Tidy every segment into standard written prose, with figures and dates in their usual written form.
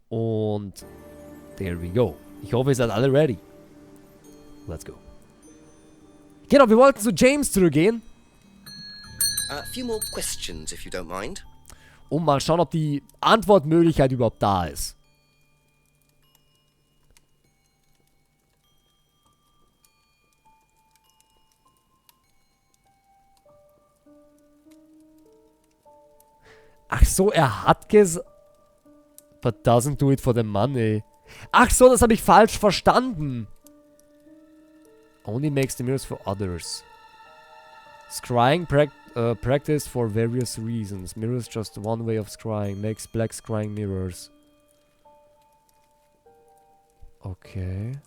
Und there we go. Ich hoffe, ihr seid alle ready. Let's go. Genau, wir wollten zu James zurückgehen. A few more questions, if you don't mind. Um mal schauen, ob die Antwortmöglichkeit überhaupt da ist. Ach so, er hat gesagt... But doesn't do it for the money. Ach so, das habe ich falsch verstanden. Only makes the mirrors for others. Scrying practice for various reasons. Mirrors just one way of scrying. Makes black scrying mirrors. Okay.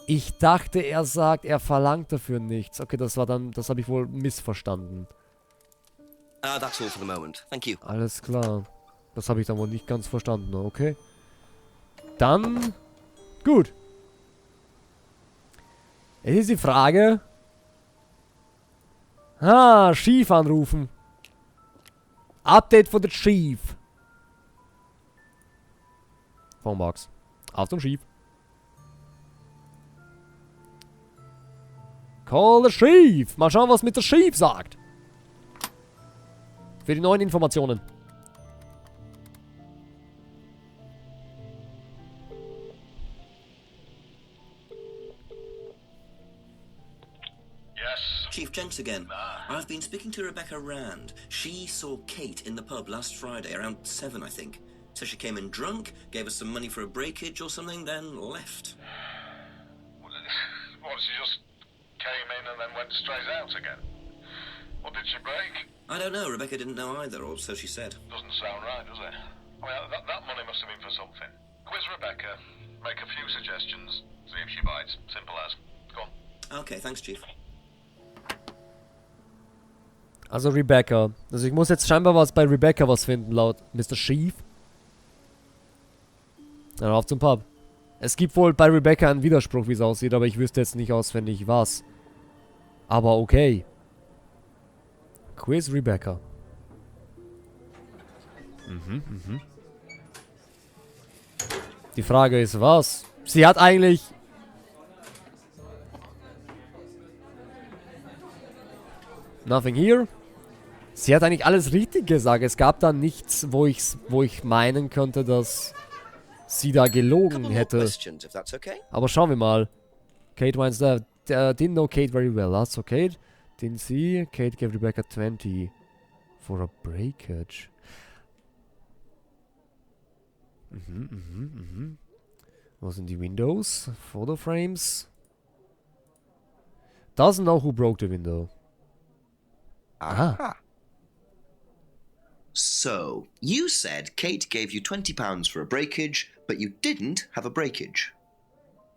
Ich dachte, er sagt, er verlangt dafür nichts. Okay, das habe ich wohl missverstanden. That's all for the moment. Thank you. Alles klar. Das habe ich dann wohl nicht ganz verstanden, okay. Dann... Gut. Es ist die Frage... Chief anrufen. Update for the Chief. Phonebox. Auf zum Chief. Call the Chief. Mal schauen, was mit der Chief sagt. Für die neuen Informationen. Chief Jenks again. I've been speaking to Rebecca Rand. She saw Kate in the pub last Friday, around 7, I think. So she came in drunk, gave us some money for a breakage or something, then left. What, she just came in and then went straight out again? What did she break? I don't know, Rebecca didn't know either, or so she said. Doesn't sound right, does it? I mean, that money must have been for something. Quiz Rebecca, make a few suggestions, see if she bites. Simple as. Go on. Okay, thanks, Chief. Also Rebecca. Also ich muss jetzt scheinbar bei Rebecca was finden, laut Mr. Chief. Dann auf zum Pub. Es gibt wohl bei Rebecca einen Widerspruch, wie es aussieht, aber ich wüsste jetzt nicht auswendig was. Aber okay. Quiz Rebecca. Die Frage ist, was? Sie hat eigentlich... Nothing here. Sie hat eigentlich alles richtig gesagt. Es gab da nichts, wo ich meinen könnte, dass sie da gelogen hätte. Aber schauen wir mal. Kate Wines didn't know Kate very well. That's okay. Didn't see. Kate gave Rebecca 20 for a breakage. Was in die Windows? Photo frames? Doesn't know who broke the window. Aha. So, you said Kate gave you £20 for a breakage, but you didn't have a breakage.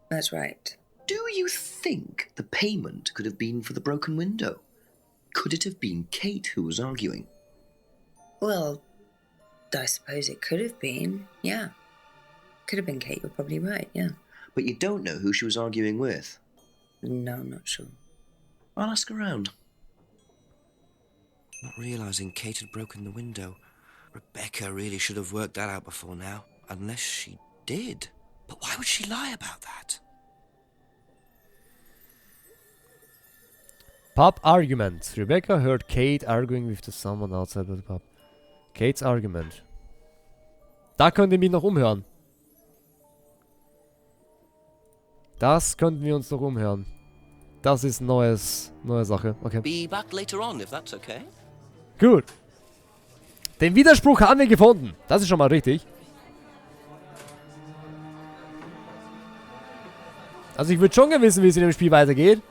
That's right. Do you think the payment could have been for the broken window? Could it have been Kate who was arguing? Well, I suppose it could have been, yeah. Could have been Kate, you're probably right, yeah. But you don't know who she was arguing with? No, I'm not sure. I'll ask around. Not realising Kate had broken the window. Rebecca really should have worked that out before now. Unless she did. But why would she lie about that? Pub argument. Rebecca heard Kate arguing with someone outside of the pub. Kates argument. Da könnt ihr mich noch umhören. Das könnten wir uns noch umhören. Das ist neue Sache. Okay. Be back later on, if that's okay. Gut. Den Widerspruch haben wir gefunden. Das ist schon mal richtig. Also ich würde schon gerne wissen, wie es in dem Spiel weitergeht.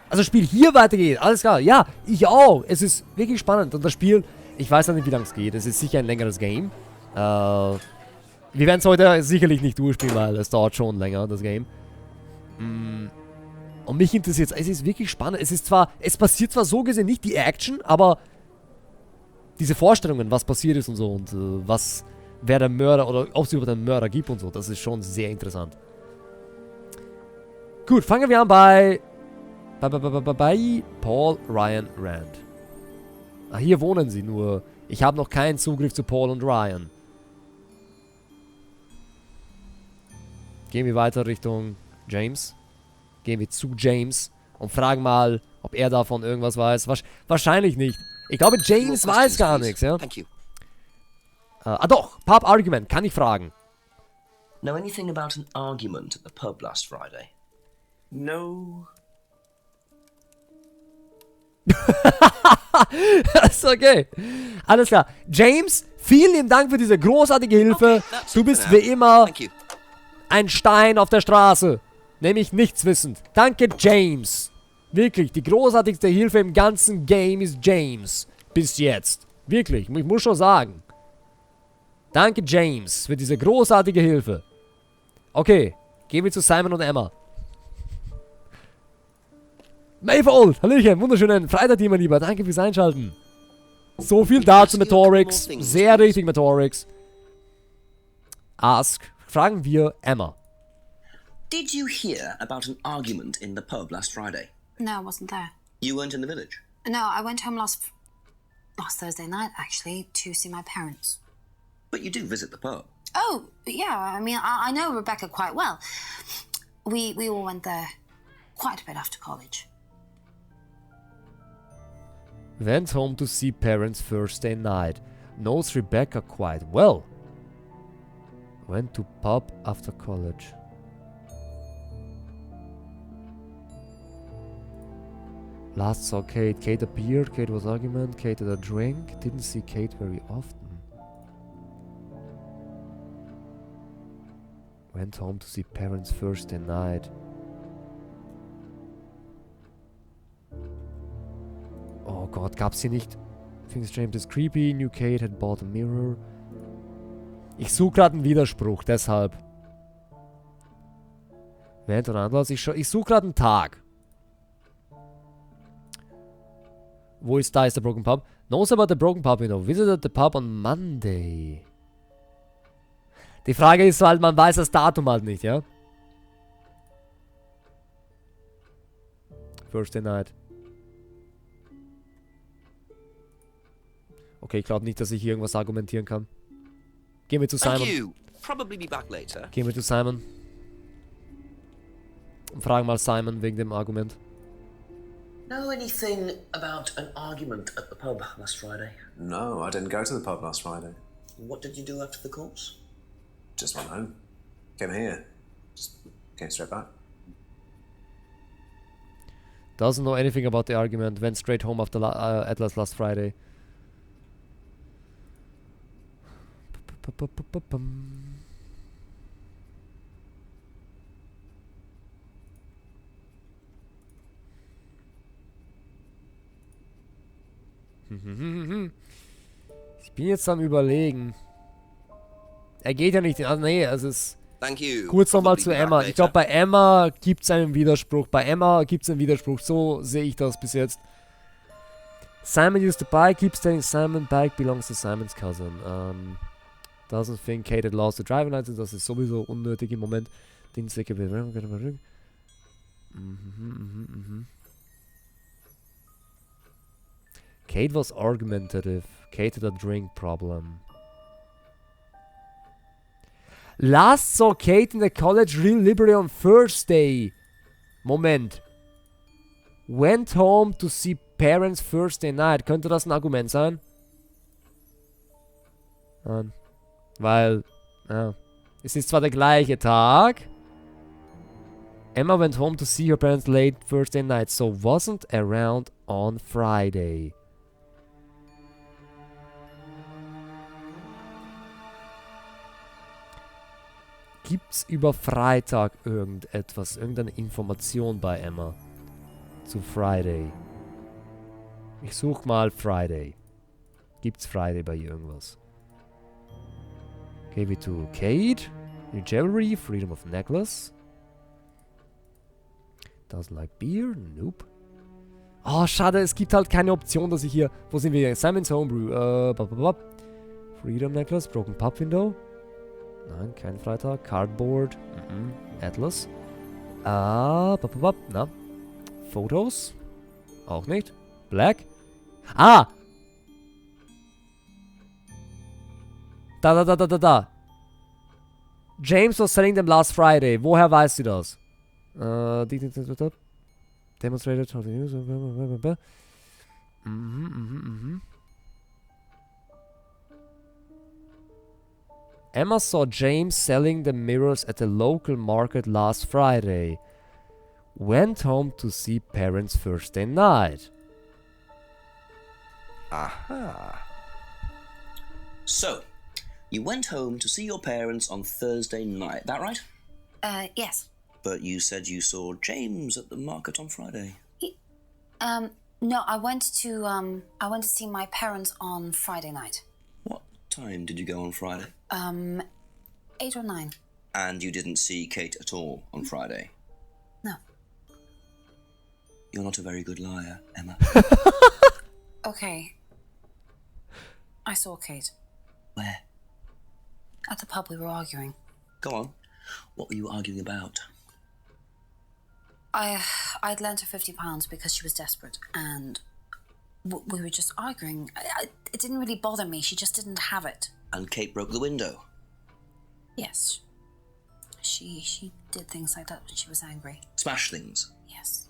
Also das Spiel hier weitergeht. Alles klar. Ja, ich auch. Es ist wirklich spannend. Und das Spiel, ich weiß noch nicht, wie lange es geht. Es ist sicher ein längeres Game. Wir werden es heute sicherlich nicht durchspielen, weil es dauert schon länger, das Game. Und mich interessiert es ist wirklich spannend. Es passiert zwar so gesehen nicht die Action, aber diese Vorstellungen, was passiert ist und so und wer der Mörder oder ob es überhaupt einen Mörder gibt und so, das ist schon sehr interessant. Gut, fangen wir an bei Paul Ryan Rand. Ah, hier wohnen sie nur. Ich habe noch keinen Zugriff zu Paul und Ryan. Gehen wir weiter Richtung James. Gehen wir zu James und fragen mal, ob er davon irgendwas weiß. Wahrscheinlich nicht. Ich glaube, James weiß gar nichts, ja. Doch, Pub Argument, kann ich fragen. Know anything about an argument at the pub last Friday? No. Das ist okay. Alles klar. James, vielen lieben Dank für diese großartige Hilfe. Du bist wie immer ein Stein auf der Straße. Nämlich nichts wissend. Danke, James. Wirklich, die großartigste Hilfe im ganzen Game ist James. Bis jetzt. Wirklich, ich muss schon sagen. Danke, James, für diese großartige Hilfe. Okay, gehen wir zu Simon und Emma. Mayfold, hallöchen, wunderschönen Freitag, mein Lieber. Danke fürs Einschalten. So viel dazu, Metorix. Sehr richtig, Metorix. Fragen wir Emma. Did you hear about an argument in the pub last Friday? No, I wasn't there. You weren't in the village? No, I went home last Thursday night, actually, to see my parents. But you do visit the pub. Oh, yeah, I mean, I know Rebecca quite well. We all went there quite a bit after college. Went home to see parents Thursday night. Knows Rebecca quite well. Went to pub after college. Last saw Kate. Kate appeared. Kate was argument. Kate had a drink. Didn't see Kate very often. Went home to see parents Thursday night. Oh Gott, gab's hier nicht? Things James is creepy. New Kate had bought a mirror. Ich suche gerade einen Widerspruch, deshalb. Während oder anders. Ich suche gerade einen Tag. Wo ist da? Ist der Broken Pub? Knows about the Broken Pub, you know. Visited the pub on Monday. Die Frage ist halt, man weiß das Datum halt nicht, ja? Thursday night. Okay, ich glaube nicht, dass ich hier irgendwas argumentieren kann. Gehen wir zu Simon. Gehen wir zu Simon. Und fragen mal Simon wegen dem Argument. Know anything about an argument at the pub last Friday? No, I didn't go to the pub last Friday. What did you do after the course? Just went home. Came here. Just came straight back. Doesn't know anything about the argument. Went straight home after Atlas last Friday. Ich bin jetzt am Überlegen. Er geht ja nicht. Also nee, es ist. Kurz nochmal zu Emma. Ich glaube, bei Emma gibt es einen Widerspruch. So sehe ich das bis jetzt. Simon used the bike. Keeps saying Simon bike belongs to Simon's cousin. Doesn't think Kate had lost the driving license. Das ist sowieso unnötig im Moment. Dienstwege. Kate was argumentative. Kate had a drink problem. Last saw Kate in the college real library on Thursday. Moment. Went home to see parents Thursday night. Könnte das ein Argument sein? Nein. Weil, ja. Es ist zwar der gleiche Tag. Emma went home to see her parents late Thursday night, so wasn't around on Friday. Gibt's über Freitag irgendetwas, irgendeine Information bei Emma zu Friday? Ich suche mal Friday. Gibt's Friday bei ihr irgendwas? Gave it to Kate. New jewelry, freedom of necklace. Doesn't like beer, nope. Oh, schade, es gibt halt keine Option, dass ich hier... Wo sind wir? Simon's Homebrew. Freedom necklace, broken pub window. Nein, kein Freitag. Cardboard. Atlas. Na. Fotos. Auch nicht. Black. Ah! Da. James was selling them last Friday. Woher weiß sie das? Demonstrated how to use. Emma saw James selling the mirrors at the local market last Friday. Went home to see parents Thursday night. Aha. So, you went home to see your parents on Thursday night, that right? Yes. But you said you saw James at the market on Friday. No, I went to see my parents on Friday night. What time did you go on Friday? 8 or 9. And you didn't see Kate at all on Friday? No. You're not a very good liar, Emma. Okay. I saw Kate. Where? At the pub we were arguing. Go on. What were you arguing about? I'd lent her £50 because she was desperate, and we were just arguing. It didn't really bother me. She just didn't have it. And Kate broke the window? Yes. She did things like that when she was angry. Smash things? Yes.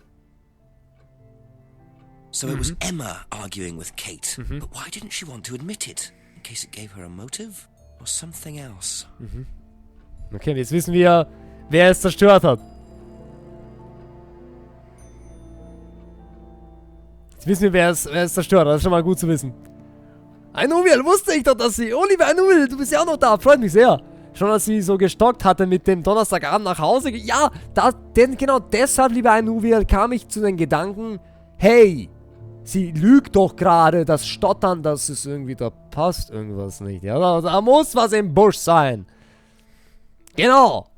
So it was Emma arguing with Kate. But why didn't she want to admit it? In case it gave her a motive? Or something else? Okay, jetzt wissen wir, wer es zerstört hat. Jetzt wissen wir, wer es zerstört hat. Das ist schon mal gut zu wissen. Anuviel, wusste ich doch, dass sie... Oh, lieber Anuviel, du bist ja auch noch da. Freut mich sehr. Schon als sie so gestockt hatte mit dem Donnerstagabend nach Hause. Ja, denn genau deshalb, lieber Anuviel, kam ich zu den Gedanken, hey, sie lügt doch gerade, das Stottern, das ist irgendwie, da passt irgendwas nicht. Ja, da muss was im Busch sein. Genau.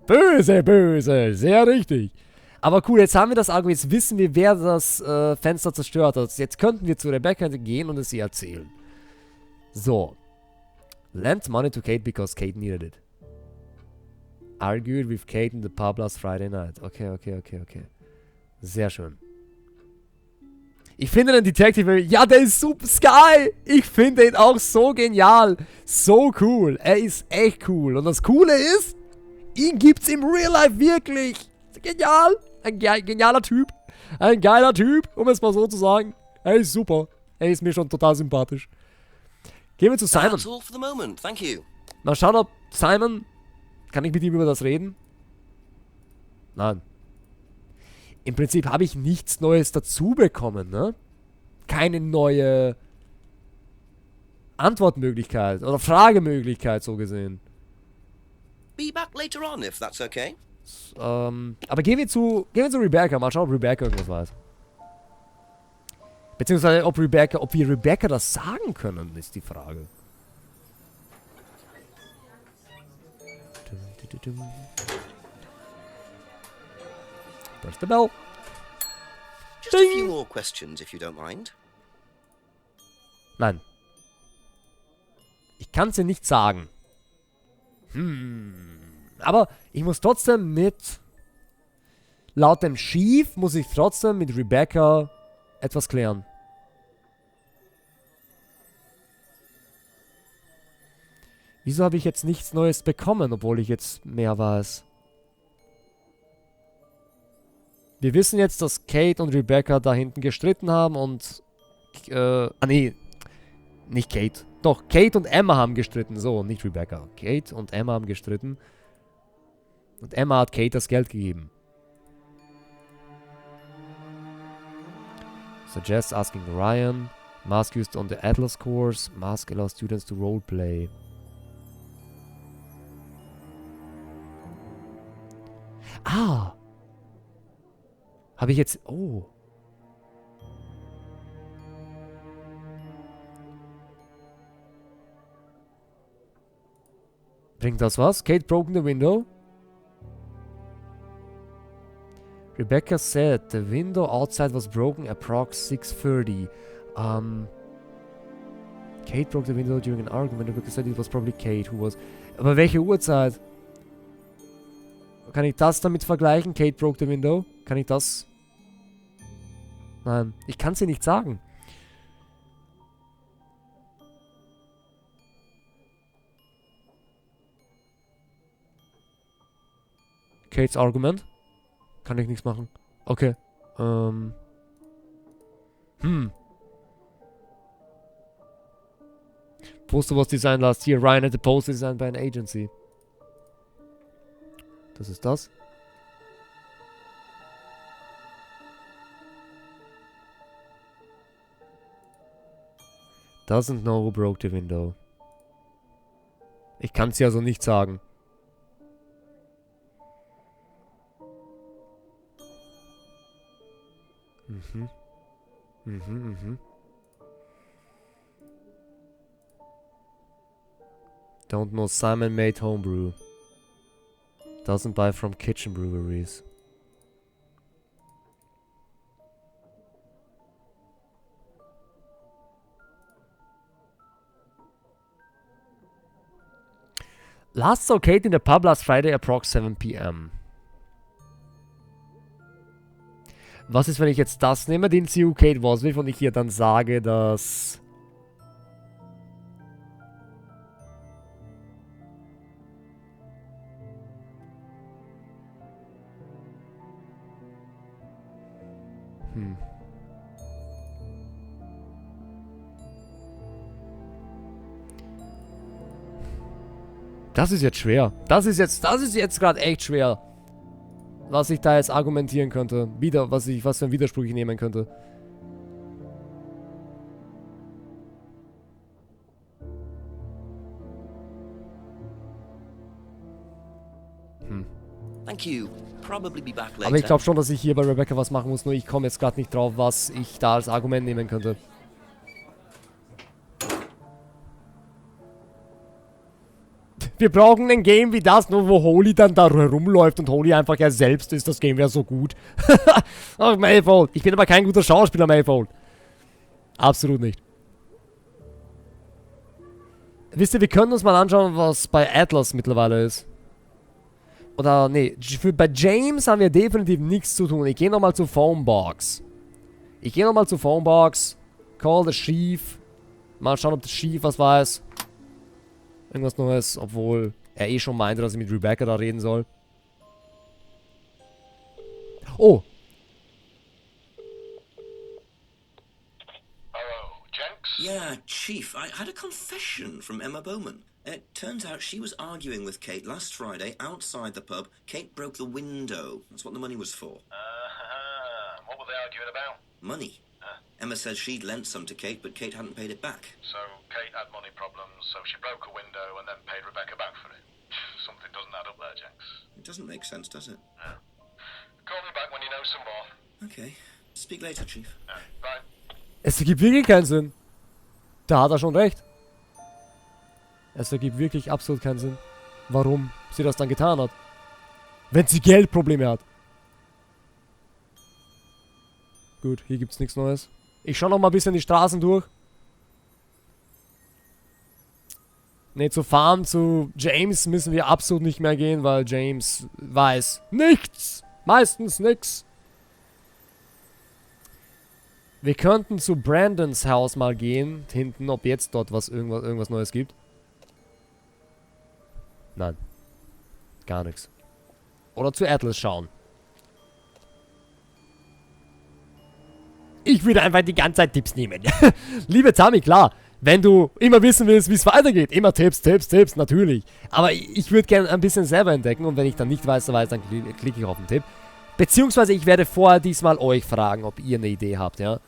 Böse. Sehr richtig. Aber cool, jetzt haben wir das Argument, jetzt wissen wir, wer das Fenster zerstört hat. Jetzt könnten wir zu Rebecca gehen und es ihr erzählen. So. Lent money to Kate because Kate needed it. Argued with Kate in the pub last Friday night. Okay. Sehr schön. Ich finde den Detective, ja, der ist super Sky. Ich finde ihn auch so genial. So cool. Er ist echt cool. Und das Coole ist, ihn gibt's im Real Life wirklich. Genial. Ein genialer Typ. Ein geiler Typ, um es mal so zu sagen. Er ist super. Er ist mir schon total sympathisch. Gehen wir zu Simon. That's all for the moment, thank you. Mal schauen, ob Simon... Kann ich mit ihm über das reden? Nein. Im Prinzip habe ich nichts Neues dazu bekommen, ne? Keine neue Antwortmöglichkeit oder Fragemöglichkeit, so gesehen. Be back later on, if that's okay. Aber gehen wir zu Rebecca. Mal schauen, ob Rebecca irgendwas weiß. Beziehungsweise ob wir Rebecca das sagen können, ist die Frage. Press the bell. Just a few more questions, if you don't mind. Nein. Ich kann es dir nicht sagen. Aber ich muss trotzdem laut dem Chief muss ich trotzdem mit Rebecca etwas klären. Wieso habe ich jetzt nichts Neues bekommen, obwohl ich jetzt mehr weiß? Wir wissen jetzt, dass Kate und Rebecca da hinten gestritten haben und... nee. Nicht Kate. Doch, Kate und Emma haben gestritten. So, nicht Rebecca. Kate und Emma haben gestritten. Und Emma hat Kate das Geld gegeben. Suggest asking Ryan. Mask used on the Atlas course. Mask allows students to roleplay. Ah! Habe ich jetzt... Oh. Bringt das was? Kate broke the window. Rebecca said the window outside was broken approx 6:30. Kate broke the window during an argument. Rebecca said it was probably Kate who was... Aber welche Uhrzeit? Kann ich das damit vergleichen? Kate broke the window? Kann ich das... Nein, ich kann es dir nicht sagen. Kates Argument. Kann ich nichts machen. Okay. Poster was designed last year. Ryan had the poster designed by an agency. Das ist das. Doesn't know who broke the window. Ich kann es ja so nicht sagen. Don't know Simon made homebrew. Doesn't buy from kitchen breweries. Last saw Kate in the pub last Friday approx 7 p.m. Was ist, wenn ich jetzt das nehme, den sie Kate was will, und ich hier dann sage, dass... Das ist jetzt schwer. Das ist jetzt gerade echt schwer. Was ich da jetzt argumentieren könnte. Was für einen Widerspruch ich nehmen könnte. Thank you. Probably be back later. Aber ich glaube schon, dass ich hier bei Rebecca was machen muss. Nur ich komme jetzt gerade nicht drauf, was ich da als Argument nehmen könnte. Wir brauchen ein Game wie das, nur wo Holy dann da herumläuft und Holy einfach er selbst ist. Das Game wäre so gut. Ach, Mayfold. Ich bin aber kein guter Schauspieler, Mayfold. Absolut nicht. Wisst ihr, wir können uns mal anschauen, was bei Atlas mittlerweile ist. Oder, nee, bei James haben wir definitiv nichts zu tun. Ich gehe nochmal zur Phonebox. Call the Chief. Mal schauen, ob der Chief was weiß. Irgendwas Neues, obwohl er eh schon meinte, dass ich mit Rebecca da reden soll. Oh! Hello, Jenks? Yeah, Chief, I had a confession from Emma Bowman. It turns out she was arguing with Kate last Friday outside the pub. Kate broke the window. That's what the money was for. What were they arguing about? Money. Emma says she'd lent some to Kate, but Kate hadn't paid it back. So Kate had money problems, so she broke a window and then paid Rebecca back for it. Something doesn't add up there, Jenks. It doesn't make sense, does it? No. Call me back when you know some more. Okay. Speak later, Chief. Bye. Es ergibt wirklich keinen Sinn. Da hat er schon recht. Es ergibt wirklich absolut keinen Sinn, warum sie das dann getan hat. Wenn sie Geldprobleme hat. Gut, hier gibt's nichts Neues. Ich schaue noch mal ein bisschen die Straßen durch. Ne, zur Farm, zu James müssen wir absolut nicht mehr gehen, weil James weiß nichts. Meistens nichts. Wir könnten zu Brandons Haus mal gehen, hinten, ob jetzt dort irgendwas Neues gibt. Nein. Gar nichts. Oder zu Atlas schauen. Ich würde einfach die ganze Zeit Tipps nehmen. Liebe Tami, klar. Wenn du immer wissen willst, wie es weitergeht, immer Tipps, natürlich. Aber ich würde gerne ein bisschen selber entdecken und wenn ich dann nicht weiß, dann klicke ich auf den Tipp. Beziehungsweise ich werde vorher diesmal euch fragen, ob ihr eine Idee habt, ja.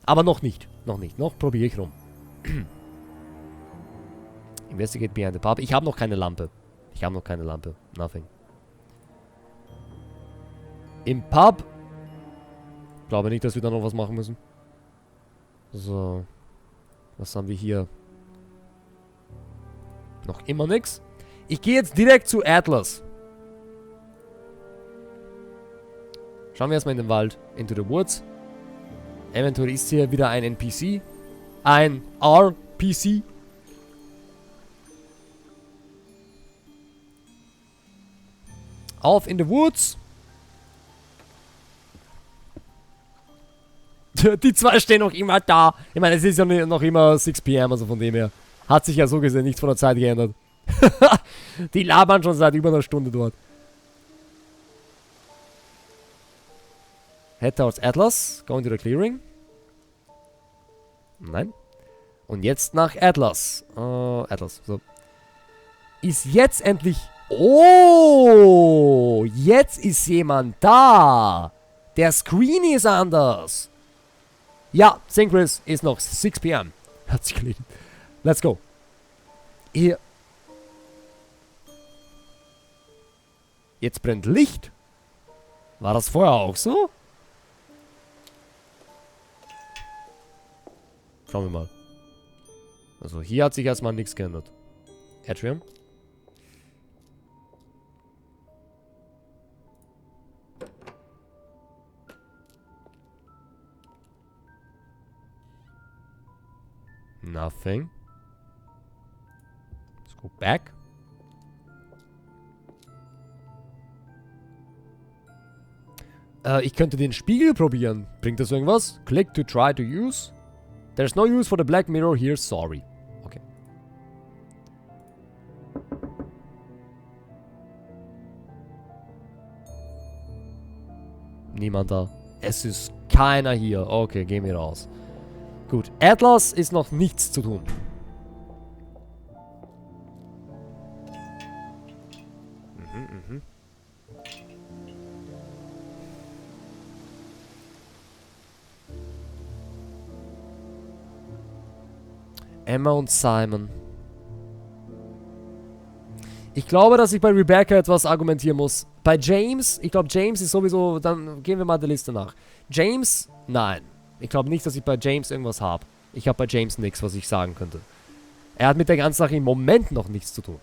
Aber noch nicht. Noch probiere ich rum. Investigate behind the pub. Ich habe noch keine Lampe. Nothing. Im Pub. Glaube nicht, dass wir da noch was machen müssen. So. Was haben wir hier? Noch immer nichts. Ich gehe jetzt direkt zu Atlas. Schauen wir erstmal in den Wald. Into the woods. Eventuell ist hier wieder ein NPC. Ein RPC. Auf in the woods. Die zwei stehen noch immer da. Ich meine, es ist ja noch immer 6 p.m., also von dem her. Hat sich ja so gesehen nichts von der Zeit geändert. Die labern schon seit über einer Stunde dort. Head towards Atlas. Going to the clearing. Nein. Und jetzt nach Atlas. Atlas. So. Ist jetzt endlich... Oh! Jetzt ist jemand da! Der Screen ist anders! Ja, St. Chris ist noch 6 p.m. Hat sich gelegen. Let's go. Hier. Jetzt brennt Licht. War das vorher auch so? Schauen wir mal. Also hier hat sich erstmal nichts geändert. Atrium. Nothing. Let's go back. Ich könnte den Spiegel probieren. Bringt das irgendwas? Click to try to use. There's no use for the black mirror here, sorry. Okay. Niemand da. Es ist keiner hier. Okay, gehen wir raus. Gut, Atlas ist noch nichts zu tun. Emma und Simon. Ich glaube, dass ich bei Rebecca etwas argumentieren muss. Bei James, ich glaube, James ist sowieso... Dann gehen wir mal der Liste nach. James, nein. Ich glaube nicht, dass ich bei James irgendwas habe. Ich habe bei James nichts, was ich sagen könnte. Er hat mit der ganzen Sache im Moment noch nichts zu tun.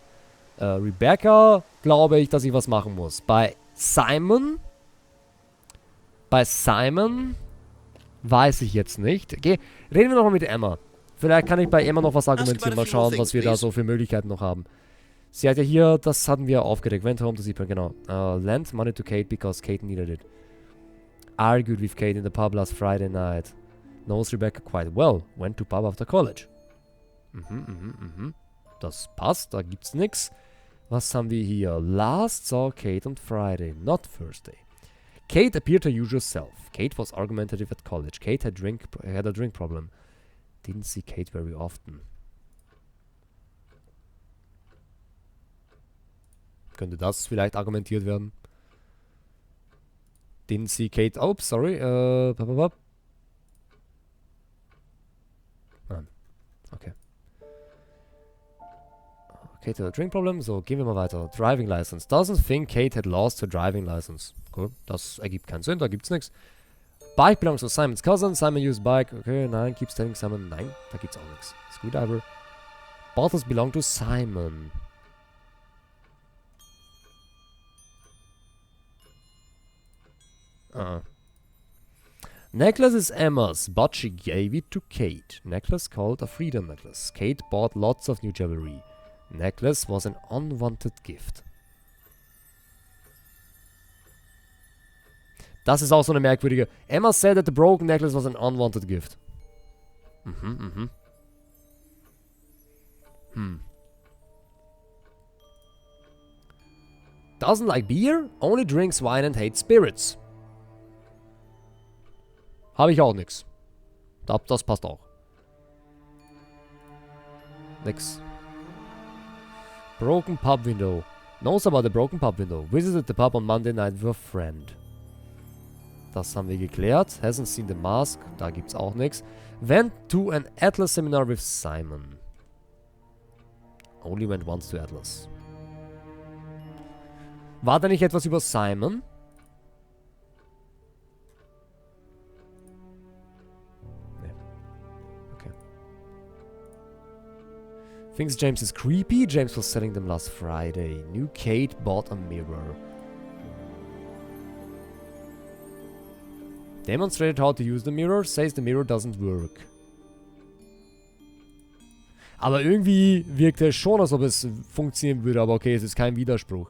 Rebecca, glaube ich, dass ich was machen muss. Bei Simon... weiß ich jetzt nicht. Okay, reden wir nochmal mit Emma. Vielleicht kann ich bei Emma noch was argumentieren. Mal schauen, was wir da so für Möglichkeiten noch haben. Sie hat ja hier, das hatten wir aufgedeckt. Went home to see, genau. Lent money to Kate because Kate needed it. Argued with Kate in the pub last Friday night. Knows Rebecca quite well. Went to pub after college. Das passt, da gibt's nix. Was haben wir hier? Last saw Kate on Friday, not Thursday. Kate appeared her usual self. Kate was argumentative at college. Kate had a drink problem. Didn't see Kate very often. Könnte das vielleicht argumentiert werden? Didn't see Kate... Oh, sorry. Nein. Okay. Kate had a drink problem. So, gehen wir mal weiter. Driving license. Doesn't think Kate had lost her driving license. Cool. Das ergibt keinen Sinn. Da gibt's nichts. Bike belongs to Simon's cousin. Simon used bike. Okay, nein. Keeps telling Simon. Nein, da gibt's auch nichts. Screwdriver. Bottles belong to Simon. Necklace is Emma's, but she gave it to Kate. Necklace called a freedom necklace. Kate bought lots of new jewelry. Necklace was an unwanted gift. Das ist auch so eine merkwürdige... Emma said that the broken necklace was an unwanted gift. Doesn't like beer? Only drinks wine and hates spirits. Habe ich auch nix. Das passt auch. Nix. Broken pub window. Knows about the broken pub window. Visited the pub on Monday night with a friend. Das haben wir geklärt. Hasn't seen the mask. Da gibt's auch nichts. Went to an Atlas seminar with Simon. Only went once to Atlas. War da nicht etwas über Simon? Thinks James is creepy. James was selling them last Friday. New Kate bought a mirror. Demonstrated how to use the mirror. Says the mirror doesn't work. Aber irgendwie wirkt es schon, als ob es funktionieren würde. Aber okay, es ist kein Widerspruch.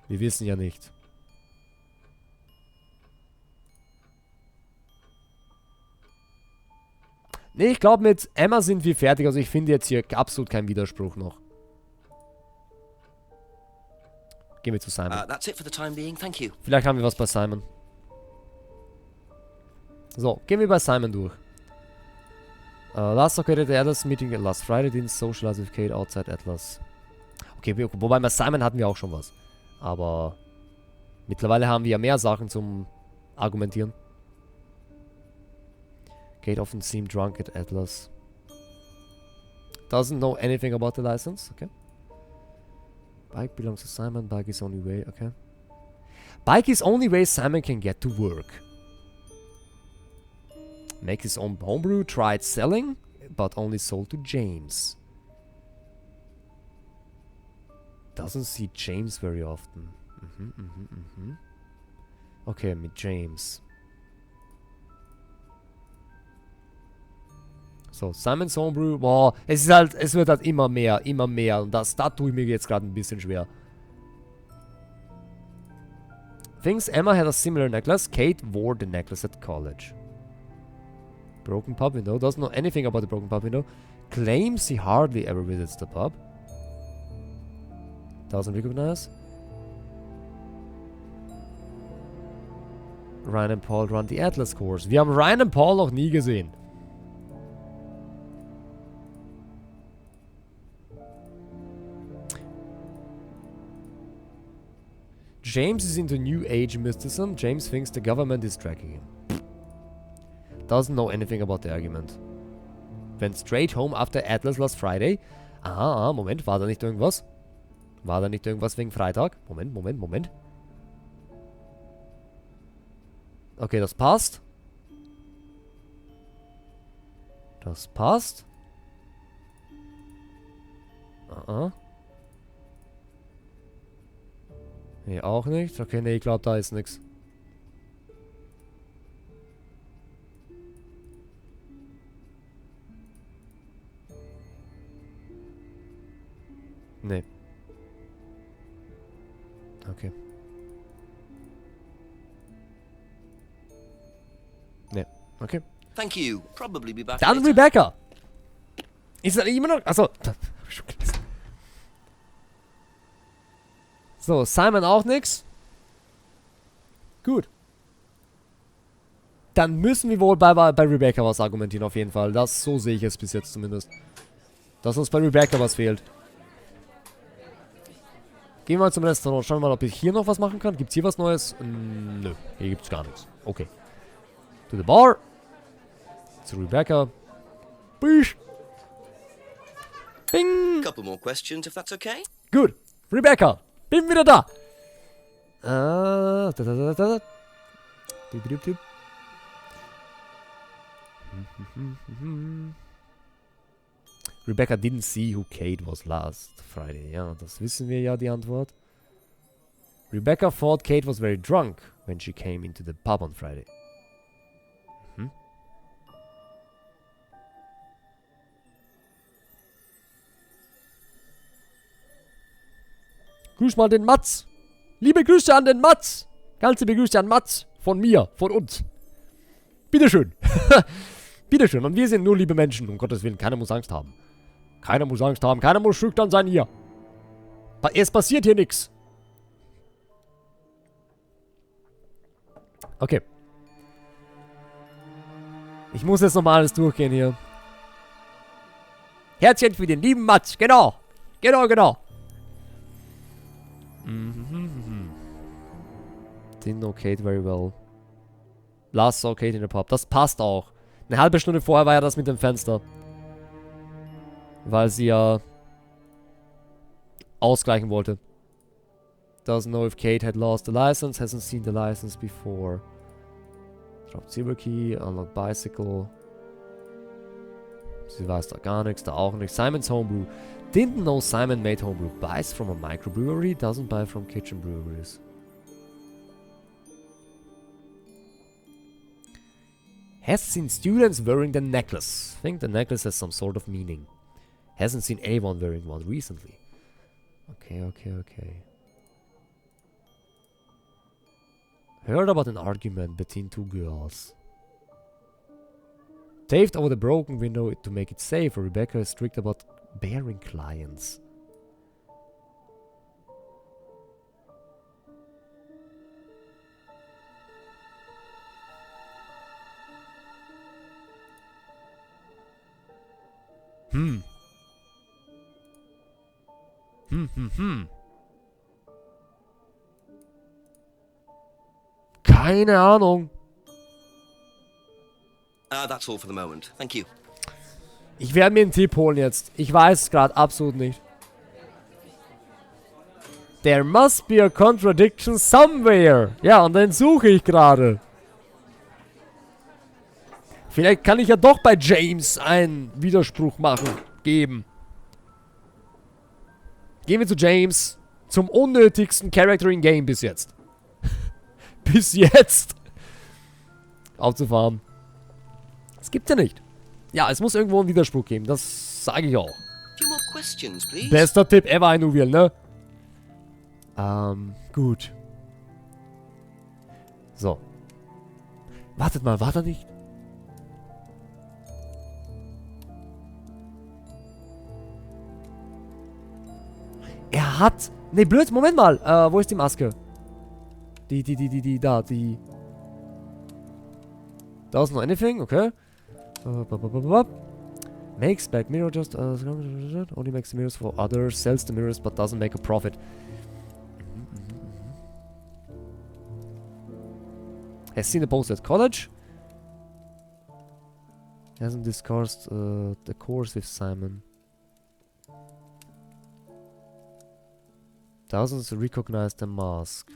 Wir wissen ja nicht. Nee, ich glaube, mit Emma sind wir fertig. Also ich finde jetzt hier absolut keinen Widerspruch noch. Gehen wir zu Simon. That's it for the time being, thank you. Vielleicht haben wir was bei Simon. So, gehen wir bei Simon durch. Last located the Atlas meeting last Friday, didn't socialize with Kate outside Atlas. Okay, wobei bei Simon hatten wir auch schon was. Aber mittlerweile haben wir ja mehr Sachen zum Argumentieren. Kate often seemed drunk at Atlas. Doesn't know anything about the license, okay. Bike belongs to Simon, bike is only way, okay. Bike is only way Simon can get to work. Makes his own homebrew, tried selling, but only sold to James. Doesn't see James very often. Okay, mit James. So, Simon's Homebrew, boah, es wird halt immer mehr. Und da tue ich mir jetzt gerade ein bisschen schwer. Thinks Emma had a similar necklace. Kate wore the necklace at college. Broken pub window. Doesn't know anything about the broken pub window. Claims he hardly ever visits the pub. Doesn't recognize. Ryan and Paul run the Atlas course. Wir haben Ryan und Paul noch nie gesehen. James is into New Age mysticism. James thinks the government is tracking him. Doesn't know anything about the argument. Went straight home after Atlas last Friday. Moment, war da nicht irgendwas? War da nicht irgendwas wegen Freitag? Moment. Okay, das passt. Das passt. Nee, auch nicht. Okay, nee, ich glaube, da ist nichts. Nee. Okay. Nee, okay. Thank you. Probably be back Dann later. Rebecca! Ist er immer noch... Achso. So, Simon auch nix. Gut. Dann müssen wir wohl bei Rebecca was argumentieren, auf jeden Fall. So sehe ich es bis jetzt zumindest. Dass uns bei Rebecca was fehlt. Gehen wir mal zum Restaurant. Schauen wir mal, ob ich hier noch was machen kann. Gibt's hier was Neues? Nö. Hier gibt's gar nichts. Okay. To the bar. Zu Rebecca. Bisch. Bing. Couple more questions, if that's okay. Gut. Rebecca. Bin wieder da. Rebecca didn't see who Kate was last Friday. Ja, das wissen wir ja, die Antwort. Rebecca thought Kate was very drunk when she came into the pub on Friday. Grüß mal den Mats. Liebe Grüße an den Mats. Ganz liebe Grüße an Mats. Von mir, von uns. Bitteschön. Bitteschön. Und wir sind nur liebe Menschen. Um Gottes Willen, keiner muss Angst haben. Keiner muss Angst haben. Keiner muss schüchtern sein hier. Es passiert hier nichts. Okay. Ich muss jetzt nochmal alles durchgehen hier. Herzchen für den lieben Mats. Genau. Genau. Didn't know Kate very well. Last saw Kate in the pub. Das passt auch. Eine halbe Stunde vorher war ja das mit dem Fenster. Weil sie ja ausgleichen wollte. Doesn't know if Kate had lost the license. Hasn't seen the license before. Dropped Zebra Key. Unlocked Bicycle. Sie weiß da gar nichts. Da auch nichts. Simon's Homebrew. Didn't know Simon made homebrew. Buys from a microbrewery. Doesn't buy from kitchen breweries. Has seen students wearing the necklace. Think the necklace has some sort of meaning. Hasn't seen anyone wearing one recently. Okay. Heard about an argument between two girls. Taped over the broken window to make it safe. Rebecca is strict about bearing clients. Hm. Keine Ahnung. That's all for the moment. Thank you. Ich werde mir einen Tipp holen jetzt. Ich weiß es gerade absolut nicht. There must be a contradiction somewhere. Ja, und den suche ich gerade. Vielleicht kann ich ja doch bei James einen Widerspruch geben. Gehen wir zu James. Zum unnötigsten Character in Game bis jetzt. Bis jetzt. Aufzufahren. Das gibt's ja nicht. Ja, es muss irgendwo einen Widerspruch geben. Das sage ich auch. Few more questions, please. Bester Tipp ever, ein Uwiel, ne? Gut. So. Wartet mal, war da nicht? Er hat... Ne, blöd, Moment mal. Wo ist die Maske? Da. Da ist noch anything, okay. Makes back mirror just... only makes the mirrors for others, sells the mirrors but doesn't make a profit. Has seen the post at college. Hasn't discussed the course with Simon. Doesn't recognize the mask.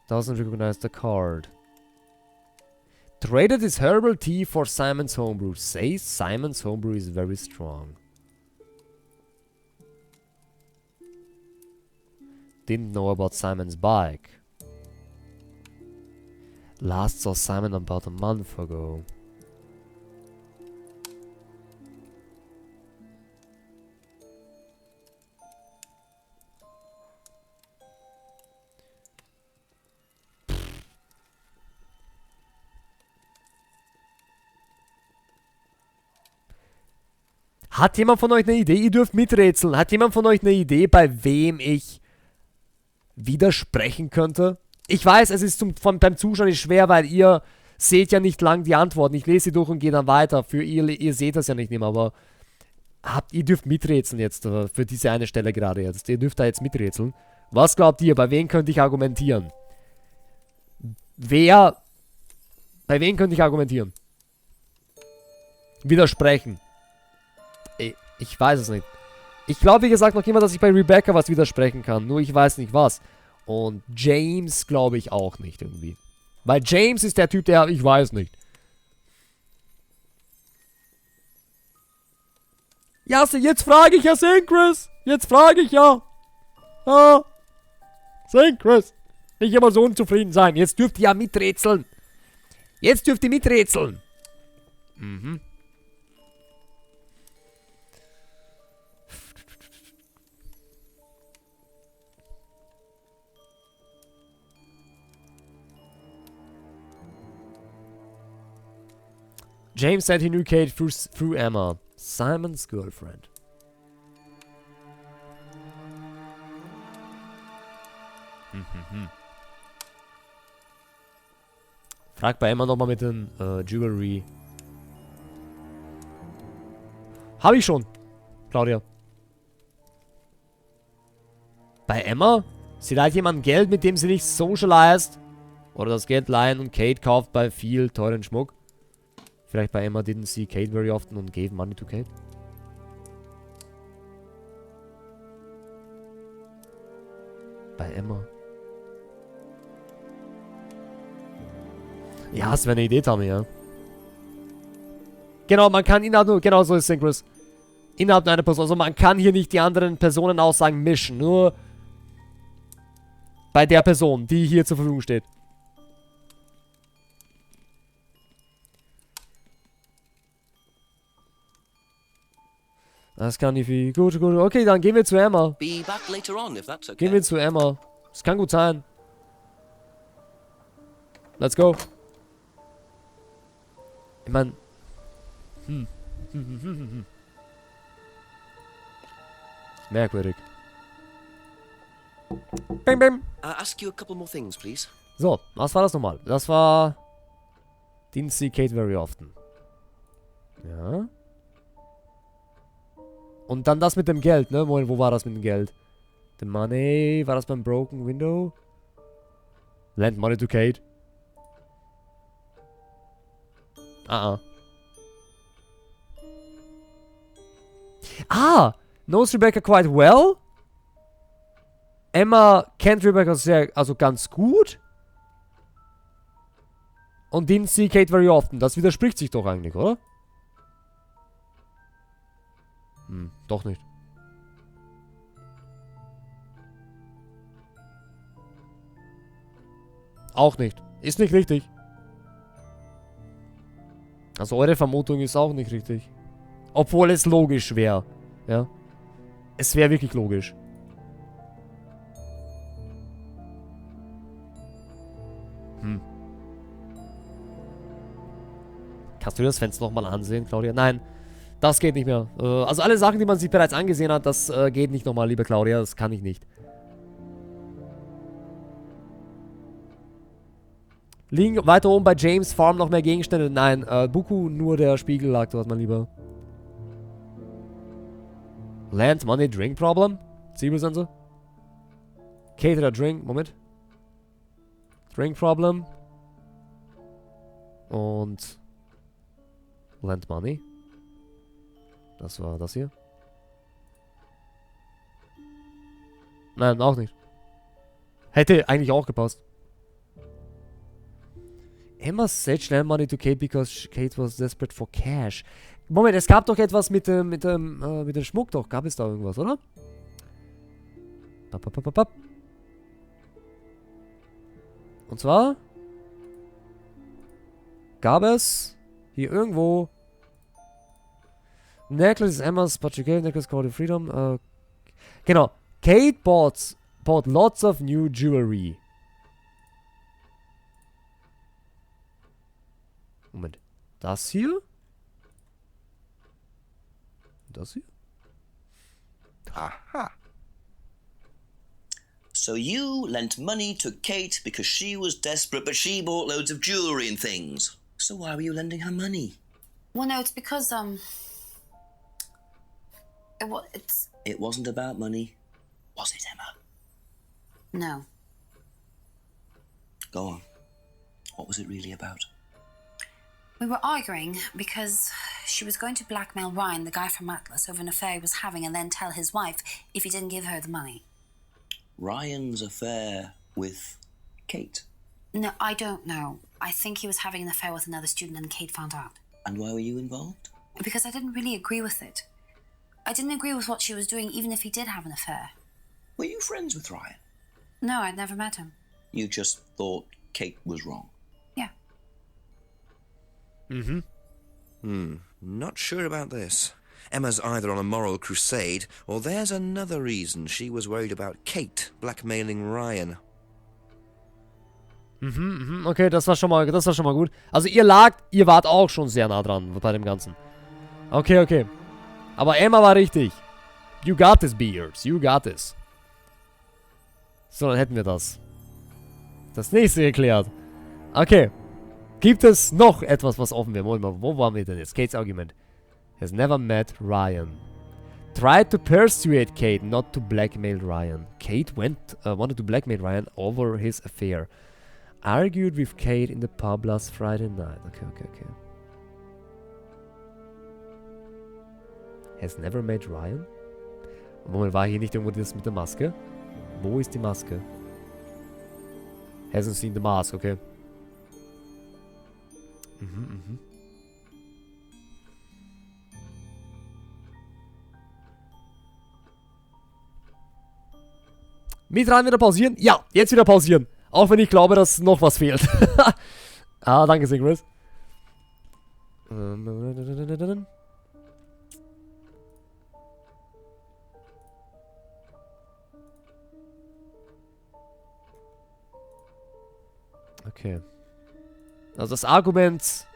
Doesn't recognize the card. Traded his herbal tea for Simon's homebrew. Says Simon's homebrew is very strong. Didn't know about Simon's bike. Last saw Simon about a month ago. Hat jemand von euch eine Idee? Ihr dürft miträtseln. Hat jemand von euch eine Idee, bei wem ich widersprechen könnte? Ich weiß, es ist beim Zuschauen ist schwer, weil ihr seht ja nicht lang die Antworten. Ich lese sie durch und gehe dann weiter. Für ihr seht das ja nicht mehr, aber ihr dürft miträtseln jetzt für diese eine Stelle gerade jetzt. Ihr dürft da jetzt miträtseln. Was glaubt ihr? Bei wem könnte ich argumentieren? Bei wem könnte ich argumentieren? Widersprechen. Ich weiß es nicht. Ich glaube, wie gesagt, noch immer, dass ich bei Rebecca was widersprechen kann. Nur ich weiß nicht was. Und James glaube ich auch nicht irgendwie. Weil James ist der Typ, der... Ich weiß nicht. Ja, jetzt frage ich ja Synchris. Jetzt frage ich ja. Ah. Synchris. Nicht immer so unzufrieden sein. Jetzt dürft ihr ja miträtseln. Jetzt dürft ihr miträtseln. Mhm. James said he knew Kate through Emma, Simon's girlfriend. Frag bei Emma nochmal mit den Jewelry. Hab ich schon, Claudia. Bei Emma? Sie leiht jemandem Geld, mit dem sie nicht socialized. Oder das Geld leihen und Kate kauft bei viel teuren Schmuck. Vielleicht bei Emma didn't see Kate very often and gave money to Kate. Bei Emma. Ja, es wäre eine Idee, Tommy, ja. Genau, man kann innerhalb nur... Genau so ist Synchros. Innerhalb nur einer Person. Also man kann hier nicht die anderen Personenaussagen mischen. Nur bei der Person, die hier zur Verfügung steht. Das kann nicht viel. Gut. Okay, dann gehen wir zu Emma. Be back later on, if that's okay. Gehen wir zu Emma. Das kann gut sein. Let's go. Ich mein... Merkwürdig. Ask you a couple more things, please. So, was war das nochmal? Das war... Didn't see Kate very often. Ja. Und dann das mit dem Geld, ne? Wo war das mit dem Geld? The money. War das beim Broken Window? Lend money to Kate. Knows Rebecca quite well. Emma kennt Rebecca also ganz gut. Und didn't see Kate very often. Das widerspricht sich doch eigentlich, oder? Doch nicht. Auch nicht. Ist nicht richtig. Also eure Vermutung ist auch nicht richtig. Obwohl es logisch wäre. Ja. Es wäre wirklich logisch. Kannst du das Fenster nochmal ansehen, Claudia? Nein. Das geht nicht mehr. Also alle Sachen, die man sich bereits angesehen hat, das geht nicht nochmal, liebe Claudia. Das kann ich nicht. Liegen weiter oben bei James Farm noch mehr Gegenstände? Nein, Buku, nur der Spiegel lag dort, mein Lieber. Land, Money, Drink Problem? Zwiebelsensor? Caterer Drink, Moment. Drink Problem. Und Land Money. Das war das hier. Nein, auch nicht. Hätte eigentlich auch gepasst. Emma said she lent money to Kate because Kate was desperate for cash. Moment, es gab doch etwas mit dem Schmuck doch. Gab es da irgendwas, oder? Und zwar gab es hier irgendwo Necklace is Emma's, but she gave necklace called Freedom. Genau. Kate bought lots of new jewelry. Moment. Das hier? Das hier? Aha. So you lent money to Kate because she was desperate, but she bought loads of jewelry and things. So why were you lending her money? Well, no, it's because, It wasn't about money, was it, Emma? No. Go on. What was it really about? We were arguing because she was going to blackmail Ryan, the guy from Atlas, over an affair he was having and then tell his wife if he didn't give her the money. Ryan's affair with Kate? No, I don't know. I think he was having an affair with another student and Kate found out. And why were you involved? Because I didn't really agree with it. I didn't agree with what she was doing, even if he did have an affair. Were you friends with Ryan? No, I'd never met him. You just thought Kate was wrong? Yeah. Not sure about this. Emma's either on a moral crusade, or there's another reason she was worried about Kate blackmailing Ryan. Okay, das war schon mal gut. Also ihr wart auch schon sehr nah dran bei dem Ganzen. Okay. Aber Emma war richtig. You got this, Beards. You got this. So, dann hätten wir das. Das nächste geklärt. Okay. Gibt es noch etwas, was offen wäre? Moment mal, wo waren wir denn jetzt? Kates Argument. Has never met Ryan. Tried to persuade Kate not to blackmail Ryan. Kate wanted to blackmail Ryan over his affair. Argued with Kate in the pub last Friday night. Okay. Has never met Ryan? Moment, war hier nicht irgendwo das mit der Maske? Wo ist die Maske? Hasn't seen the mask, okay. Mit rein wieder pausieren? Ja, jetzt wieder pausieren. Auch wenn ich glaube, dass noch was fehlt. Danke, Sigris. Okay. Also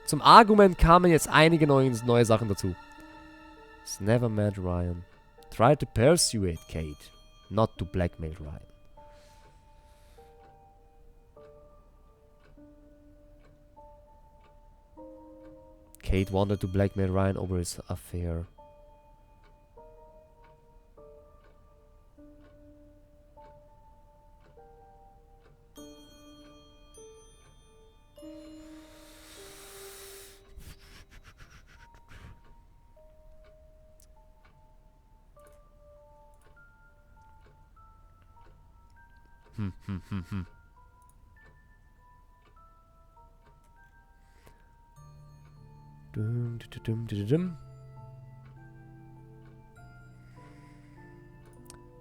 zum Argument kamen jetzt einige neue Sachen dazu. It's never met Ryan. Tried to persuade Kate not to blackmail Ryan. Kate wanted to blackmail Ryan over his affair.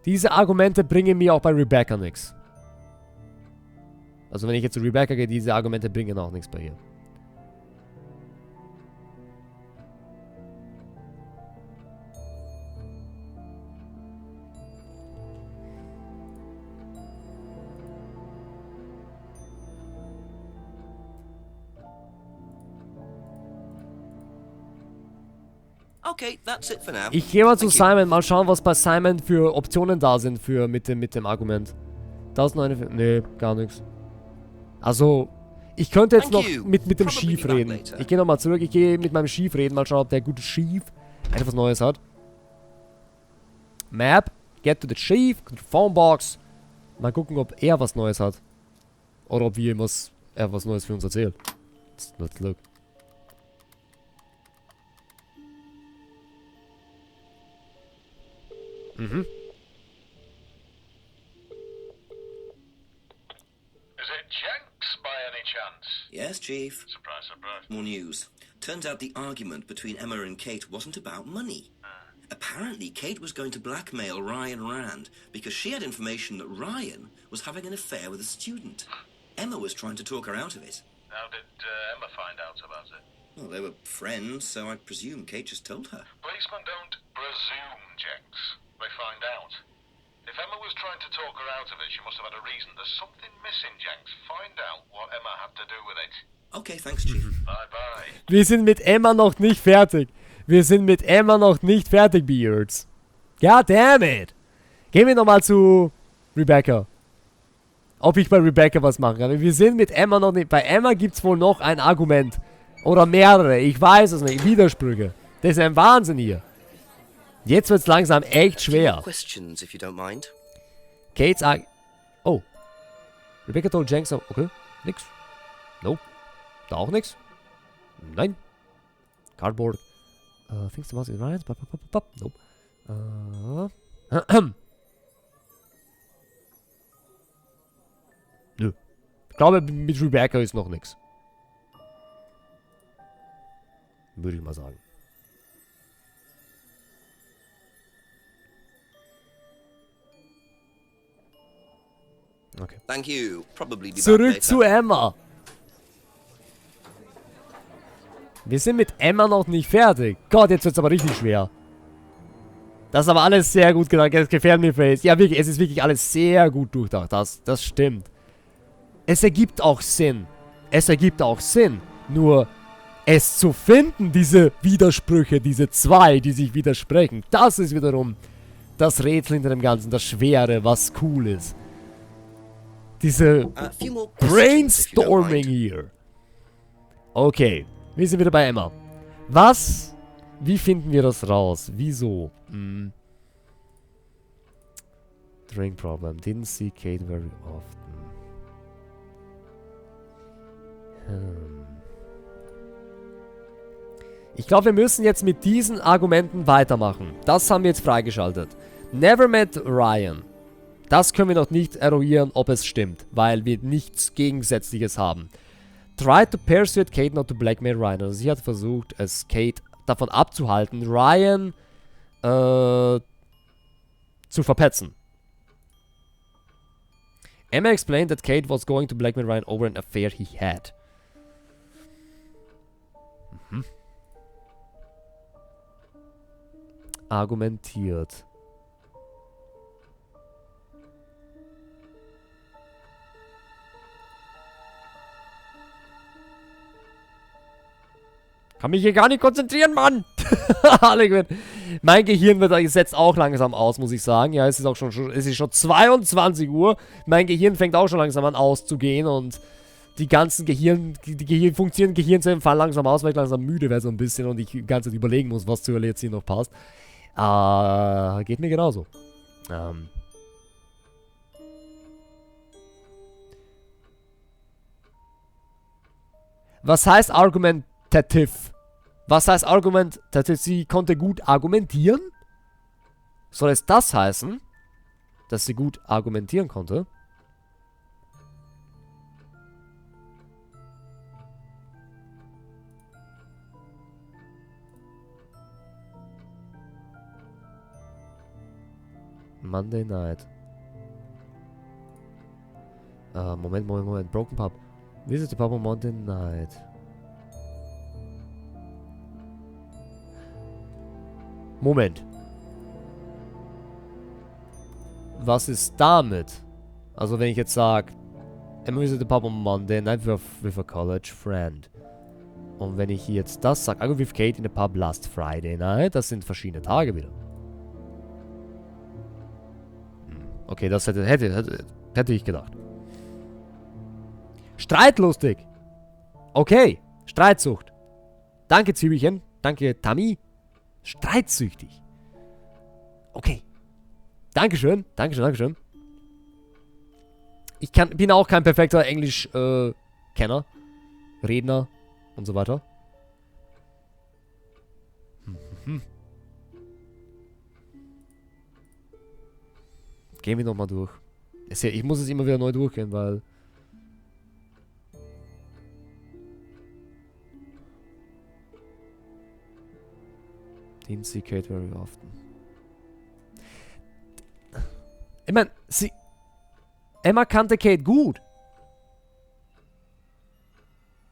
Diese Argumente bringen mir auch bei Rebecca nichts. Also wenn ich jetzt zu Rebecca gehe, diese Argumente bringen auch nichts bei ihr. Okay, that's it for now. Ich gehe mal zu Simon, mal schauen, was bei Simon für Optionen da sind für mit dem Argument. Das ist noch eine... Nee, gar nichts. Also, ich könnte jetzt noch mit dem Chief reden. Ich gehe nochmal zurück, ich gehe mit meinem Chief reden, mal schauen, ob der gute Chief etwas Neues hat. Map, get to the Chief, go to the phone box. Mal gucken, ob er was Neues hat. Oder ob er was Neues für uns erzählt. Let's look. Mhm. Is it Jenks by any chance? Yes, Chief. Surprise, surprise. More news. Turns out the argument between Emma and Kate wasn't about money. Apparently, Kate was going to blackmail Ryan Rand because she had information that Ryan was having an affair with a student. Emma was trying to talk her out of it. How did Emma find out about it? Well, they were friends, so I presume Kate just told her. Policemen don't presume, Jenks. They find out. If Emma was trying to talk her out of it, she must have had a reason. There's something missing, Jenks. Find out what Emma had to do with it. Okay, thanks, Chief. Bye-bye. Wir sind mit Emma noch nicht fertig. Wir sind mit Emma noch nicht fertig, Beards. God damn it. Gehen wir nochmal zu Rebecca. Ob ich bei Rebecca was machen kann. Wir sind mit Emma noch nicht... Bei Emma gibt's wohl noch ein Argument. Oder mehrere. Ich weiß es nicht. Widersprüche. Das ist ein Wahnsinn hier. Jetzt wird's langsam echt schwer. Questions, if you don't mind. Kate's Oh. Rebecca told Jenks... Okay. Nix. Nope. Da auch nix. Nein. Cardboard. Things to mouse in Ryan's. Nope. Nö. Ich glaube, mit Rebecca ist noch nix. Würde ich mal sagen. Okay. Thank you. Probably be back Zurück later. zu Emma. Wir sind mit Emma noch nicht fertig. Gott, jetzt wird's aber richtig schwer. Das ist aber alles sehr gut gedacht. Das gefällt mir, Face. Ja, wirklich, es ist wirklich alles sehr gut durchdacht. Das stimmt. Es ergibt auch Sinn. Es ergibt auch Sinn. Nur, es zu finden, diese Widersprüche, diese zwei, die sich widersprechen, das ist wiederum das Rätsel hinter dem Ganzen, das Schwere, was cool ist. Diese Brainstorming hier. Okay, wir sind wieder bei Emma. Wie finden wir das raus? Wieso? Drink problem. Didn't see Kate very often. Ich glaube, wir müssen jetzt mit diesen Argumenten weitermachen. Das haben wir jetzt freigeschaltet. Never met Ryan. Das können wir noch nicht eruieren, ob es stimmt, weil wir nichts Gegensätzliches haben. Tried to persuade Kate not to blackmail Ryan. Also sie hat versucht, es Kate davon abzuhalten, Ryan zu verpetzen. Emma explained that Kate was going to blackmail Ryan over an affair he had. Argumentiert. Kann mich hier gar nicht konzentrieren, Mann! Mein Gehirn setzt auch langsam aus, muss ich sagen. Ja, es ist schon 22 Uhr. Mein Gehirn fängt auch schon langsam an auszugehen und die ganzen funktionierenden Gehirnzellen fallen langsam aus, weil ich langsam müde werde so ein bisschen und ich die ganze Zeit überlegen muss, was zu jetzt hier noch passt. Geht mir genauso. Was heißt argumentativ? Was heißt argumentativ? Sie konnte gut argumentieren? Soll es das heißen, dass sie gut argumentieren konnte? Monday Night. Moment. Broken Pub. Visit the pub on Monday Night. Moment. Was ist damit? Also wenn ich jetzt sage, I visit the pub on Monday Night with a college friend. Und wenn ich jetzt das sage, I go with Kate in the pub last Friday night, das sind verschiedene Tage wieder. Okay, das hätte ich gedacht. Streitlustig. Okay, Streitsucht. Danke, Zwiebelchen. Danke, Tammy. Streitsüchtig. Okay. Dankeschön. Ich bin auch kein perfekter Englisch-Kenner. Redner und so weiter. Gehen wir nochmal durch. Ich muss es immer wieder neu durchgehen, weil... Didn't see Kate very often. Ich meine, Emma kannte Kate gut.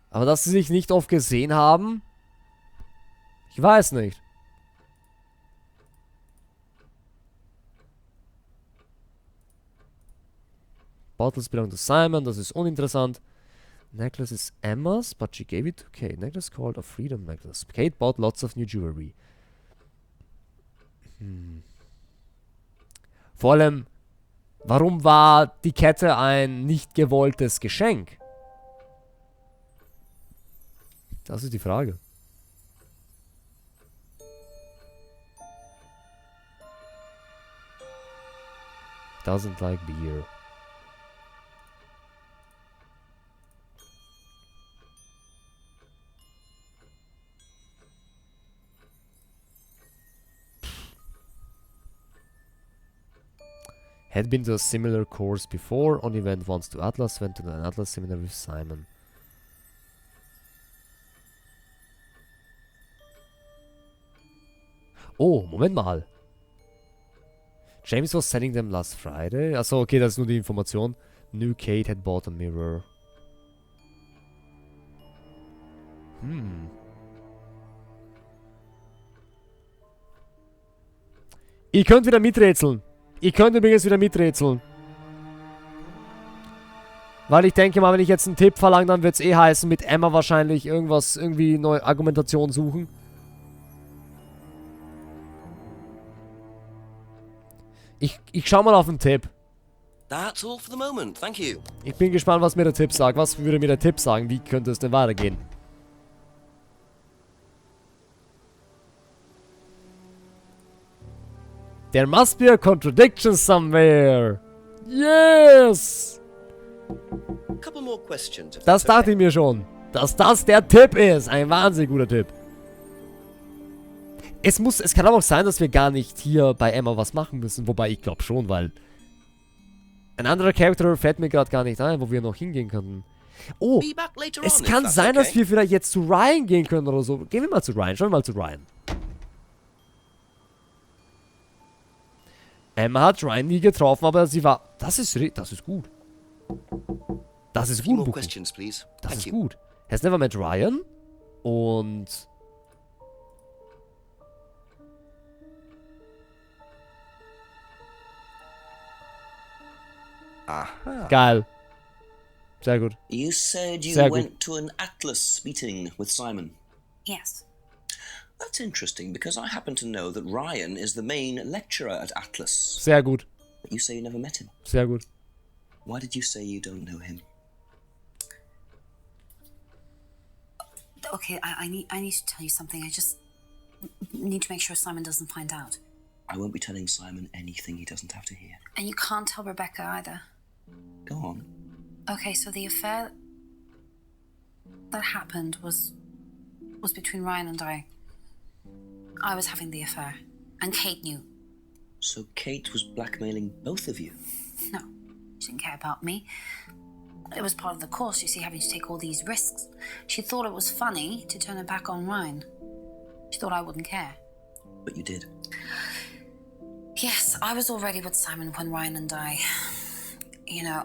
Aber dass sie sich nicht oft gesehen haben... Ich weiß nicht. Bottles belong to Simon, das ist uninteressant. Necklace is Emma's, but she gave it to Kate. Necklace called a freedom necklace. Kate bought lots of new jewelry. Vor allem, warum war die Kette ein nicht gewolltes Geschenk? Das ist die Frage. Doesn't like beer. Had been to a similar course before, only went once to Atlas, went to an Atlas seminar with Simon. Oh, Moment mal. James was selling them last Friday. Achso, okay, das ist nur die Information. New Kate had bought a mirror. Ihr könnt wieder miträtseln. Ihr könnt übrigens wieder miträtseln. Weil ich denke mal, wenn ich jetzt einen Tipp verlange, dann wird es eh heißen, mit Emma wahrscheinlich irgendwie neue Argumentation suchen. Ich schau mal auf den Tipp. That's all for the moment, thank you. Ich bin gespannt, was mir der Tipp sagt. Was würde mir der Tipp sagen? Wie könnte es denn weitergehen? There must be a contradiction somewhere. Yes! Couple more questions. Das dachte ich mir schon. Dass das der Tipp ist. Ein wahnsinnig guter Tipp. Es kann aber auch sein, dass wir gar nicht hier bei Emma was machen müssen. Wobei ich glaube schon, weil... Ein anderer Charakter fällt mir gerade gar nicht ein, wo wir noch hingehen könnten. Oh, es kann sein, dass wir vielleicht jetzt zu Ryan gehen können oder so. Gehen wir mal zu Ryan. Schauen wir mal zu Ryan. Emma hat Ryan nie getroffen, aber sie war... Das ist gut. Das ist gut, Buku. Das ist gut. Has never met Ryan. Und... Aha. Geil. Sehr gut. You said you went to an Atlas meeting with Simon. Yes. That's interesting, because I happen to know that Ryan is the main lecturer at Atlas. Sehr gut. But you say you never met him. Sehr gut. Why did you say you don't know him? Okay, I need to tell you something. I just need to make sure Simon doesn't find out. I won't be telling Simon anything he doesn't have to hear. And you can't tell Rebecca either. Go on. Okay, so the affair that happened was between Ryan and I. I was having the affair, and Kate knew. So Kate was blackmailing both of you? No, she didn't care about me. It was part of the course, you see, having to take all these risks. She thought it was funny to turn her back on Ryan. She thought I wouldn't care. But you did. Yes, I was already with Simon when Ryan and I,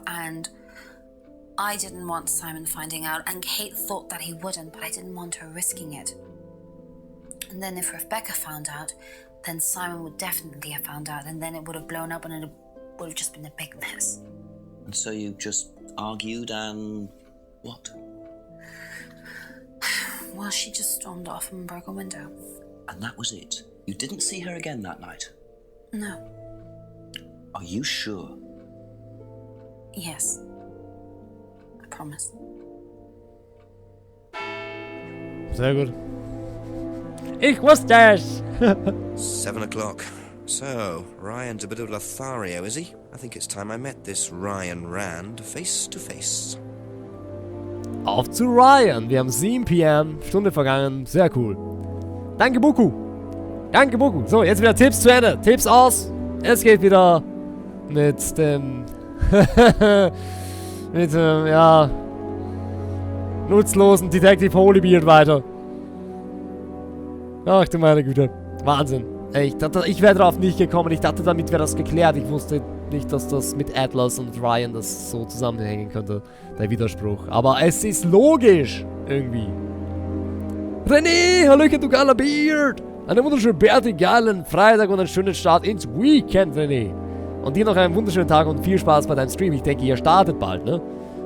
and I didn't want Simon finding out, and Kate thought that he wouldn't, but I didn't want her risking it. And then if Rebecca found out, then Simon would definitely have found out, and then it would have blown up and it would have just been a big mess. And so you just argued and what? Well, she just stormed off and broke a window. And that was it? You didn't see her again that night? No. Are you sure? Yes. I promise. Sehr gut. Ich wusste es! 7 o'clock. So, Ryan's a bit of Lothario, is he? I think it's time I met this Ryan Rand face to face. Auf zu Ryan. Wir haben 7 PM. Stunde vergangen. Sehr cool. Danke, Buku. Danke, Buku. So, jetzt wieder Tipps zu Ende. Tipps aus. Es geht wieder mit dem... mit dem, ja... nutzlosen Detective Holybeard weiter. Ach du meine Güte. Wahnsinn. Ey, ich wäre drauf nicht gekommen. Ich dachte, damit wäre das geklärt. Ich wusste nicht, dass das mit Atlas und Ryan das so zusammenhängen könnte. Der Widerspruch. Aber es ist logisch. Irgendwie. René, hallöchen, du geiler Beard. Einen wunderschönen geilen Freitag und einen schönen Start ins Weekend, René. Und dir noch einen wunderschönen Tag und viel Spaß bei deinem Stream. Ich denke, ihr startet bald, ne?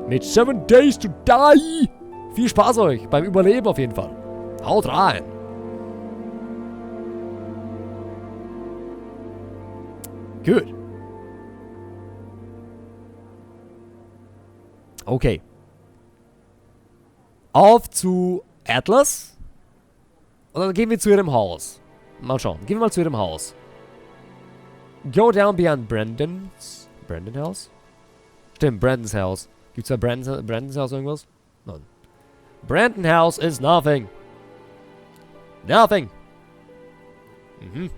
Mit 7 Days to Die. Viel Spaß euch beim Überleben auf jeden Fall. Haut rein. Gut. Okay. Auf zu Atlas. Und dann gehen wir zu ihrem Haus. Mal schauen. Gehen wir mal zu ihrem Haus. Go down beyond Brandon's House? Stimmt, Brandon's House. Gibt's da Brandon's House irgendwas? Nein. Brandon House is nothing. Nothing. Mhm.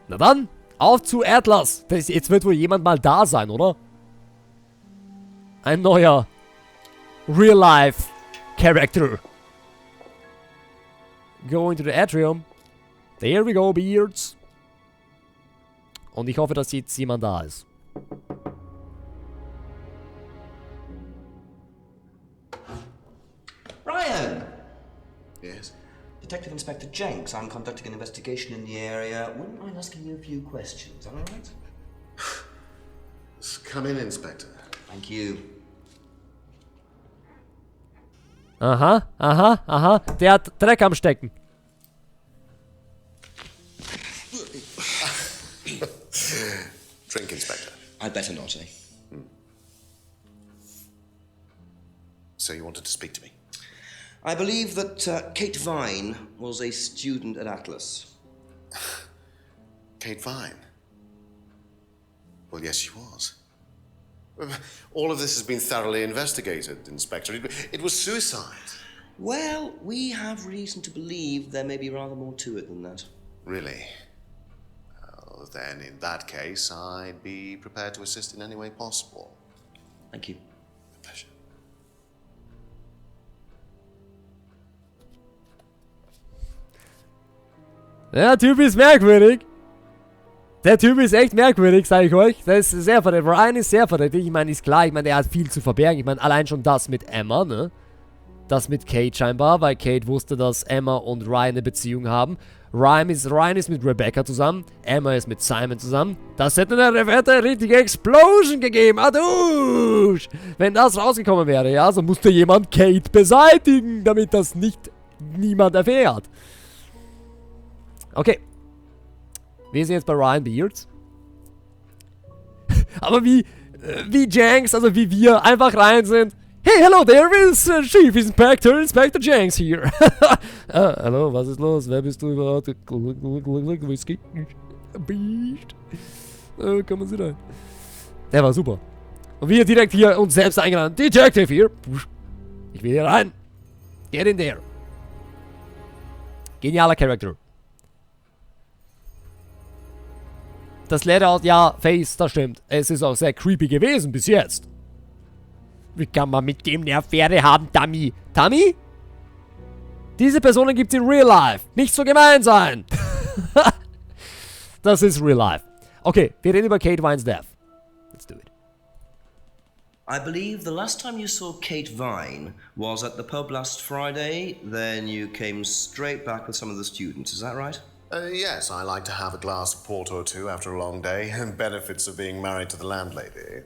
Na dann, auf zu Atlas. Jetzt wird wohl jemand mal da sein, oder? Ein neuer Real-Life-Character. Go into the Atrium. There we go, Beards. Und ich hoffe, dass jetzt jemand da ist. Ryan! Yes? Detective Inspector Jenks. I'm conducting an investigation in the area. Wouldn't mind asking you a few questions, all right? Come in, Inspector. Thank you. Aha, aha, aha. Der hat Dreck am Stecken. Drink, Inspector. I'd better not, eh? So you wanted to speak to me? I believe that Kate Vine was a student at Atlas. Kate Vine? Well, yes, she was. All of this has been thoroughly investigated, Inspector. It was suicide. Well, we have reason to believe there may be rather more to it than that. Really? Well, then, in that case, I'd be prepared to assist in any way possible. Thank you. A pleasure. Der Typ ist merkwürdig. Der Typ ist echt merkwürdig, sage ich euch. Das ist sehr verdächtig. Ryan ist sehr verdächtig. Ich meine, ist klar. Ich meine, er hat viel zu verbergen. Ich meine, allein schon das mit Emma, ne? Das mit Kate scheinbar, weil Kate wusste, dass Emma und Ryan eine Beziehung haben. Ryan ist mit Rebecca zusammen. Emma ist mit Simon zusammen. Das hätte eine richtige Explosion gegeben. Adusch! Wenn das rausgekommen wäre, ja, so musste jemand Kate beseitigen, damit das niemand erfährt. Okay. Wir sind jetzt bei Ryan Beards. Aber wie Janks, also wie wir, einfach rein sind. Hey, hello there, is Chief Inspector Jenks here. Hallo, was ist los? Wer bist du überhaupt? Whisky? Beast. Kommen Sie rein. Der war super. Und wir direkt hier uns selbst eingeladen. Detective hier. Ich will hier rein. Get in there. Genialer Charakter. Das Layout, ja, Face, das stimmt. Es ist auch sehr creepy gewesen bis jetzt. Wie kann man mit dem eine Affäre haben, Dummy? Dummy? Diese Personen gibt's in Real Life. Nicht so gemein sein. Das ist Real Life. Okay, wir reden über Kate Vine's Death. Let's do it. I believe the last time you saw Kate Vine was at the pub last Friday, then you came straight back with some of the students, is that right? Yes, I like to have a glass of port or two after a long day. Benefits of being married to the landlady.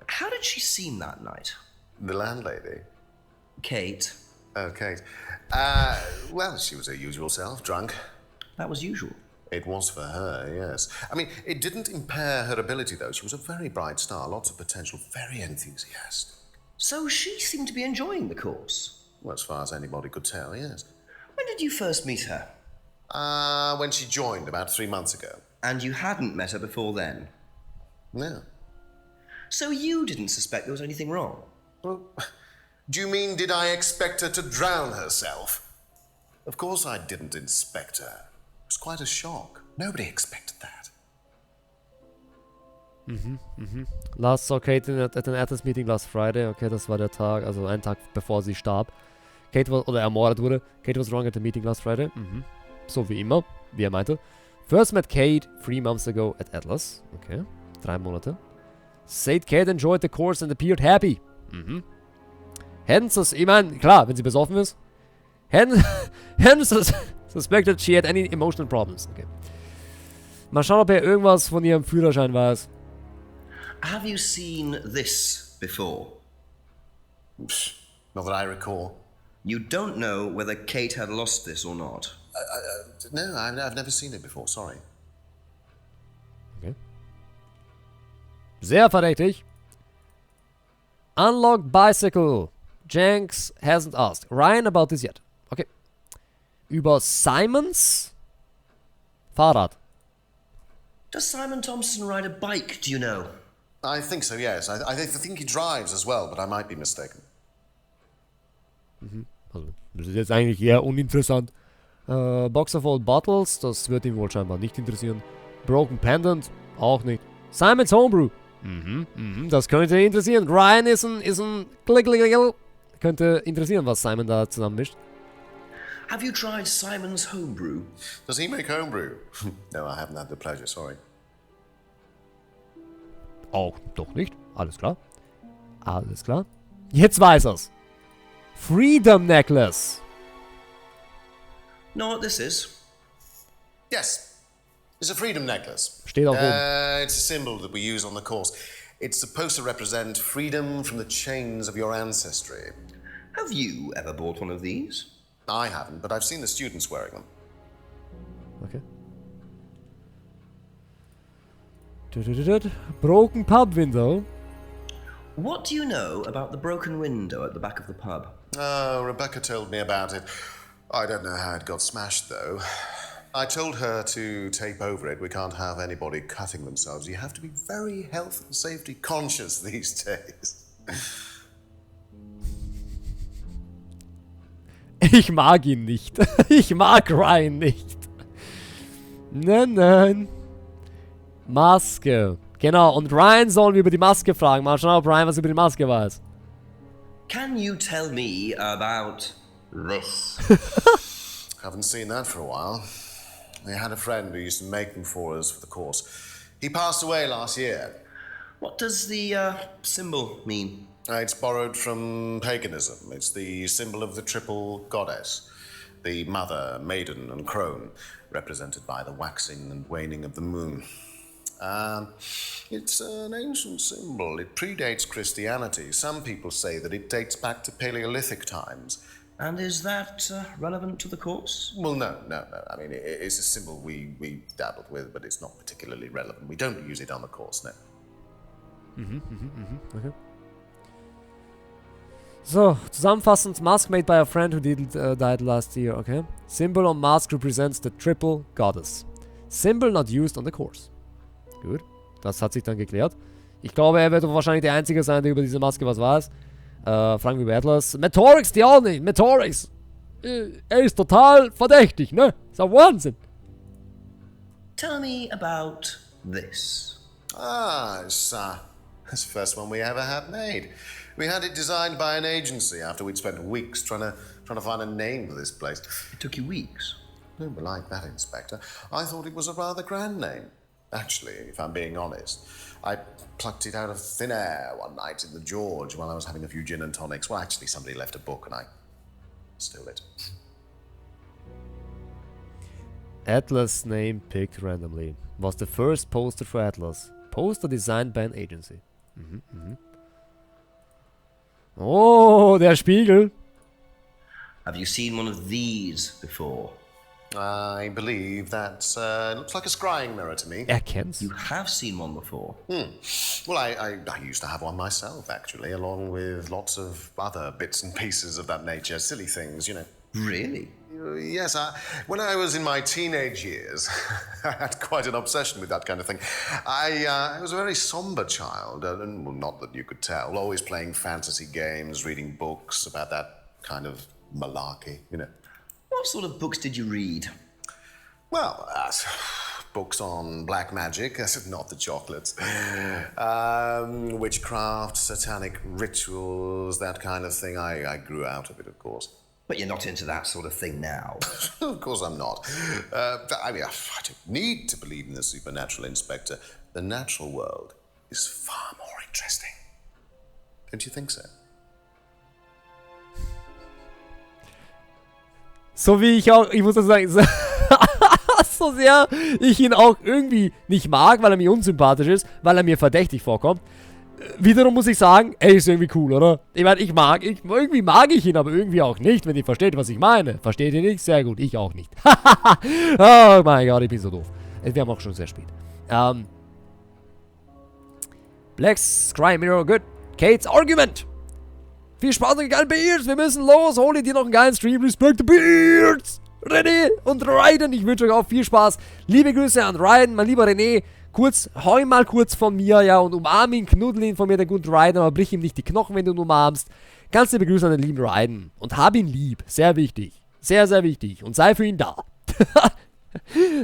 How did she seem that night? The landlady? Kate. Oh, Kate. Well, she was her usual self, drunk. That was usual. It was for her, yes. I mean, it didn't impair her ability, though. She was a very bright star, lots of potential, very enthusiastic. So she seemed to be enjoying the course? Well, as far as anybody could tell, yes. When did you first meet her? When she joined, about 3 months ago. And you hadn't met her before then? No. So you didn't suspect there was anything wrong? Well, do you mean, did I expect her to drown herself? Of course I didn't inspect her. It was quite a shock. Nobody expected that. Last saw Kate at an Atlas Meeting last Friday. Okay, das war der Tag, also ein Tag bevor sie starb. Kate war, oder ermordet wurde. Kate was wrong at the meeting last Friday. So wie immer, wie er meinte. First met Kate 3 months ago at Atlas. Okay, 3 Monate. Said Kate enjoyed the course and appeared happy. Hadn't ich meine, klar, wenn sie besoffen ist. Hadn't suspected she had any emotional problems. Okay. Mal schauen, ob er irgendwas von ihrem Führerschein weiß. Have you seen this before? Not that I recall. You don't know whether Kate had lost this or not? No, I've never seen it before, sorry. Okay. Sehr verdächtig. Unlocked bicycle. Jenks hasn't asked Ryan about this yet. Okay. Über Simons Fahrrad. Does Simon Thompson ride a bike, do you know? I think so, yes. I think he drives as well, but I might be mistaken. Also, das ist jetzt eigentlich eher uninteressant. Box of Old Bottles, das wird ihn wohl scheinbar nicht interessieren. Broken Pendant, auch nicht. Simon's Homebrew. Das könnte interessieren. Ryan ist ein könnte interessieren, was Simon da zusammenmischt. Have you tried Simon's Homebrew? Does he make homebrew? No, I haven't had the pleasure, sorry. Auch doch nicht. Alles klar. Alles klar. Jetzt weiß er's. Freedom Necklace. Know what this is? Yes, it's a freedom necklace. Steht auch oben. It's a symbol that we use on the course. It's supposed to represent freedom from the chains of your ancestry. Have you ever bought one of these? I haven't, but I've seen the students wearing them. Okay. Broken pub window. What do you know about the broken window at the back of the pub? Rebecca told me about it. I don't know how it got smashed, though. I told her to tape over it. We can't have anybody cutting themselves. You have to be very health and safety conscious these days. Ich mag ihn nicht. Ich mag Ryan nicht. Nein. Maske. Genau, und Ryan sollen wir über die Maske fragen. Mal schauen, ob Ryan was über die Maske weiß. Can you tell me about this? Haven't seen that for a while. We had a friend who used to make them for us for the course. He passed away last year. What does the symbol mean? It's borrowed from paganism. It's the symbol of the triple goddess. The mother, maiden, and crone, represented by the waxing and waning of the moon. It's an ancient symbol. It predates Christianity. Some people say that it dates back to Paleolithic times. And is that relevant to the course? Well, no. I mean, it's a symbol we dabbled with, but it's not particularly relevant. We don't use it on the course, no. Okay. So, zusammenfassend, mask made by a friend who died last year, okay. Symbol on mask represents the triple goddess. Symbol not used on the course. Gut, das hat sich dann geklärt. Ich glaube, er wird wahrscheinlich der Einzige sein, der über diese Maske was weiß. Fragen wir über Atlas. Metorix, die auch nicht. Metorix. Er ist total verdächtig, ne? Ist ein Wahnsinn. Tell me about this. It's the first one we ever had made. We had it designed by an agency after we'd spent weeks trying to find a name for this place. It took you weeks. Don't be like that, Inspector. I thought it was a rather grand name. Actually, if I'm being honest, I plucked it out of thin air one night in the George while I was having a few gin and tonics. Well, actually, somebody left a book and I stole it. Atlas name picked randomly. Was the first poster for Atlas. Poster designed by an agency. Oh, der Spiegel. Have you seen one of these before? I believe that looks like a scrying mirror to me. Er kennt's. You have seen one before. Well, I used to have one myself, actually, along with lots of other bits and pieces of that nature. Silly things, you know. Really? Yes, when I was in my teenage years, I had quite an obsession with that kind of thing. I was a very somber child, and well, not that you could tell, always playing fantasy games, reading books about that kind of malarkey, you know. What sort of books did you read? Well, books on black magic, not the chocolates. Witchcraft, satanic rituals, that kind of thing. I grew out of it, of course. But you're not into that sort of thing now. Of course I'm not. I don't need to believe in the supernatural, Inspector. The natural world is far more interesting. Don't you think so? So wie ich auch, ich muss das sagen, so sehr ich ihn auch irgendwie nicht mag, weil er mir unsympathisch ist, weil er mir verdächtig vorkommt. Wiederum muss ich sagen, er ist irgendwie cool, oder? Ich meine, irgendwie mag ich ihn, aber irgendwie auch nicht, wenn ihr versteht, was ich meine. Versteht ihr nicht? Sehr gut, ich auch nicht. Oh mein Gott, ich bin so doof. Wir haben auch schon sehr spät. Black's Crime Mirror, good. Kate's Argument. Viel Spaß und geile Beards, wir müssen los. Hol dir noch einen geilen Stream. Respect the Beards. René und Raiden, ich wünsche euch auch viel Spaß. Liebe Grüße an Raiden, mein lieber René. Hau mal kurz von mir, ja, und umarm ihn, knuddel ihn von mir, den guten Raiden, aber brich ihm nicht die Knochen, wenn du ihn umarmst. Ganz liebe Grüße an den lieben Raiden. Und hab ihn lieb. Sehr wichtig. Sehr, sehr wichtig. Und sei für ihn da.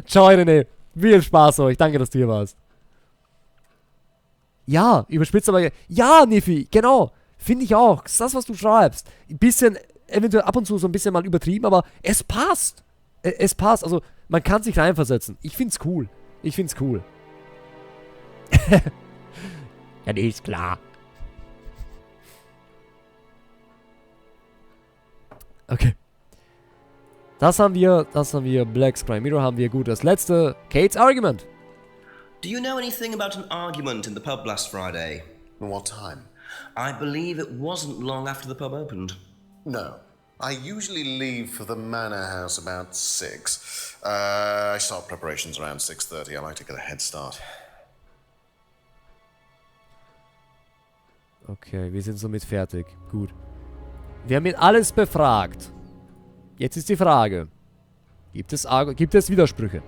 Ciao, René. Viel Spaß euch. Danke, dass du hier warst. Ja, überspitzt aber... Ja, Niffi, genau. Finde ich auch. Das ist das, was du schreibst. Ein bisschen, eventuell ab und zu so ein bisschen mal übertrieben, aber es passt. Es passt. Also, man kann sich reinversetzen. Ich find's cool. Ich find's cool. Ja, nee, ist klar. Okay. Das haben wir, Black's Crime Mirror haben wir gut. Das letzte, Kate's Argument. Do you know anything about an argument in the pub last Friday? What time? I believe it wasn't long after the pub opened. No. I usually leave for the manor house about 6. I start preparations around 6:30. I like to get a head start. Okay, wir sind somit fertig. Gut. Wir haben ihn alles befragt. Jetzt ist die Frage. Gibt es Widersprüche?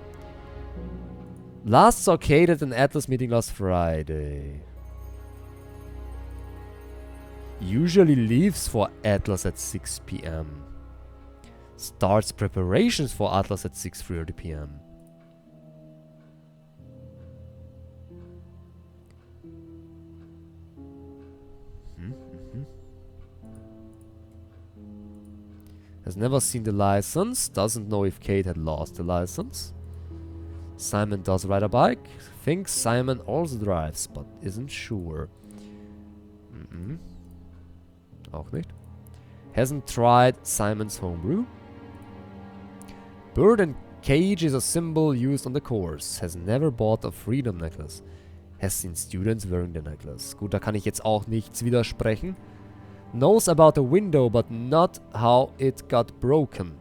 Last saw Kate at an Atlas meeting last Friday. Usually leaves for Atlas at 6 p.m. Starts preparations for Atlas at 6:30 p.m. Has never seen the license. Doesn't know if Kate had lost the license. Simon does ride a bike. Thinks Simon also drives, but isn't sure. Auch nicht. Hasn't tried Simon's homebrew. Bird and cage is a symbol used on the course. Has never bought a freedom necklace. Has seen students wearing the necklace. Gut, da kann ich jetzt auch nichts widersprechen. Knows about the window, but not how it got broken.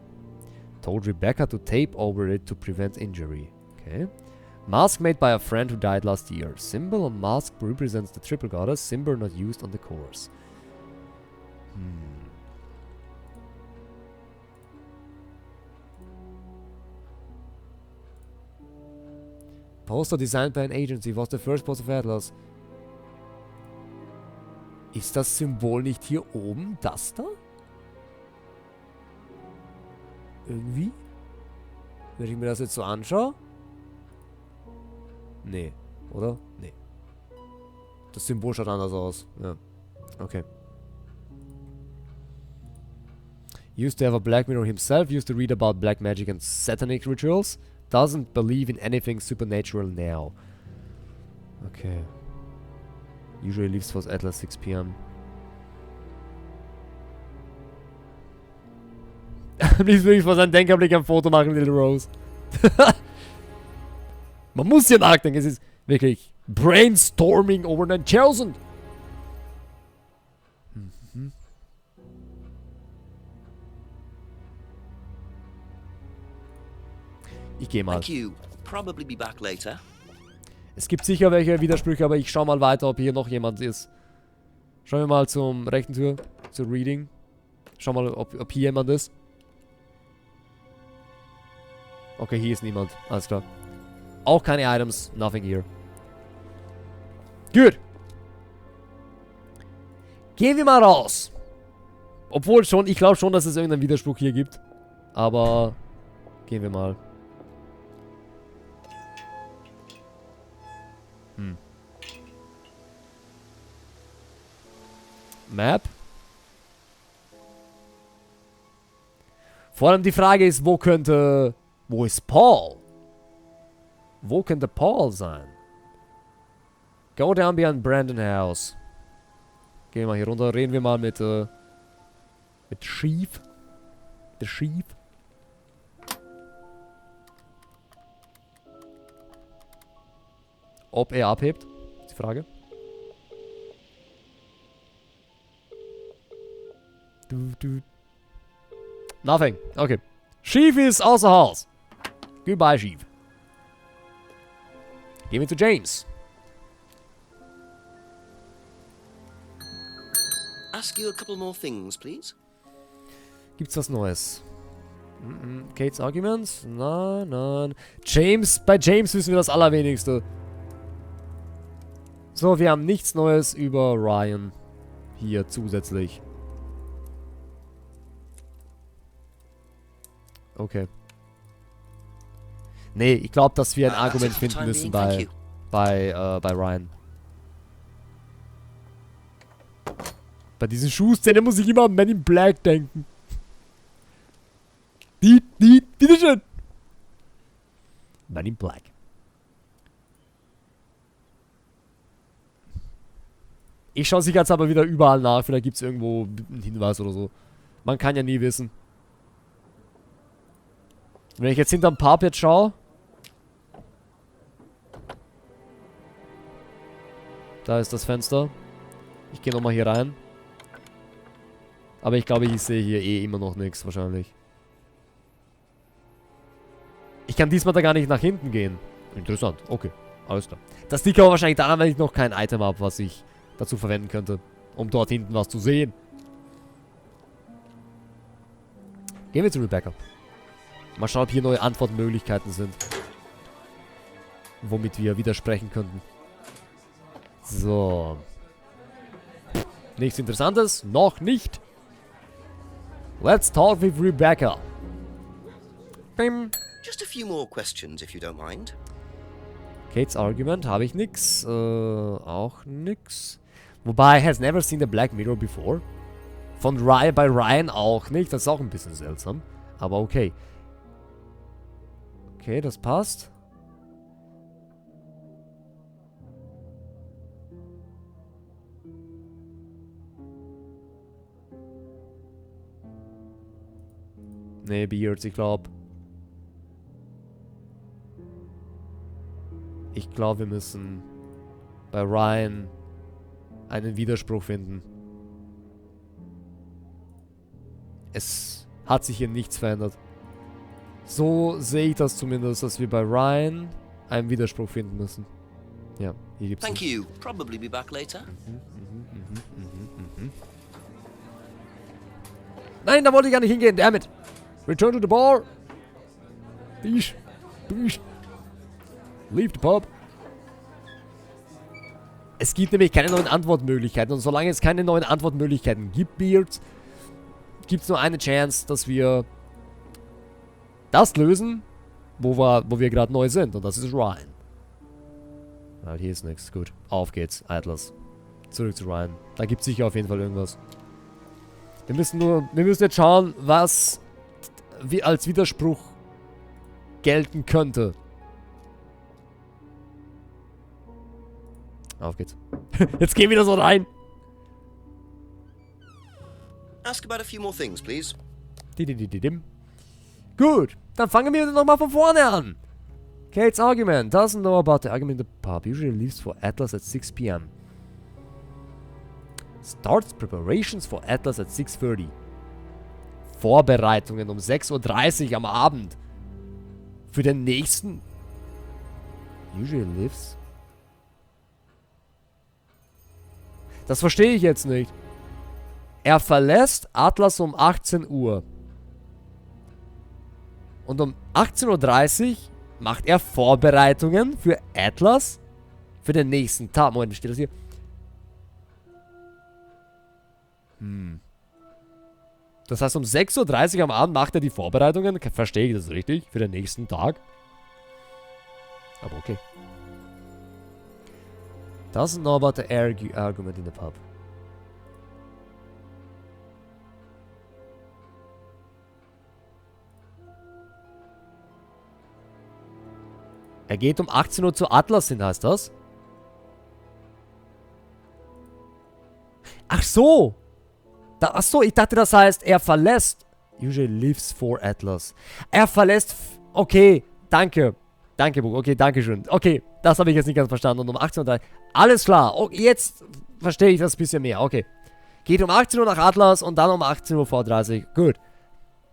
Told Rebecca to tape over it to prevent injury. Okay. Mask made by a friend who died last year. Symbol on mask represents the triple goddess. Symbol not used on the course. Poster designed by an agency was the first post of Atlas. Ist das Symbol nicht hier oben? Das da? Irgendwie? Wenn ich mir das jetzt so anschaue? Nee, oder? Nee. Das Symbol schaut anders aus. Ja. Okay. Used to have a black mirror himself, used to read about black magic and satanic rituals. Doesn't believe in anything supernatural now. Okay. Usually leaves for Atlas 6 p.m. Am liebsten würde ich vor seinem Denkerblick ein Foto machen, Little Rose. Man muss hier nachdenken, es ist wirklich Brainstorming over 9000. Ich gehe mal. Thank you. Probably be back later. Es gibt sicher welche Widersprüche, aber ich schau mal weiter, ob hier noch jemand ist. Schauen wir mal zum rechten Tür, zur Reading. Schau mal, ob hier jemand ist. Okay, hier ist niemand. Alles klar. Auch keine Items. Nothing here. Gut. Gehen wir mal raus. Obwohl schon, ich glaube schon, dass es irgendeinen Widerspruch hier gibt. Aber gehen wir mal. Map. Vor allem die Frage ist, wo ist Paul? Wo könnte Paul sein? Go down beyond Brandon House. Gehen wir mal hier runter, reden wir mal mit Chief. Der Chief. Ob er abhebt? Ist die Frage. Nothing. Okay. Chief ist außer Haus. Goodbye, Chief. Gehen wir zu James. Ask you a couple more things, please. Gibt's was Neues? Kates Arguments? Nein, nein. James, bei James wissen wir das Allerwenigste. So, wir haben nichts Neues über Ryan. Hier zusätzlich. Okay. Nee, ich glaube, dass wir ein Argument finden müssen bei Ryan. Bei diesen Schuhszene muss ich immer an Men in Black denken. Bitteschön. Men in Black. Ich schaue sich jetzt aber wieder überall nach. Vielleicht gibt es irgendwo einen Hinweis oder so. Man kann ja nie wissen. Wenn ich jetzt hinterm Parpet schaue. Da ist das Fenster. Ich gehe nochmal hier rein. Aber ich glaube, ich sehe hier eh immer noch nichts wahrscheinlich. Ich kann diesmal da gar nicht nach hinten gehen. Interessant. Okay. Alles klar. Das liegt aber wahrscheinlich daran, weil ich noch kein Item habe, was ich dazu verwenden könnte. Um dort hinten was zu sehen. Gehen wir zu Rebecca. Mal schauen, ob hier neue Antwortmöglichkeiten sind. Womit wir widersprechen könnten. So. Nichts Interessantes. Noch nicht. Let's talk with Rebecca. Bim. Just a few more questions, if you don't mind. Kate's Argument habe ich nix. Auch nix. Wobei, has never seen the Black Mirror before. Von Ryan bei Ryan auch nicht. Das ist auch ein bisschen seltsam. Aber okay. Okay, das passt. Nee, Beards, ich glaube. Ich glaube, wir müssen bei Ryan einen Widerspruch finden. Es hat sich hier nichts verändert. So sehe ich das zumindest, dass wir bei Ryan einen Widerspruch finden müssen. Ja, hier gibt's. Thank you. Probably be back later. Nein, da wollte ich gar nicht hingehen. Dammit. Return to the bar. Please. Please. Leave the pub. Es gibt nämlich keine neuen Antwortmöglichkeiten. Und solange es keine neuen Antwortmöglichkeiten gibt, Beard, gibt es nur eine Chance, dass wir das lösen, wo wir gerade neu sind. Und das ist Ryan. Aber hier ist nichts. Gut. Auf geht's, Atlas. Zurück zu Ryan. Da gibt es sicher auf jeden Fall irgendwas. Wir müssen jetzt schauen, was als Widerspruch gelten könnte. Auf geht's. Jetzt gehen wir wieder so rein. Ask about a few more things, please. Gut, dann fangen wir nochmal von vorne an. Kate's argument doesn't know about the argument in the pub. Usually leaves for Atlas at 6 p.m. Starts preparations for Atlas at 6:30. Vorbereitungen um 6:30 Uhr am Abend. Für den nächsten... Usually lives... Das verstehe ich jetzt nicht. Er verlässt Atlas um 18 Uhr. Und um 18:30 Uhr macht er Vorbereitungen für Atlas für den nächsten Tag. Moment, wie steht das hier? Das heißt, um 6:30 Uhr am Abend macht er die Vorbereitungen. Verstehe ich das richtig? Für den nächsten Tag? Aber okay. Doesn't know about the argument in the pub. Er geht um 18 Uhr zu Atlas hin, heißt das? Ach so! Ach so, ich dachte, das heißt, er verlässt. Usually lives for Atlas. Er verlässt... Okay, danke. Danke, Buch. Okay, danke schön. Okay, das habe ich jetzt nicht ganz verstanden. Und um 18:30 Uhr... Alles klar. Oh, jetzt verstehe ich das ein bisschen mehr. Okay. Geht um 18 Uhr nach Atlas und dann um 18:30 Uhr. Gut.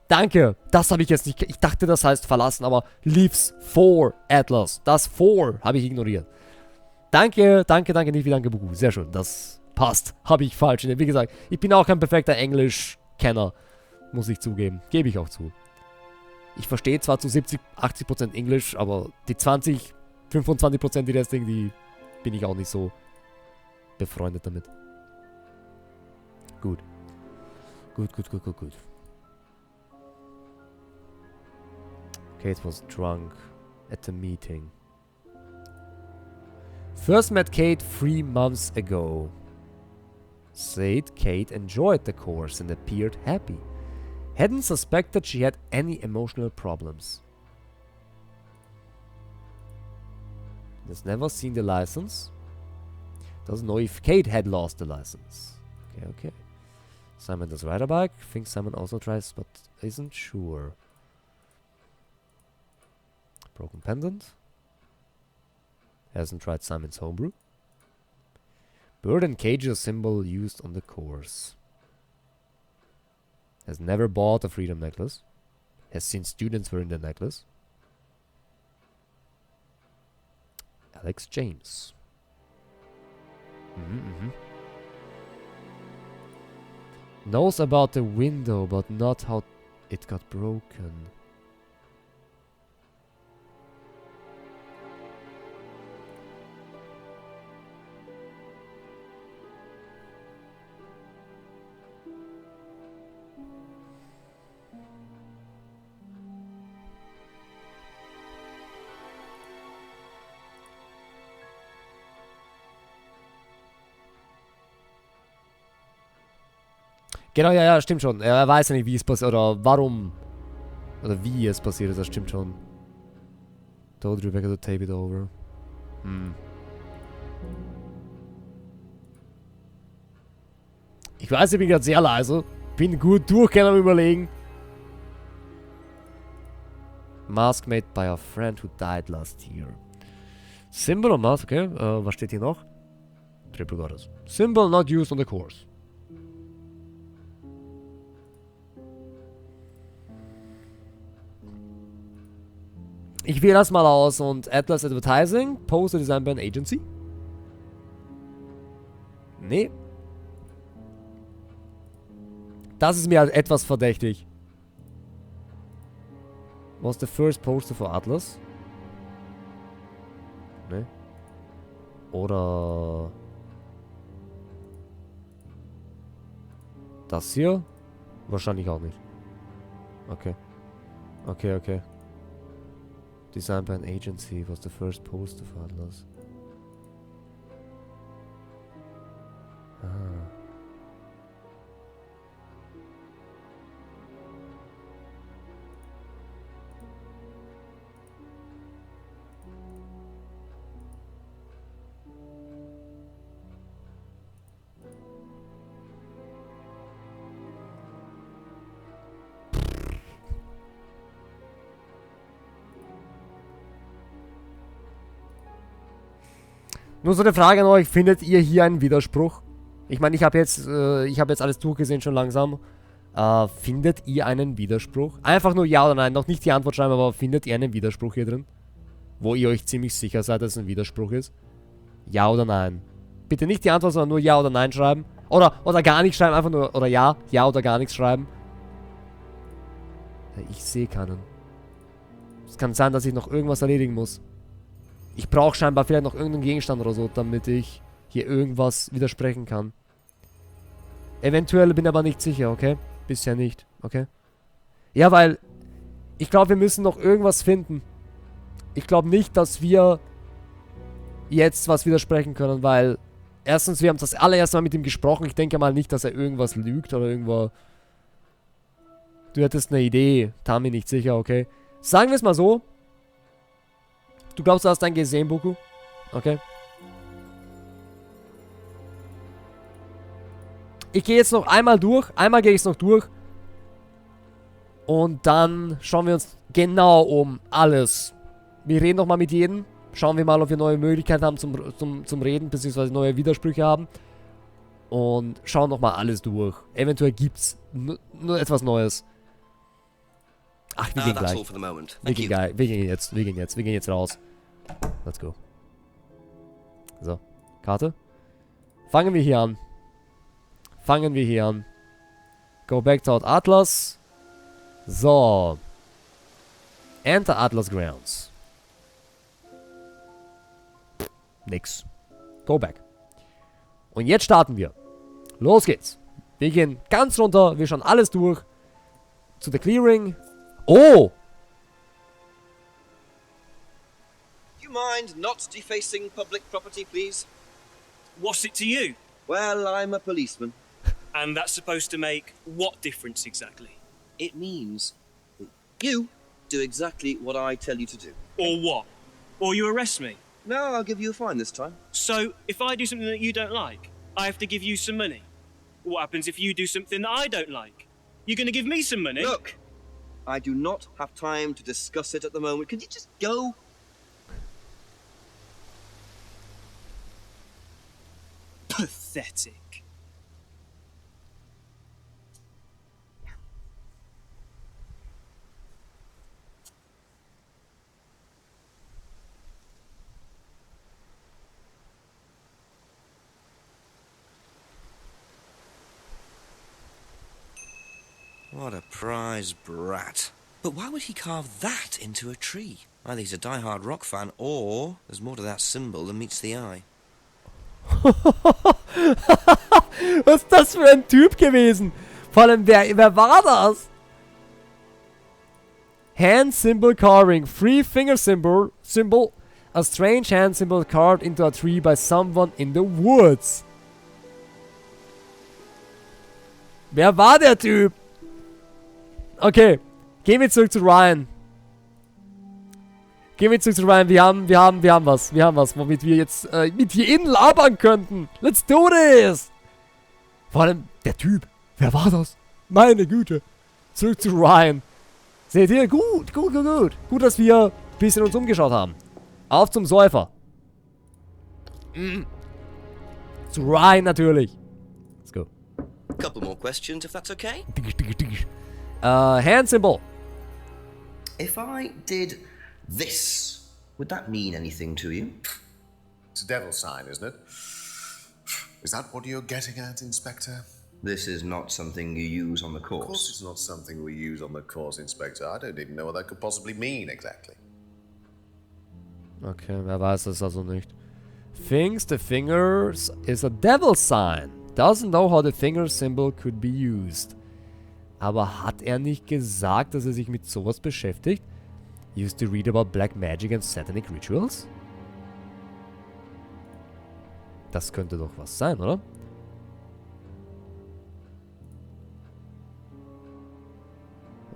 Danke. Das habe ich jetzt nicht... Ich dachte, das heißt verlassen, aber leaves for Atlas. Das for habe ich ignoriert. Danke, danke, danke, nicht wie danke, Buch. Sehr schön. Das passt. Habe ich falsch. Wie gesagt, ich bin auch kein perfekter Englisch-Kenner. Muss ich zugeben. Gebe ich auch zu. Ich verstehe zwar zu 70-80% Englisch, aber die 20-25%, die restlichen, die bin ich auch nicht so befreundet damit. Gut. Gut. Kate was drunk at the meeting. First met Kate 3 months ago. Said Kate enjoyed the course and appeared happy. Hadn't suspected she had any emotional problems. Has never seen the license. Doesn't know if Kate had lost the license. Okay. Simon does ride a bike. Thinks Simon also tries, but isn't sure. Broken pendant. Hasn't tried Simon's homebrew. Bird and cage is a symbol used on the course. Has never bought a freedom necklace. Has seen students wearing the necklace. Alex James. Knows about the window, but not how it got broken. Genau, ja, stimmt schon. Er weiß ja nicht, wie es passiert, oder warum, oder wie es passiert ist, das stimmt schon. Told Rebecca to tape it over. Ich weiß, ich bin gerade sehr leise. Bin gut durch, kann am Überlegen. Mask made by a friend who died last year. Symbol on mask, okay. Was steht hier noch? Triple Goddess. Symbol not used on the course. Ich wähle das mal aus und Atlas Advertising, Poster Design by an Agency. Nee. Das ist mir halt etwas verdächtig. Was the first poster for Atlas? Ne? Oder... Das hier? Wahrscheinlich auch nicht. Okay. Okay, okay. Designed by an agency was the first poster for Atlas. Ah. Nur so eine Frage an euch, findet ihr hier einen Widerspruch? Ich meine, ich habe jetzt alles durchgesehen schon langsam. Findet ihr einen Widerspruch? Einfach nur ja oder nein, noch nicht die Antwort schreiben, aber findet ihr einen Widerspruch hier drin? Wo ihr euch ziemlich sicher seid, dass es ein Widerspruch ist? Ja oder nein? Bitte nicht die Antwort, sondern nur ja oder nein schreiben. Oder gar nichts schreiben, einfach nur, oder ja oder gar nichts schreiben. Ja, ich sehe keinen. Es kann sein, dass ich noch irgendwas erledigen muss. Ich brauche scheinbar vielleicht noch irgendeinen Gegenstand oder so, damit ich hier irgendwas widersprechen kann. Eventuell bin aber nicht sicher, okay? Bisher nicht, okay? Ja, weil ich glaube, wir müssen noch irgendwas finden. Ich glaube nicht, dass wir jetzt was widersprechen können, weil erstens, wir haben das allererste Mal mit ihm gesprochen. Ich denke mal nicht, dass er irgendwas lügt oder irgendwo... Du hättest eine Idee, Tami, nicht sicher, okay? Sagen wir es mal so. Du glaubst, du hast einen gesehen, Buku? Okay. Ich gehe jetzt noch einmal durch. Einmal gehe ich es noch durch. Und dann schauen wir uns genau um alles. Wir reden nochmal mit jedem. Schauen wir mal, ob wir neue Möglichkeiten haben zum Reden, beziehungsweise neue Widersprüche haben. Und schauen nochmal alles durch. Eventuell gibt's nur etwas Neues. Ach, wir gehen gleich. Wir gehen jetzt raus. Let's go. So, Karte. Fangen wir hier an. Go back to Atlas. So. Enter Atlas Grounds. Nix. Go back. Und jetzt starten wir. Los geht's. Wir gehen ganz runter. Wir schauen alles durch. Zu der Clearing. Oh! Mind not defacing public property, please? What's it to you? Well, I'm a policeman. And that's supposed to make what difference exactly? It means that you do exactly what I tell you to do. Or what? Or you arrest me? No, I'll give you a fine this time. So, if I do something that you don't like, I have to give you some money? What happens if you do something that I don't like? You're going to give me some money? Look, I do not have time to discuss it at the moment. Could you just go? Pathetic. What a prize brat. But why would he carve that into a tree? Either he's a die-hard rock fan, or there's more to that symbol than meets the eye. Was ist das für ein Typ gewesen? Vor allem, wer war das? Hand symbol carving. Free finger symbol. A strange hand symbol carved into a tree by someone in the woods. Wer war der Typ? Okay. Gehen wir zurück zu Ryan. Wir haben was, womit wir jetzt mit hier innen labern könnten. Let's do this! Vor allem, der Typ. Wer war das? Meine Güte. Zurück zu Ryan. Seht ihr? Gut. Gut, dass wir ein bisschen uns umgeschaut haben. Auf zum Säufer. Zu Ryan natürlich. Let's go. Couple more questions, if that's okay? Hand symbol. If I did this, would that mean anything to you? It's a devil sign, isn't it? Is that what you're getting at, Inspector? This is not something you use on the Of course course. it's not something we use on the course, Inspector. I don't even know what that could possibly mean exactly. Okay, wer weiß es also nicht. Thinks the fingers is a devil sign. Doesn't know how the finger symbol could be used. Aber hat er nicht gesagt, dass er sich mit sowas beschäftigt? Used to read about black magic and satanic rituals? Das könnte doch was sein, oder?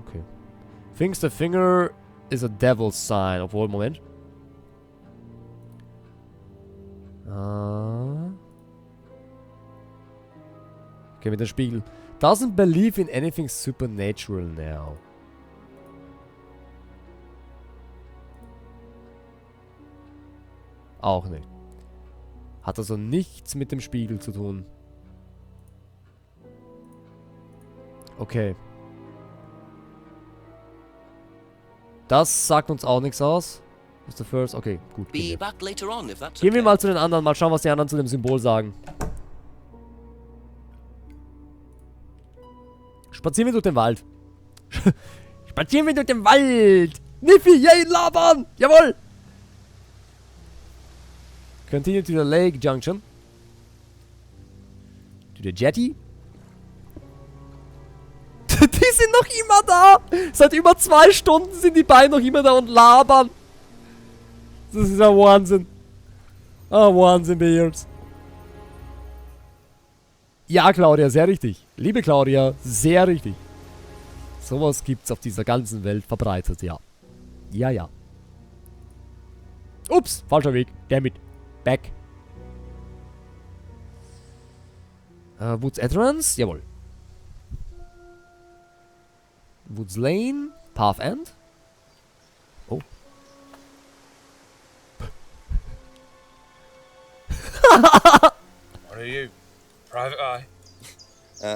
Okay. Thinks the finger is a devil sign. Obwohl, Moment. Okay, mit dem Spiegel. Doesn't believe in anything supernatural now. Auch nicht. Hat also nichts mit dem Spiegel zu tun. Okay. Das sagt uns auch nichts aus. Mr. First, okay, gut. Gehen wir mal zu den anderen, mal schauen, was die anderen zu dem Symbol sagen. Spazieren wir durch den Wald. Spazieren wir durch den Wald. Niffy, yay, labern. Jawohl. Continue to the lake junction. To the jetty. Die sind noch immer da. Seit über 2 Stunden sind die beiden noch immer da und labern. Das ist ein Wahnsinn. Ah, Wahnsinn, Beards. Ja, Claudia, sehr richtig. Liebe Claudia, sehr richtig. Sowas gibt's auf dieser ganzen Welt verbreitet, ja. Ja, ja. Ups, falscher Weg. Dammit. Back. Woods Entrance? Jawohl. Woods Lane? Path End? Oh. What are you? Private eye?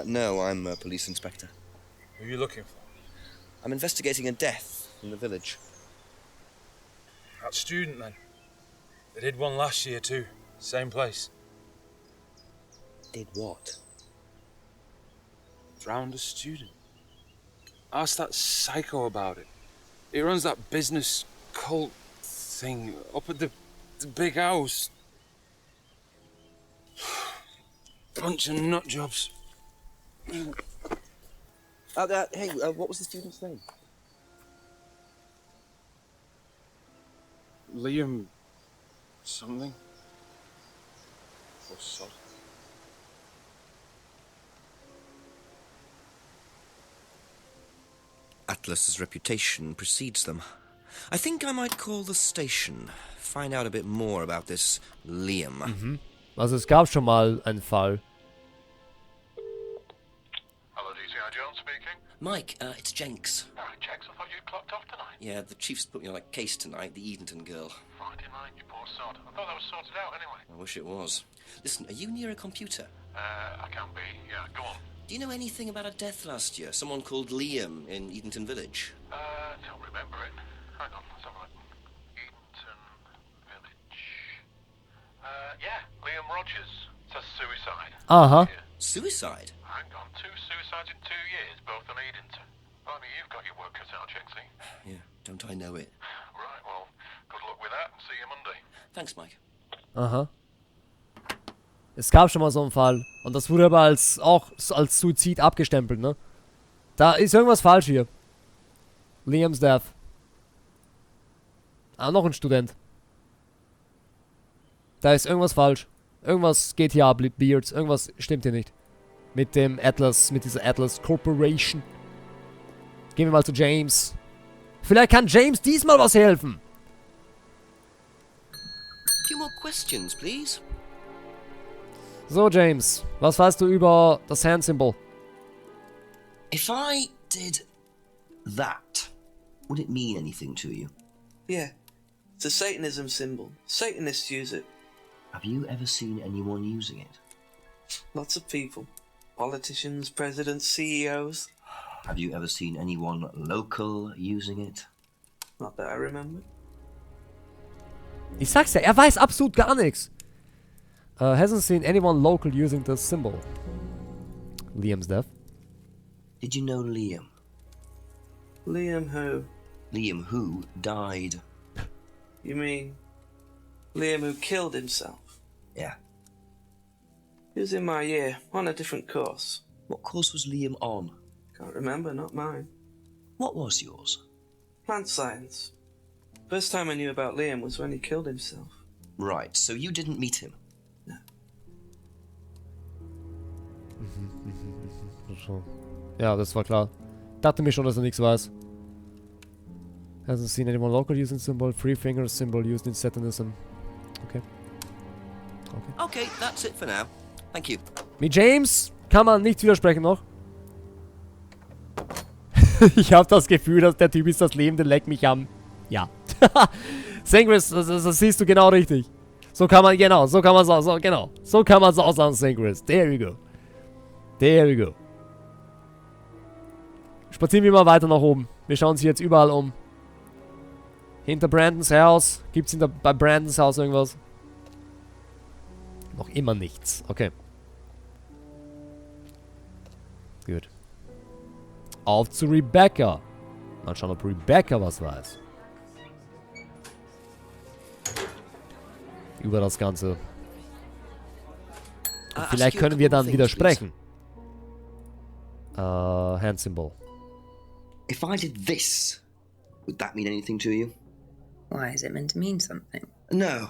No, I'm a police inspector. Who are you looking for? I'm investigating a death in the village. That student, then. They did one last year, too. Same place. Did what? Drowned a student. Ask that psycho about it. He runs that business cult thing up at the big house. Bunch of nut jobs. Hey, what was the student's name? Liam... something? Or sod? Atlas's reputation precedes them. I think I might call the station. Find out a bit more about this Liam. Mhm. Also es gab schon mal einen Fall. Hello, DCI Jones speaking. Mike, it's Jenks. Ah, Jenks, I thought you'd clocked off tonight. Yeah, the chief's put me on a case tonight, the Edenton girl. Friday night, you poor sod. I thought that was sorted out anyway. I wish it was. Listen, are you near a computer? I can be. Yeah, go on. Do you know anything about a death last year? Someone called Liam in Edenton Village? Don't remember it. Hang on, let's have a look. Edenton Village. Yeah, Liam Rogers. Says suicide. Aha. Yeah. Suicide? Hang on, 2 suicides in 2 years, both on Edenton. Blimey, you've got your work cut out, Jenksy. Yeah, don't I know it. Right, well, good luck with that and see you Monday. Thanks, Mike. Aha. Es gab schon mal so einen Fall. Und das wurde aber auch als Suizid abgestempelt, ne? Da ist irgendwas falsch hier. Liam's Death. Ah, noch ein Student. Da ist irgendwas falsch. Irgendwas geht hier ab, Beards. Irgendwas stimmt hier nicht. Mit dem Atlas, mit dieser Atlas Corporation. Gehen wir mal zu James. Vielleicht kann James diesmal was helfen. A few more questions, please. So, James. Was weißt du über das Hand-Symbol? If I did that, would it mean anything to you? Yeah, it's a Satanism symbol. Satanists use it. Have you ever seen anyone using it? Lots of people. Politicians, presidents, CEOs. Have you ever seen anyone local using it? Not that I remember. Ich sag's ja, er weiß absolut gar nichts. Hasn't seen anyone local using this symbol. Liam's death. Did you know Liam? Liam who? Liam who died. You mean Liam who killed himself? Yeah. He was in my year, on a different course. What course was Liam on? Can't remember, not mine. What was yours? Plant science. First time I knew about Liam was when he killed himself. Right, so you didn't meet him? No. So. Ja, das war klar. Dachte mir schon, dass er nichts weiß. Hasn't seen anyone local using symbol. Three finger symbol used in Satanism. Okay. Okay, that's it for now. Thank you. Mit James kann man nicht widersprechen noch. Ich habe das Gefühl, dass der Typ ist das lebende Leck mich am... Ja. Sangris, das siehst du genau richtig. So kann man, genau, so kann man es auch, so, genau. So kann man es auch sagen, Sangris. There you go. There you go. Spazieren wir mal weiter nach oben. Wir schauen uns jetzt überall um. Hinter Brandons Haus. Gibt es bei Brandons Haus irgendwas? Noch immer nichts. Okay. Gut. Auf zu Rebecca. Mal schauen, ob Rebecca was weiß. Über das Ganze. Und vielleicht können wir dann widersprechen. Hand symbol. If I did this, would that mean anything to you? Why, is it meant to mean something? No,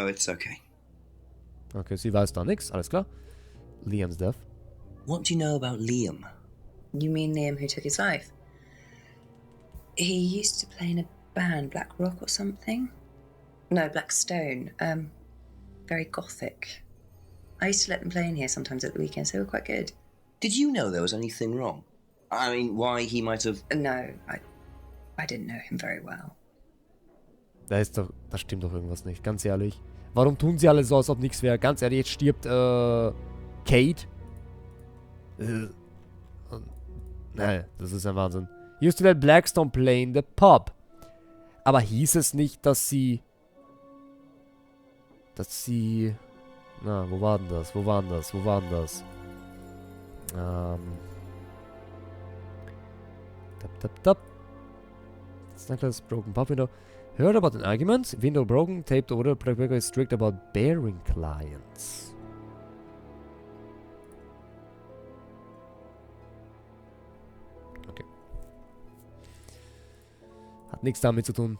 it's okay. Okay, sie weiß da nichts. Alles klar. Liam's death. What do you know about Liam? You mean Liam who took his life? He used to play in a band, Black Rock or something? No, Black Stone. Very gothic. I used to let them play in here sometimes at the weekends. They were quite good. Did you know there was anything wrong? I mean, why he might have... No, I didn't know him very well. Da stimmt doch irgendwas nicht, ganz ehrlich. Warum tun sie alle so, als ob nichts wäre? Ganz ehrlich, jetzt stirbt, Kate. Nein, das ist ein Wahnsinn. Used to let Blackstone play in the pub. Aber hieß es nicht, dass sie... Na, wo war denn das? Wo war denn das? Tap. Snackless broken pub window. Heard about an argument? Window broken, taped over. Blackberry is strict about bearing clients. Okay. Hat nichts damit zu tun.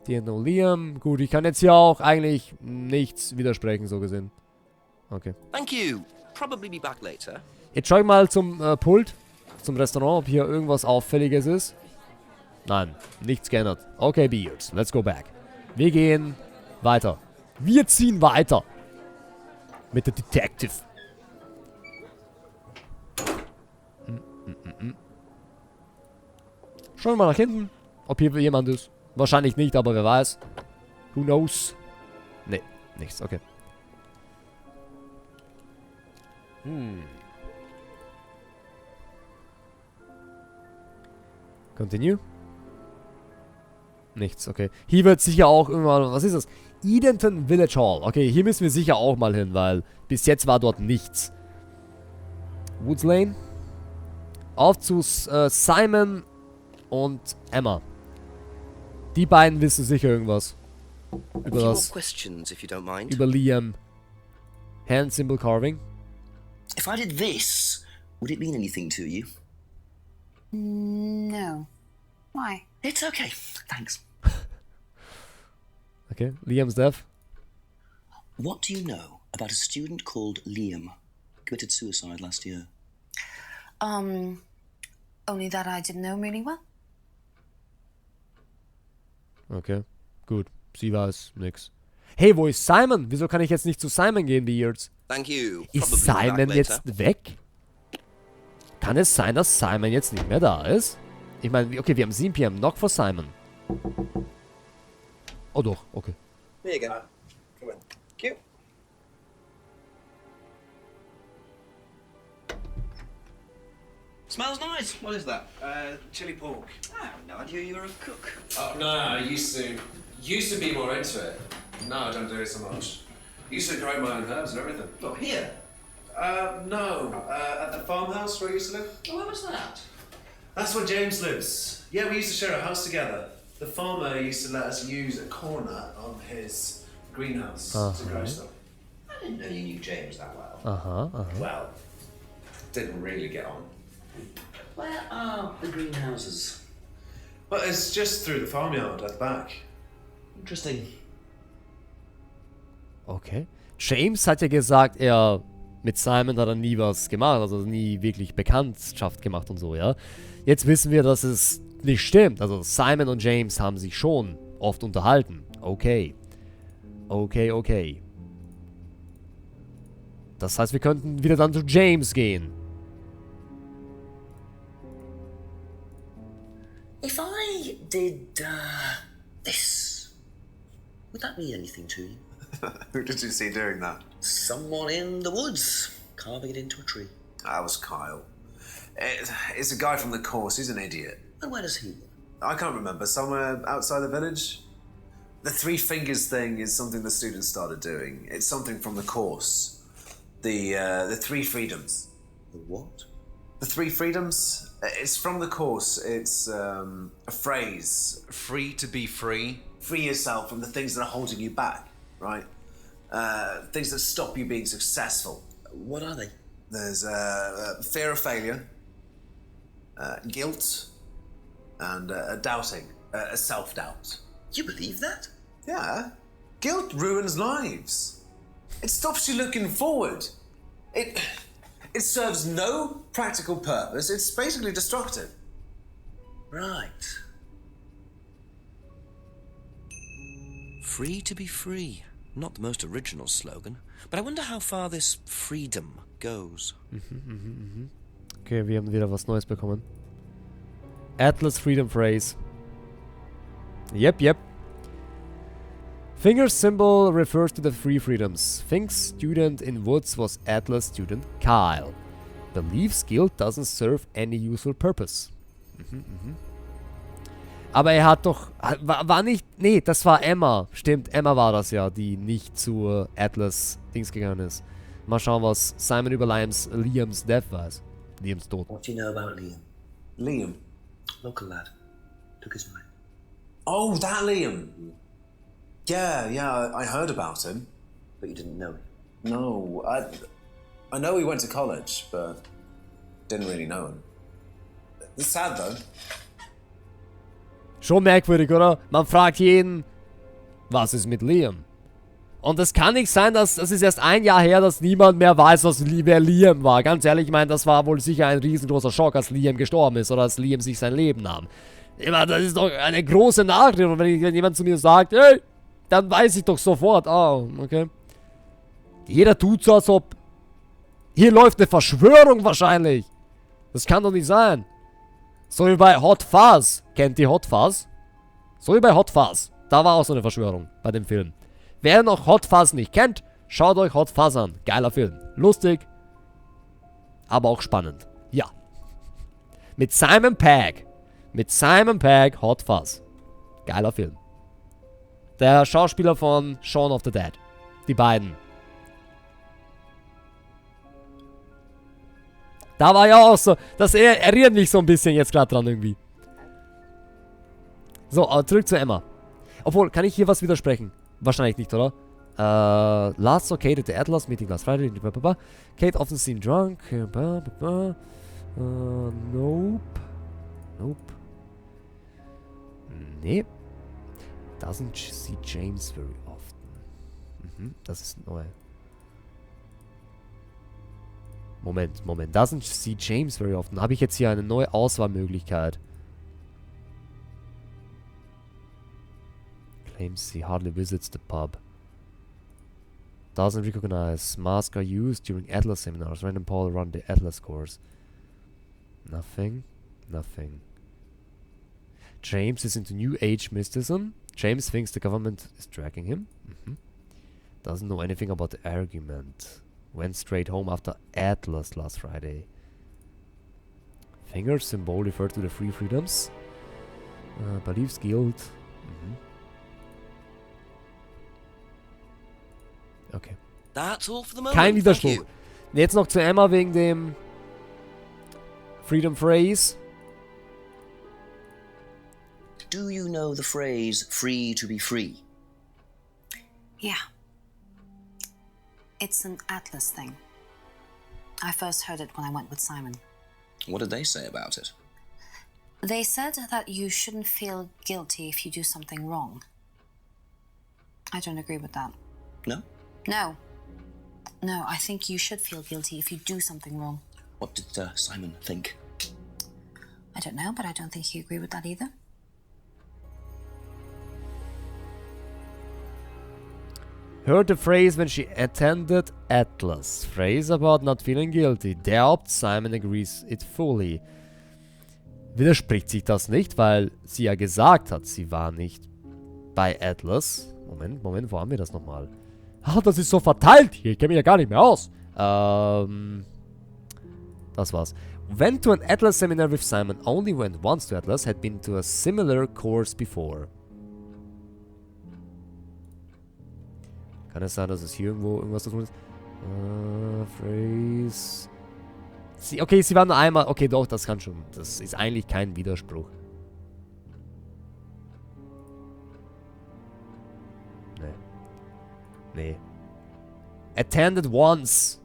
No Liam. Gut, ich kann jetzt hier auch eigentlich nichts widersprechen, so gesehen. Okay. Thank you. Probably be back later. Jetzt schau ich mal zum Pult, zum Restaurant, ob hier irgendwas Auffälliges ist. Nein, nichts geändert. Okay, Beards, let's go back. Wir gehen weiter. Wir ziehen weiter. Mit der Detective. Schauen wir mal nach hinten, ob hier jemand ist. Wahrscheinlich nicht, aber wer weiß. Who knows? Nee, nichts, okay. Continue. Nichts, okay. Hier wird sicher auch irgendwann... Was ist das? Edenton Village Hall. Okay, hier müssen wir sicher auch mal hin, weil bis jetzt war dort nichts. Woods Lane. Auf zu Simon und Emma. Die beiden wissen sicher irgendwas. Über das... Über Liam. Hand Symbol Carving. If I did this, would it mean anything to you? No. Why? It's okay. Thanks. Okay, Liam's death. What do you know about a student called Liam? Committed suicide last year. Only that I didn't know him really well. Okay, gut. Sie weiß nix. Hey, wo ist Simon? Wieso kann ich jetzt nicht zu Simon gehen, Beards? Thank you. Ist Simon jetzt weg? Kann es sein, dass Simon jetzt nicht mehr da ist? Ich meine, okay, wir haben 7 PM. Knock for Simon. Oh doch, okay. There you go. Come on. Cute. Smells nice. What is that? Chili pork. I have no idea you were a cook. Oh, no, I used to be more into it. No, I don't do it so much. Used to grow my own herbs and everything. Oh, here? No. At the farmhouse where I used to live. Oh, where was that? That's where James lives. Yeah, we used to share a house together. The farmer used to let us use a corner on his greenhouse to grow stuff. I didn't know you knew James that well. Well, didn't really get on. Where are the greenhouses? Well, it's just through the farmyard at the back. Interesting. Okay. James hat ja gesagt, mit Simon hat er nie was gemacht, also nie wirklich Bekanntschaft gemacht und so, ja. Jetzt wissen wir, dass es nicht stimmt. Also Simon und James haben sich schon oft unterhalten. Okay. Okay. Das heißt, wir könnten wieder dann zu James gehen. If I did this, would that mean anything to you? Who did you see doing that? Someone in the woods, carving it into a tree. That was Kyle. It's a guy from the course. He's an idiot. And where does he live? I can't remember. Somewhere outside the village? The three fingers thing is something the students started doing. It's something from the course. The three freedoms. The what? The three freedoms? It's from the course. It's a phrase. Free to be free. Free yourself from the things that are holding you back, right? Things that stop you being successful. What are they? There's fear of failure, guilt, and doubting, self-doubt. You believe that? Yeah. Guilt ruins lives. It stops you looking forward. It serves no practical purpose. It's basically destructive. Right. Free to be free. Not the most original slogan, but I wonder how far this freedom goes. Okay, wir haben wieder was Neues bekommen. Atlas Freedom Phrase. Yep. Finger's symbol refers to the three freedoms. Fink's student in Woods was Atlas student Kyle. Believes guilt doesn't serve any useful purpose. Aber er hat doch... War nicht... Nee, das war Emma. Stimmt, Emma war das ja, die nicht zur Atlas-Dings gegangen ist. Mal schauen, was Simon über Liams Death weiß. Liams Tod. What do you know about Liam? Liam? Local lad. Took his wife. Oh, that Liam. Yeah, I heard about him. But you didn't know him? No, I know he went to college, but didn't really know him. It's sad, though. Schon merkwürdig, oder? Man fragt jeden, was ist mit Liam? Und es kann nicht sein, dass es ist erst ein Jahr her, dass niemand mehr weiß, wer Liam war. Ganz ehrlich, ich meine, das war wohl sicher ein riesengroßer Schock, als Liam gestorben ist oder als Liam sich sein Leben nahm. Ich meine, das ist doch eine große Nachricht. Und wenn jemand zu mir sagt, hey, dann weiß ich doch sofort, okay. Jeder tut so, als ob hier läuft eine Verschwörung wahrscheinlich. Das kann doch nicht sein. So wie bei Hot Fuzz. Kennt ihr Hot Fuzz? So wie bei Hot Fuzz. Da war auch so eine Verschwörung bei dem Film. Wer noch Hot Fuzz nicht kennt, schaut euch Hot Fuzz an. Geiler Film. Lustig, aber auch spannend. Ja. Mit Simon Pegg. Hot Fuzz. Geiler Film. Der Schauspieler von Shaun of the Dead. Die beiden. Da war ja auch so, das erinnert mich so ein bisschen jetzt gerade dran irgendwie. So, aber zurück zu Emma. Obwohl, kann ich hier was widersprechen? Wahrscheinlich nicht, oder? Last saw Kate at the Atlas meeting last Friday. Kate often seen drunk. Nope. Nee. Doesn't see James very often. Das ist neu. Moment. Doesn't see James very often. Habe ich jetzt hier eine neue Auswahlmöglichkeit? Claims he hardly visits the pub. Doesn't recognize. Masks are used during Atlas seminars. Random poll around the Atlas course. Nothing. James is into New Age mysticism. James thinks the government is tracking him. Doesn't know anything about the argument. Went straight home after Atlas last Friday. Finger symbol referred to the three freedoms. Believes guilt. Okay. That's all for the moment. Kein Widerspruch. Jetzt noch zu Emma wegen dem Freedom Phrase. Do you know the phrase free to be free? Yeah. It's an Atlas thing. I first heard it when I went with Simon. What did they say about it? They said that you shouldn't feel guilty if you do something wrong. I don't agree with that. No? No. No, I think you should feel guilty if you do something wrong. What did Simon think? I don't know, but I don't think he agreed with that either. Heard the phrase when she attended Atlas. Phrase about not feeling guilty. Doubt Simon agrees it fully. Widerspricht sich das nicht, weil sie ja gesagt hat, sie war nicht bei Atlas. Moment, wo haben wir das nochmal? Ah, das ist so verteilt hier. Ich kenne mich ja gar nicht mehr aus. Das war's. Went to an Atlas seminar with Simon. Only went once to Atlas. Had been to a similar course before. Kann es sein, dass es hier irgendwo irgendwas zu tun ist? Phrase. Okay, sie war nur einmal. Okay, doch, das kann schon. Das ist eigentlich kein Widerspruch. Nee. Attended once.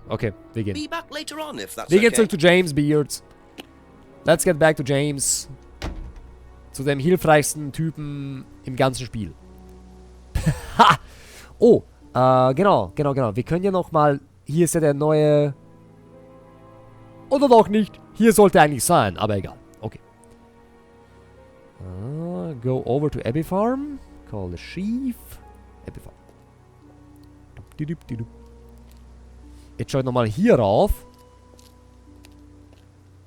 Okay, wir gehen. Be back later on if that's Wir gehen okay. zurück zu James Beards. Let's get back to James. Zu dem hilfreichsten Typen im ganzen Spiel. Ha! Oh, genau. Wir können ja nochmal... Hier ist ja der neue... Oder doch nicht. Hier sollte eigentlich sein, aber egal. Okay. Go over to Abbey Farm. Call the chief. Abbey Farm. Jetzt schaue ich nochmal hier rauf.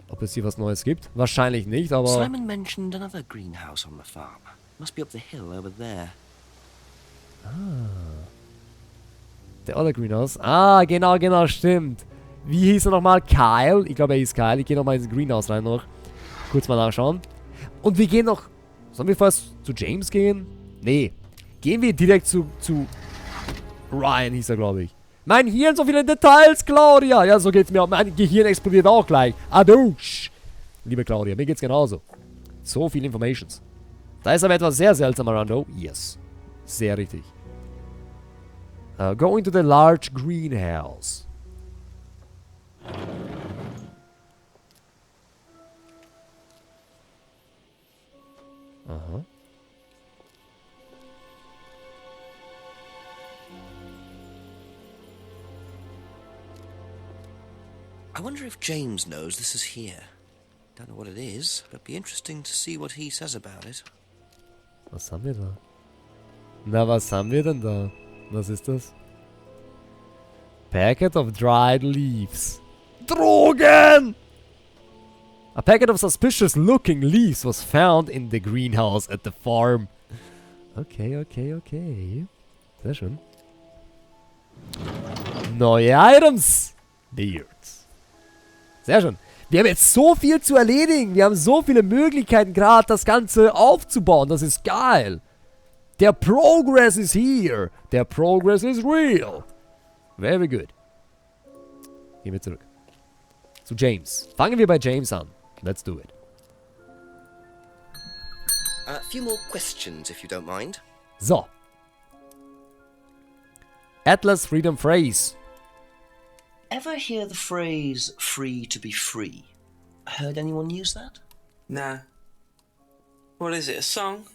Ob es hier was Neues gibt? Wahrscheinlich nicht, aber... Simon mentioned another greenhouse on the farm. Must be up the hill over there. Der other greenhouse. Genau, stimmt. Wie hieß er nochmal? Kyle. Ich glaube, er hieß Kyle. Ich gehe nochmal ins Greenhouse rein noch. Kurz mal nachschauen. Und wir gehen noch... Sollen wir fast zu James gehen? Nee. Gehen wir direkt zu Ryan hieß er, glaube ich. Mein Hirn, so viele Details, Claudia. Ja, so geht's mir auch. Mein Gehirn explodiert auch gleich. Adusch. Liebe Claudia, mir geht's genauso. So viele Informations. Da ist aber etwas sehr seltsam, Arando. Yes. Sehr richtig. Go into the large greenhouse. Aha. I wonder if James knows this is here. Don't know what it is, but it'd be interesting to see what he says about it. Was haben wir da? Na, was haben wir denn da? Was ist das? Packet of dried leaves. Drogen! A packet of suspicious looking leaves was found in the greenhouse at the farm. Okay. Sehr schön. Neue Items. Beards. Sehr schön. Wir haben jetzt so viel zu erledigen. Wir haben so viele Möglichkeiten, gerade das Ganze aufzubauen. Das ist geil. Der Progress is here. Der Progress is real. Very good. Gehen wir zurück. Zu James. Fangen wir bei James an. Let's do it. A few more questions, if you don't mind. So. Atlas Freedom Phrase. Ever hear the phrase free to be free? Heard anyone use that? Nah. What is it, a song?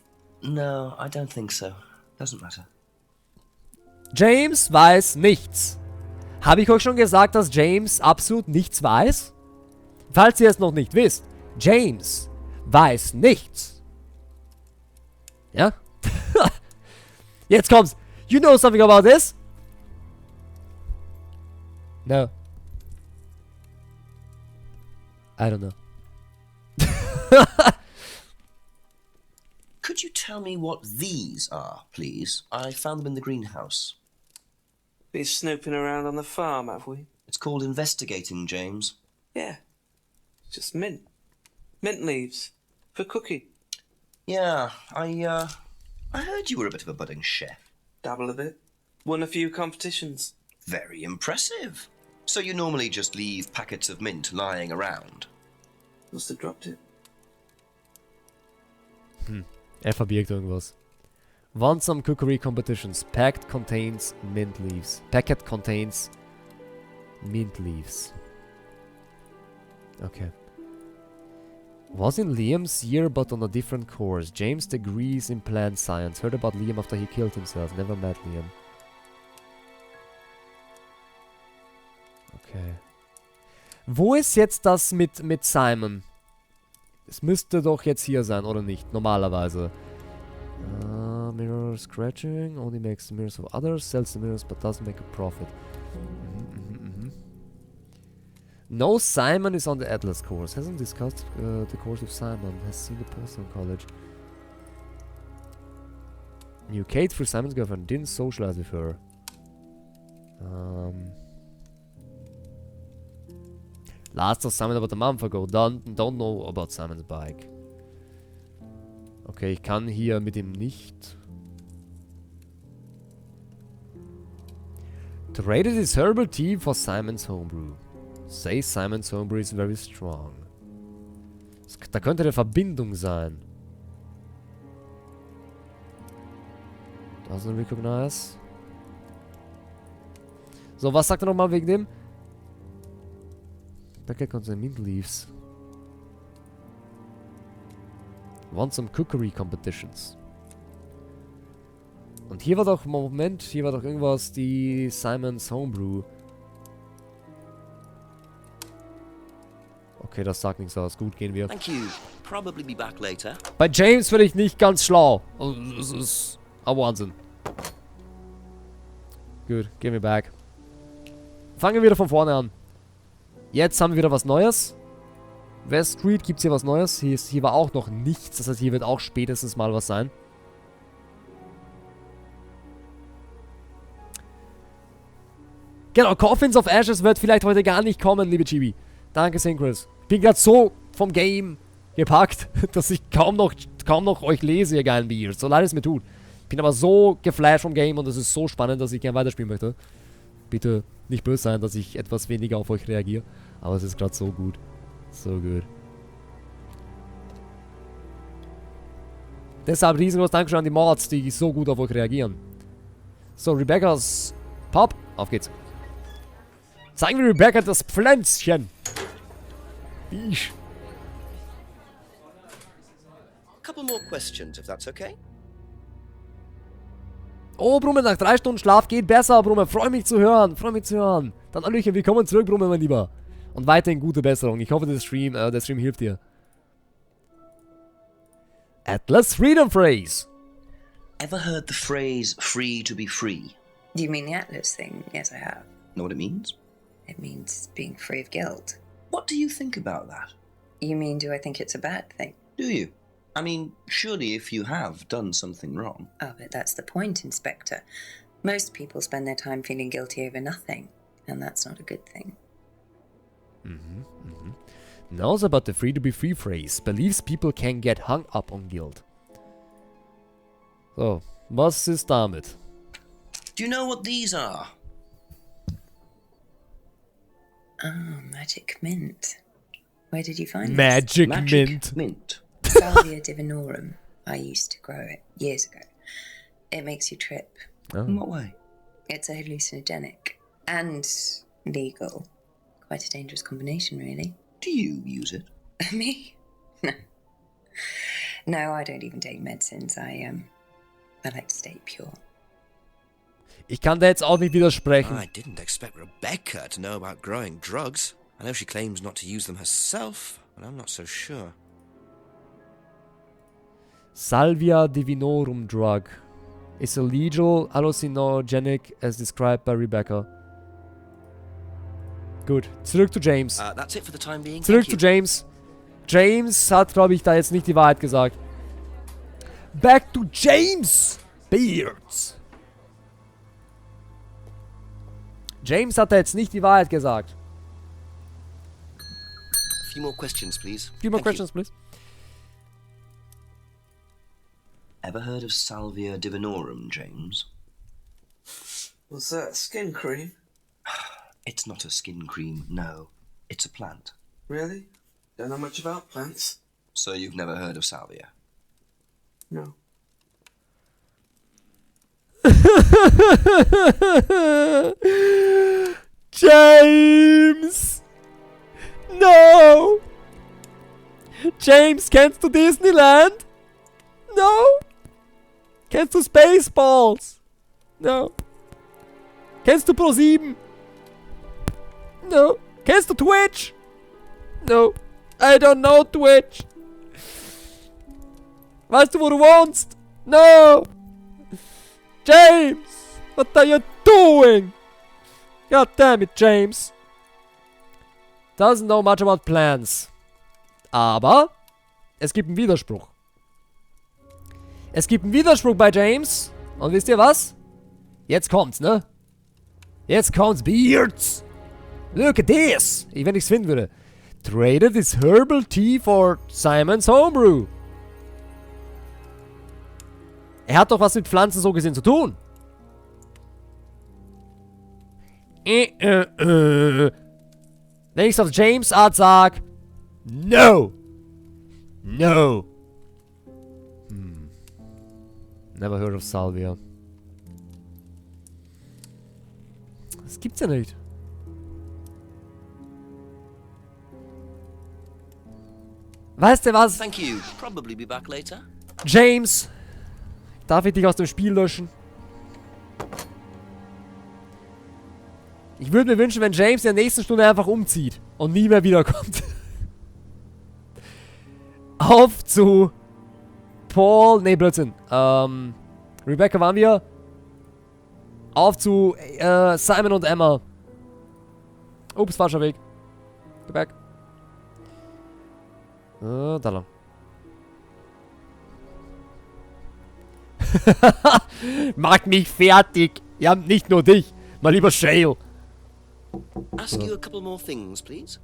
No, I don't think so. Doesn't matter. James weiß nichts. Habe ich euch schon gesagt, dass James absolut nichts weiß? Falls ihr es noch nicht wisst, James weiß nichts. Ja? Jetzt kommt's. You know something about this? No. I don't know. Could you tell me what these are, please? I found them in the greenhouse. Been snooping around on the farm, have we? It's called investigating, James. Yeah. It's just mint. Mint leaves. For cooking. Yeah, I I heard you were a bit of a budding chef. Dabble a bit. Won a few competitions. Very impressive. So you normally just leave packets of mint lying around? Must have dropped it. Er verbirgt irgendwas. Won some cookery competitions. Packet contains mint leaves. Packet contains mint leaves. Okay. Was in Liam's year but on a different course. James degrees in plant science. Heard about Liam after he killed himself. Never met Liam. Okay. Wo ist jetzt das mit Simon? Es müsste doch jetzt hier sein, oder nicht? Normalerweise. Mirror scratching. Only makes the mirrors of others. Sells the mirrors but doesn't make a profit. No, Simon is on the Atlas course. Hasn't discussed the course with Simon. Has seen the poster in college. Knew Kate through Simon's girlfriend. Didn't socialize with her. Last saw Simon about a month ago. Don't know about Simon's bike. Okay, ich kann hier mit ihm nicht. Traded his herbal tea for Simon's homebrew. Say Simon's homebrew is very strong. Da könnte eine Verbindung sein. Doesn't recognize. So, was sagt er nochmal wegen dem? Packet contains mint leaves. Want some cookery competitions. Und hier war doch, Moment, hier war doch irgendwas, die Simon's Homebrew. Okay, das sagt nichts aus. Gut, gehen wir. Thank you. Probably be back later. Bei James werde ich nicht ganz schlau. Das ist ein Wahnsinn. Gut, gehen wir back. Fangen wir wieder von vorne an. Jetzt haben wir wieder was Neues. West Street gibt es hier was Neues. Hier war auch noch nichts. Das heißt, hier wird auch spätestens mal was sein. Genau, Coffins of Ashes wird vielleicht heute gar nicht kommen, liebe Chibi. Danke, Synchros. Ich bin gerade so vom Game gepackt, dass ich kaum noch euch lese, ihr geilen Beers. So leid es mir tut. Ich bin aber so geflasht vom Game und es ist so spannend, dass ich gerne weiterspielen möchte. Bitte nicht böse sein, dass ich etwas weniger auf euch reagiere. Aber es ist gerade so gut. So gut. Deshalb riesengroßes Dankeschön an die Mods, die so gut auf euch reagieren. So, Rebecca's Pop. Auf geht's. Zeigen wir Rebecca das Pflänzchen. Ich. Couple more questions, if that's okay. Oh, Brumme, nach 3 Stunden Schlaf geht besser, Brumme. Freue mich zu hören. Freue mich zu hören. Dann Hallöchen, willkommen zurück, Brumme, mein Lieber. Und weiterhin gute Besserung. Ich hoffe, der Stream hilft dir. Atlas Freedom Phrase. Ever heard the phrase free to be free? Do you mean the Atlas thing? Yes, I have. Know what it means? It means being free of guilt. What do you think about that? You mean, do I think it's a bad thing? Do you? I mean, surely if you have done something wrong. Oh, but that's the point, Inspector. Most people spend their time feeling guilty over nothing, and that's not a good thing. Knows about the free to be free phrase. Believes people can get hung up on guilt. So, was ist damit? Do you know what these are? Oh, magic mint. Where did you find Magic this? Mint. Salvia divinorum. I used to grow it years ago. It makes you trip. Oh. In what way? It's a hallucinogenic and legal. Quite a dangerous combination, really. Do you use it? Me? No. No, I don't even take medicines. I like to stay pure. Ich kann da jetzt auch nicht widersprechen. I didn't expect Rebecca to know about growing drugs. I know she claims not to use them herself, but I'm not so sure. Salvia divinorum drug is a legal hallucinogenic as described by Rebecca. Gut, zurück zu James. That's it for the time being. Zurück zu James. James hat, glaube ich, da jetzt nicht die Wahrheit gesagt. Back to James Beards. James hat da jetzt nicht die Wahrheit gesagt. A few more questions, please. Few more questions, please. Ever heard of Salvia divinorum, James? What's that? Skin cream? It's not a skin cream, no. It's a plant. Really? Don't know much about plants. So you've never heard of Salvia? No. James! No! James, kennst du Disneyland? No! Kennst du Spaceballs? No. Kennst du Pro7? No. Kennst du Twitch? No. I don't know Twitch. Weißt du, wo du wohnst? No. James! What are you doing? God damn it, James. Doesn't know much about plans. Aber es gibt einen Widerspruch. Es gibt einen Widerspruch bei James. Und wisst ihr was? Jetzt kommt's, ne? Jetzt kommt's, Beards. Look at this. Wenn ich's finden würde. Traded his herbal tea for Simon's homebrew. Er hat doch was mit Pflanzen so gesehen zu tun. Wenn ich's auf James Art sag. No. No. Never heard of Salvia. Das gibt's ja nicht. Weißt du was? Thank you. Probably be back later. James, darf ich dich aus dem Spiel löschen? Ich würde mir wünschen, wenn James in der nächsten Stunde einfach umzieht und nie mehr wiederkommt. Auf zu Paul, nee, Blödsinn. Rebecca waren wir. Auf zu Simon und Emma. Ups, falscher Weg. Go back. Da lang. Macht mich fertig. Ja, nicht nur dich. Mal lieber Shale. Ask you a couple more things, please.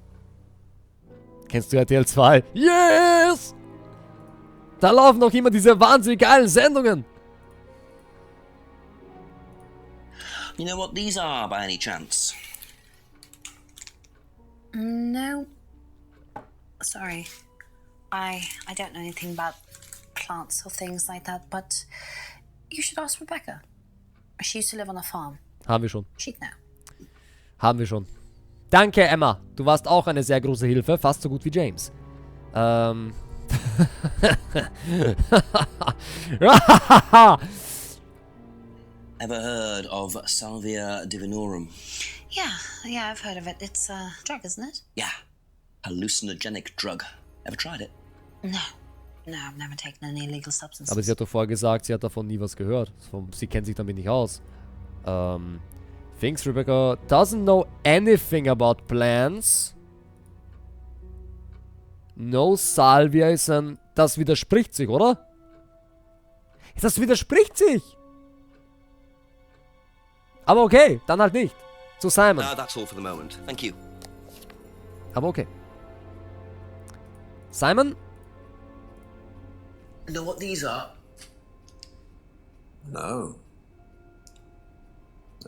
Kennst du RTL 2? Yes! Da laufen noch immer diese wahnsinnig geilen Sendungen. You know what these are, by any chance? No. Sorry. I don't know anything about plants or things like that, but you should ask Rebecca. She used to live on a farm. Haben wir schon. She'd know. Haben wir schon. Danke, Emma. Du warst auch eine sehr große Hilfe. Fast so gut wie James. Ever heard of Salvia divinorum? Yeah, I've heard of it. It's a drug, isn't it? Yeah. Hallucinogenic drug. Ever tried it? No, I've never taken any illegal substances. Aber sie hat doch vorher gesagt, sie hat davon nie was gehört. Sie kennt sich damit nicht aus. Thinks Rebecca doesn't know anything about plants. No Salvia ist ein... Das widerspricht sich, oder? Das widerspricht sich! Aber okay, dann halt nicht. Zu Simon. That's all for the moment. Thank you. Aber okay. Simon? Know what these are? No.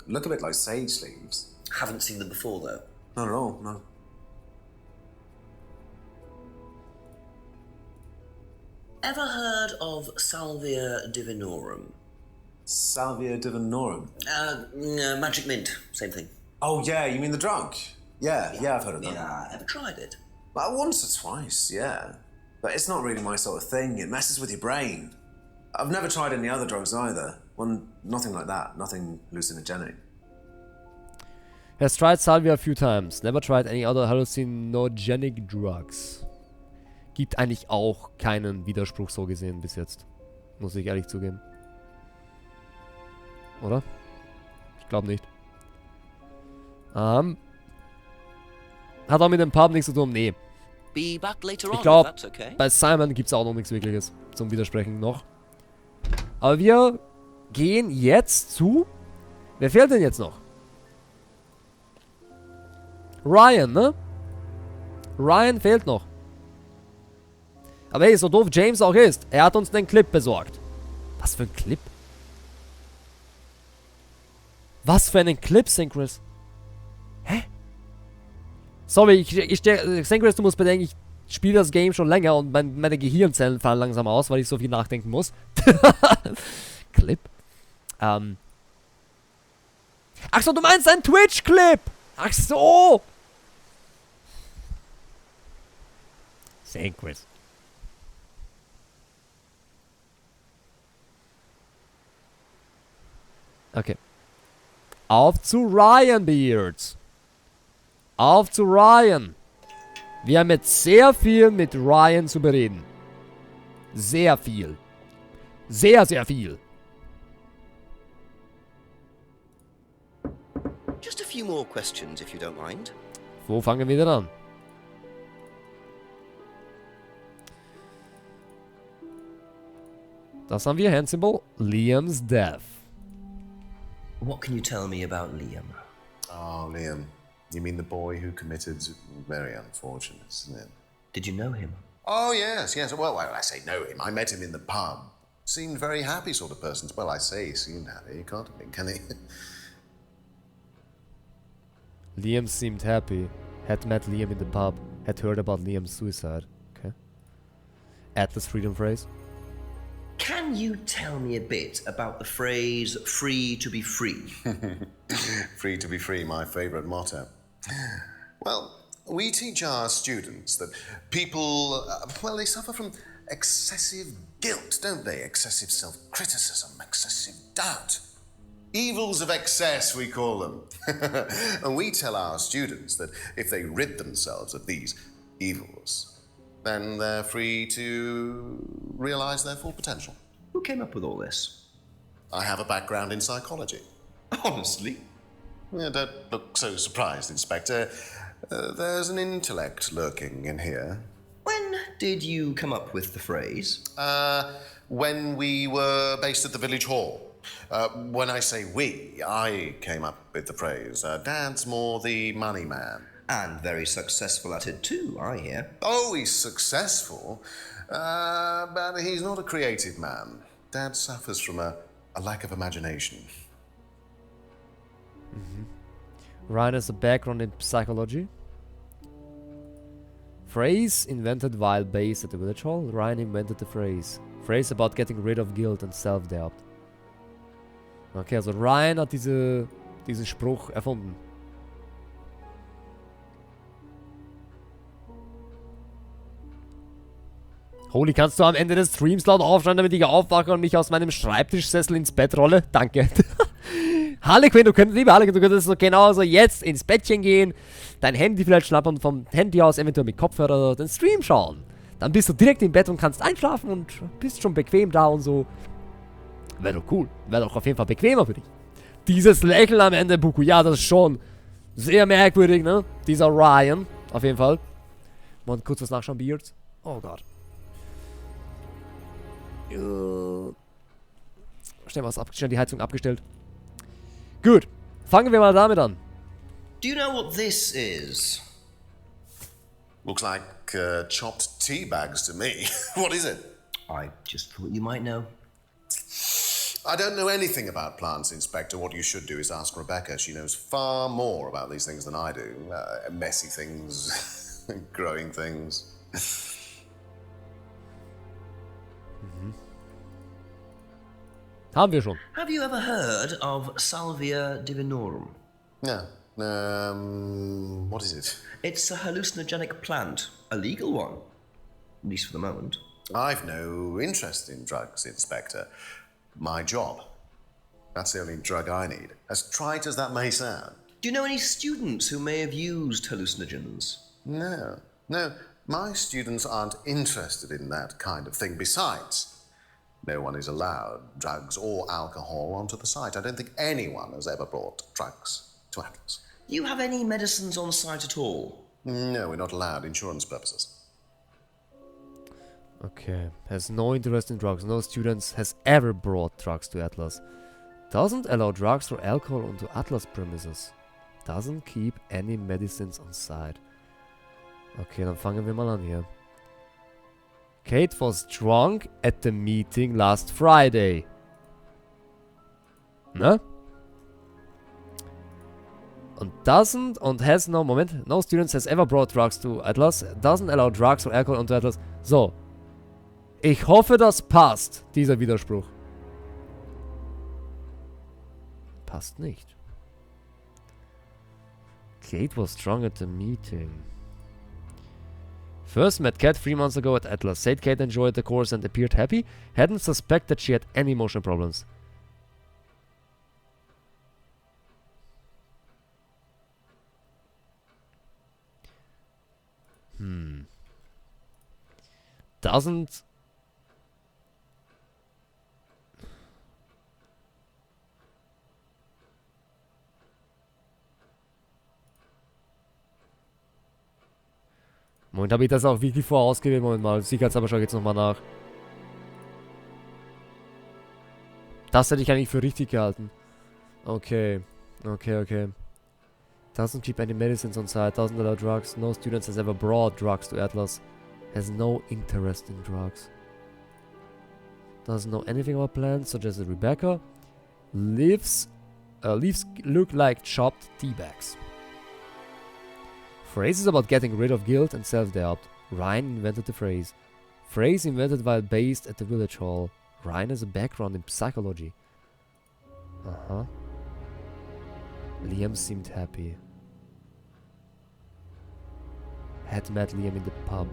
Look a bit like sage leaves. Haven't seen them before, though. Not at all, no. Ever heard of Salvia divinorum? Salvia divinorum? Magic mint. Same thing. Oh, yeah, you mean the drug? Yeah, I've heard of that. Yeah, ever tried it? Well, once or twice, yeah. But it's not really my sort of thing. It messes with your brain. I've never tried any other drugs either. Nothing like that. Nothing hallucinogenic. Has tried Salvia a few times. Never tried any other hallucinogenic drugs. Gibt eigentlich auch keinen Widerspruch so gesehen bis jetzt. Muss ich ehrlich zugeben. Oder? Ich glaube nicht. Hat auch mit dem Pub nichts zu tun? Nee. Be back later on, Ich glaube, if that's okay. bei Simon gibt es auch noch nichts Wirkliches zum Widersprechen noch. Aber wir gehen jetzt zu... Wer fehlt denn jetzt noch? Ryan, ne? Ryan fehlt noch. Aber hey, so doof James auch ist, er hat uns den Clip besorgt. Was für ein Clip? Was für einen Clip, Synchros? Hä? Sorry, Synchros, du musst bedenken, ich spiele das Game schon länger und meine Gehirnzellen fallen langsam aus, weil ich so viel nachdenken muss. Clip? Ach so, du meinst einen Twitch-Clip! Ach so! Synchros. Okay. Auf zu Ryan, Beards. Auf zu Ryan. Wir haben jetzt sehr viel mit Ryan zu bereden. Sehr viel. Sehr, sehr viel. Just a few more questions, if you don't mind. Wo fangen wir denn an? Das haben wir, Hand-Symbol. Liam's death. What can you tell me about Liam? Oh, Liam. You mean the boy who committed... Very unfortunate, isn't it? Did you know him? Oh, yes. Well, I say know him. I met him in the pub. Seemed very happy sort of person. Well, I say he seemed happy. He can't have been, can he? Liam seemed happy. Had met Liam in the pub. Had heard about Liam's suicide. Okay. Atlas freedom phrase. Can you tell me a bit about the phrase free to be free? Free to be free, my favourite motto. Well, we teach our students that people, they suffer from excessive guilt, don't they? Excessive self-criticism, excessive doubt. Evils of excess, we call them. And we tell our students that if they rid themselves of these evils, then they're free to realise their full potential. Who came up with all this? I have a background in psychology. Honestly? Yeah, don't look so surprised, Inspector. There's an intellect lurking in here. When did you come up with the phrase? When we were based at the village hall. When I say we, I came up with the phrase. Dad's more the money man. And very successful at it too, I hear. Oh, he's successful, but he's not a creative man. Dad suffers from a lack of imagination. Ryan has a background in psychology. Phrase invented while based at the village hall. Ryan invented the phrase. Phrase about getting rid of guilt and self-doubt. Okay, also Ryan hat diesen Spruch erfunden. Holy, kannst du am Ende des Streams laut aufschreien, damit ich aufwache und mich aus meinem Schreibtischsessel ins Bett rolle? Danke. Harlequin, liebe Harlequin, du könntest so genauso jetzt ins Bettchen gehen, dein Handy vielleicht schnappen und vom Handy aus eventuell mit Kopfhörer den Stream schauen. Dann bist du direkt im Bett und kannst einschlafen und bist schon bequem da und so. Wäre doch cool. Wäre doch auf jeden Fall bequemer für dich. Dieses Lächeln am Ende, Buku, ja, das ist schon sehr merkwürdig, ne? Dieser Ryan, auf jeden Fall. Mal kurz was nachschauen, Beards. Oh Gott. Schnell die Heizung abgestellt. Gut, fangen wir mal damit an. Do you know what this is? Looks like chopped tea bags to me. What is it? I just thought you might know. I don't know anything about plants, Inspector. What you should do is ask Rebecca. She knows far more about these things than I do. Messy things, growing things. Haben wir schon. Have you ever heard of Salvia divinorum? No. What is it? It's a hallucinogenic plant. A legal one. At least for the moment. I've no interest in drugs, Inspector. My job. That's the only drug I need. As trite as that may sound. Do you know any students who may have used hallucinogens? No. My students aren't interested in that kind of thing. Besides, no one is allowed drugs or alcohol onto the site. I don't think anyone has ever brought drugs to Atlas. Do you have any medicines on site at all? No, we're not allowed. Insurance purposes. Okay. Has no interest in drugs. No students has ever brought drugs to Atlas. Doesn't allow drugs or alcohol onto Atlas premises. Doesn't keep any medicines on site. Okay, dann fangen wir mal an hier. Kate was drunk at the meeting last Friday. Ne? Und doesn't und has no, Moment, no students has ever brought drugs to Atlas, doesn't allow drugs or alcohol onto Atlas. So. Ich hoffe, das passt, dieser Widerspruch. Passt nicht. Kate was strong at the meeting. First met Kat 3 months ago at Atlas. Said Kate enjoyed the course and appeared happy. Hadn't suspected she had any emotional problems. Doesn't... Moment, habe ich das auch wirklich vorausgewählt? Moment mal, sicherheitshalber schaue ich jetzt nochmal nach. Das hätte ich eigentlich für richtig gehalten. Okay. Okay. Doesn't keep any medicines on site, doesn't allow drugs, no students has ever brought drugs to Atlas, has no interest in drugs. Doesn't know anything about plants, suggested Rebecca. Leaves look like chopped tea bags. Phrases about getting rid of guilt and self-doubt. Ryan invented the phrase. Phrase invented while based at the village hall. Ryan has a background in psychology. Uh-huh. Liam seemed happy. Had met Liam in the pub.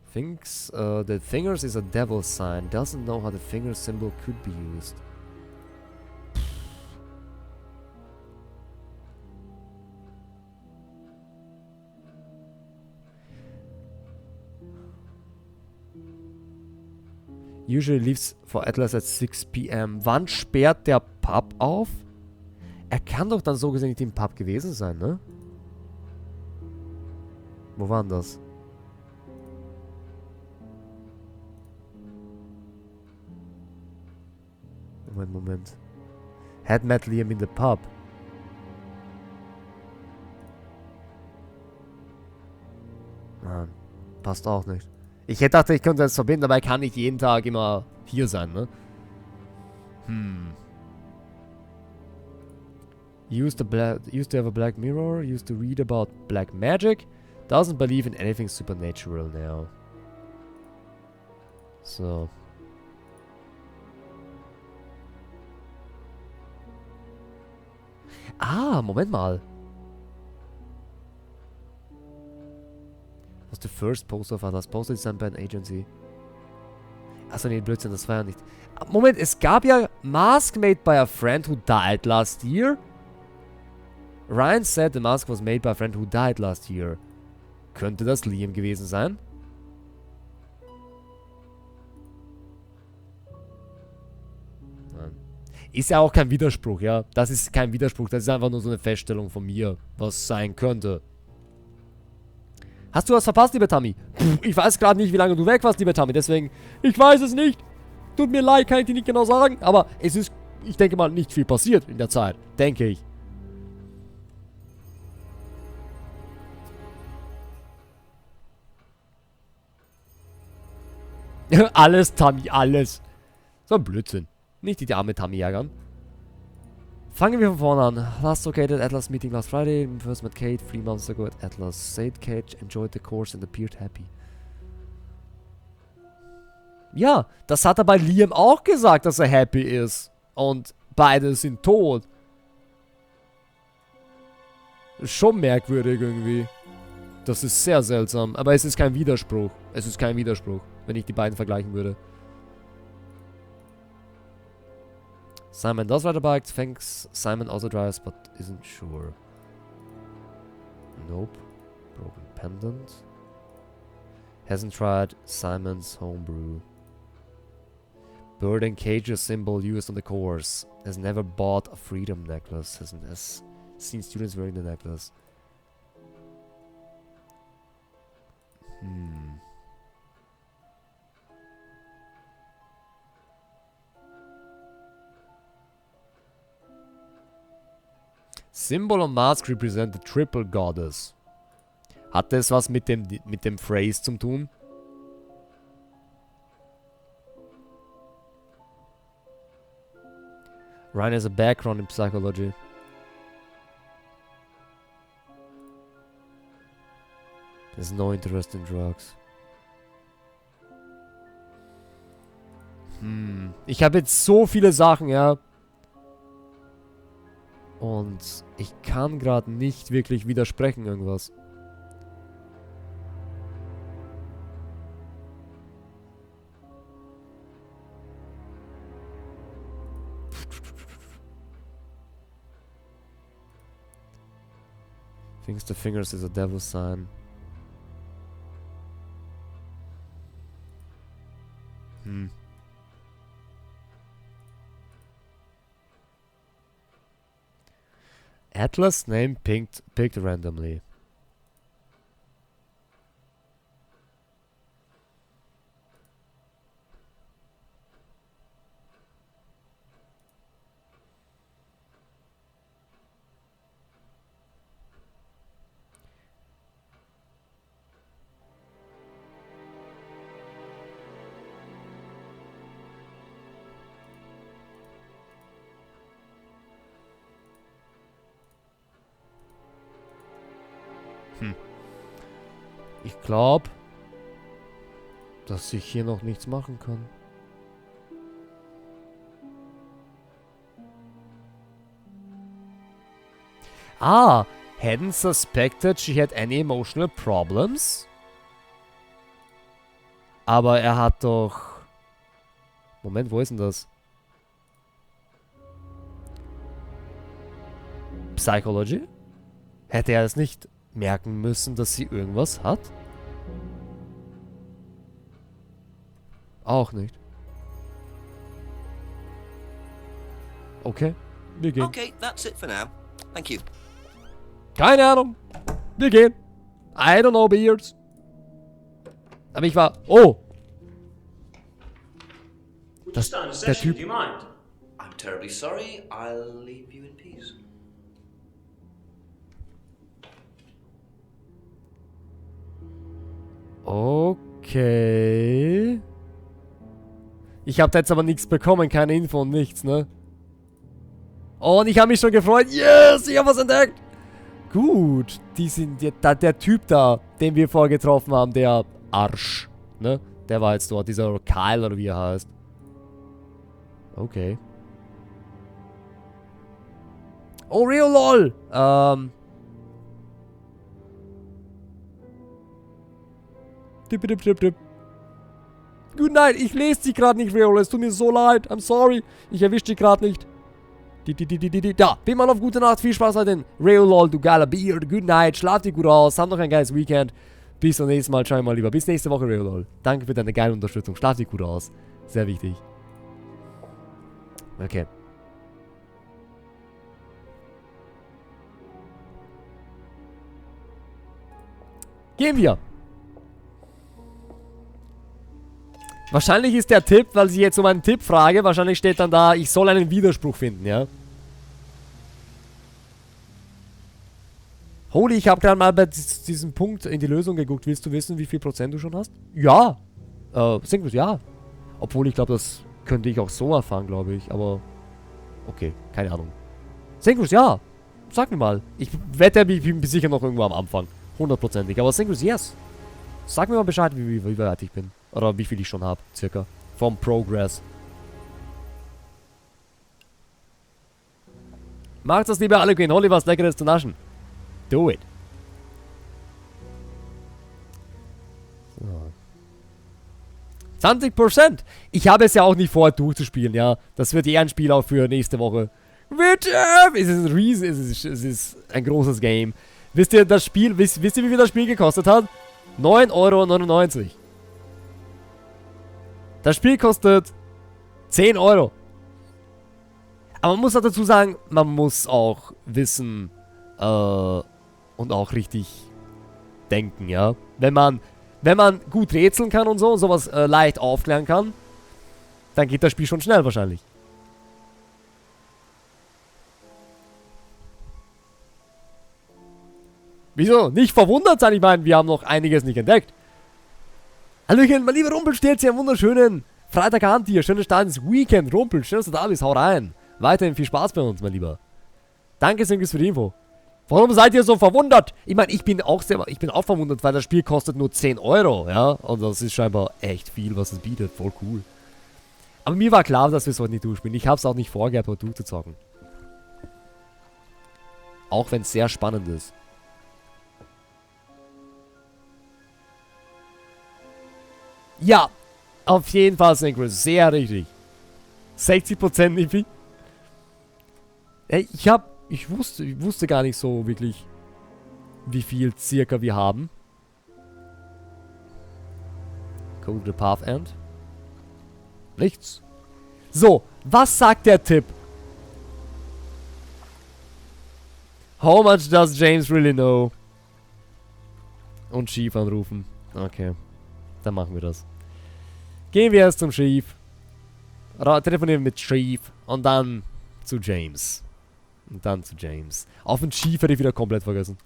Thinks the fingers is a devil sign. Doesn't know how the finger symbol could be used. Usually leaves for Atlas at 6 p.m. Wann sperrt der Pub auf? Er kann doch dann so gesehen nicht im Pub gewesen sein, ne? Wo war denn das? Moment. Had met Liam in the pub. Mann, passt auch nicht. Ich hätte gedacht, ich könnte das verbinden, aber er kann nicht jeden Tag immer hier sein, ne? Used to have a black mirror, used to read about black magic, doesn't believe in anything supernatural now. So. Ah, Moment mal. Was the first poster of Atlas? Poster designed by an agency. Achso, nee, Blödsinn, das war ja nicht. Moment, es gab ja Mask made by a friend who died last year. Ryan said the mask was made by a friend who died last year. Könnte das Liam gewesen sein? Nein. Ist ja auch kein Widerspruch, ja. Das ist kein Widerspruch, das ist einfach nur so eine Feststellung von mir, was sein könnte. Hast du was verpasst, liebe Tammy? Ich weiß gerade nicht, wie lange du weg warst, liebe Tammy, deswegen, ich weiß es nicht. Tut mir leid, kann ich dir nicht genau sagen, aber es ist, ich denke mal, nicht viel passiert in der Zeit, denke ich. Alles, Tammy, alles. So ein Blödsinn. Nicht die arme Tammy ärgern. Fangen wir von vorne an. Last located Atlas meeting last Friday. First met Kate 3 months ago at Atlas. Said Kate enjoyed the course and appeared happy. Ja, das hat er bei Liam auch gesagt, dass er happy ist. Und beide sind tot. Ist schon merkwürdig irgendwie. Das ist sehr seltsam. Aber es ist kein Widerspruch. Es ist kein Widerspruch, wenn ich die beiden vergleichen würde. Simon does ride a bike, thinks Simon also drives, but isn't sure. Nope. Broken pendant. Hasn't tried Simon's homebrew. Bird and cages symbol used on the course. Has never bought a freedom necklace. Has seen students wearing the necklace. Symbol on mask represent the triple goddess. Hat das was mit dem Phrase zu tun? Ryan has a background in psychology. There's no interest in drugs. Ich habe jetzt so viele Sachen, ja. Und ich kann gerade nicht wirklich widersprechen irgendwas. Thinks the fingers is a devil's sign. Atlas name picked randomly. Ich glaube, dass ich hier noch nichts machen kann. Ah, hadn't suspected she had any emotional problems. Aber er hat doch... Moment, wo ist denn das? Psychology? Hätte er es nicht merken müssen, dass sie irgendwas hat? Auch nicht. Okay, wir gehen. Okay, that's it for now. Thank you. Keine Ahnung. Wir gehen. I don't know, Beards. Aber ich war... Oh! Das, der Typ... Do you mind? I'm terribly sorry. I'll leave you in peace. Okay. Ich habe da jetzt aber nichts bekommen, keine Info und nichts, ne? Oh, und ich habe mich schon gefreut. Yes, ich habe was entdeckt. Gut, die sind der Typ da, den wir vorher getroffen haben, der Arsch, ne? Der war jetzt dort, dieser Kyle oder wie er heißt. Okay. Oh, real lol. Tipp. Good night, ich lese dich gerade nicht, Reol. Es tut mir so leid. I'm sorry. Ich erwische dich gerade nicht. Da, bin mal auf gute Nacht. Viel Spaß heute. Reol, du geiler Beard. Good night. Schlaf dich gut aus. Hab noch ein geiles Weekend. Bis zum nächsten Mal. Schau mal lieber. Bis nächste Woche, Reol. Danke für deine geile Unterstützung. Schlaf dich gut aus. Sehr wichtig. Okay. Gehen wir. Wahrscheinlich ist der Tipp, weil ich jetzt um einen Tipp frage, wahrscheinlich steht dann da, ich soll einen Widerspruch finden, ja? Holy, ich habe gerade mal bei diesem Punkt in die Lösung geguckt. Willst du wissen, wie viel Prozent du schon hast? Ja. Synchros, ja. Obwohl, ich glaube, das könnte ich auch so erfahren, glaube ich. Aber, okay, keine Ahnung. Synchros, ja. Sag mir mal. Ich wette, ich bin sicher noch irgendwo am Anfang. 100%ig. Aber Synchros, yes. Sag mir mal Bescheid, wie weit ich bin. Oder wie viel ich schon habe, circa. Vom Progress. Macht das, liebe Alle, Holly, was Leckeres zu naschen. Do it. So. 20%. Ich habe es ja auch nicht vor, durchzuspielen, ja. Das wird eher ein Spiel auch für nächste Woche. Es ist ein großes Game. Wisst ihr, das Spiel, wisst ihr, wie viel das Spiel gekostet hat? 9,99 €. Das Spiel kostet 10 €. Aber man muss auch dazu sagen, man muss auch wissen und auch richtig denken, ja. Wenn man gut rätseln kann und sowas leicht aufklären kann, dann geht das Spiel schon schnell wahrscheinlich. Wieso? Nicht verwundert sein, ich meine, wir haben noch einiges nicht entdeckt. Hallöchen, mein lieber Rumpel, steht hier einen wunderschönen Freitagabend hier. Schönen Start ins Weekend, Rumpel. Schön, dass du da bist. Hau rein. Weiterhin viel Spaß bei uns, mein Lieber. Danke, Singles, für die Info. Warum seid ihr so verwundert? Ich meine, ich bin auch verwundert, weil das Spiel kostet nur 10 Euro, ja. Und das ist scheinbar echt viel, was es bietet. Voll cool. Aber mir war klar, dass wir es heute nicht durchspielen. Ich habe es auch nicht vorgehabt, heute durchzuzocken. Auch wenn es sehr spannend ist. Ja, auf jeden Fall, Synchro. Sehr richtig. 60% Nippy. Ey, ich wusste gar nicht so wirklich, wie viel circa wir haben. Go to the path end. Nichts. So, was sagt der Tipp? How much does James really know? Und Chief anrufen. Okay. Dann machen wir das. Gehen wir erst zum Chief. Telefonieren mit Chief. Und dann zu James. Und dann zu James. Auf den Chief hätte ich wieder komplett vergessen.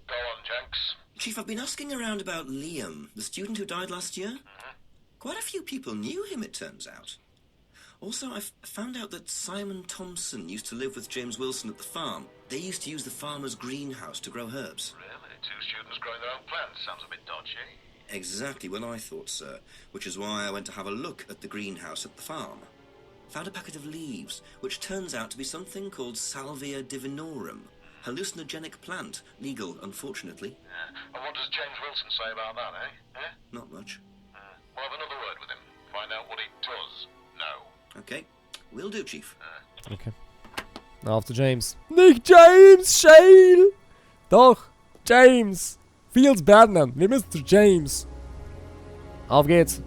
Go on, Jenks. Chief, I've been asking around about Liam, the student who died last year. Quite a few people knew him, it turns out. Also, I've found out that Simon Thompson used to live with James Wilson at the farm. They used to use the farmer's greenhouse to grow herbs. Really? Two students growing their own plants? Sounds a bit dodgy. Exactly what I thought, sir. Which is why I went to have a look at the greenhouse at the farm. Found a packet of leaves, which turns out to be something called Salvia divinorum. Hallucinogenic plant. Legal, unfortunately. Yeah. And what does James Wilson say about that, eh? Not much. We'll have another word with him. Find out what he does know. Okay. Will do, Chief. Okay. Na, auf zu James. Nicht James, Shale! Doch, James. Fields Badman. Wir müssen zu James. Auf geht's.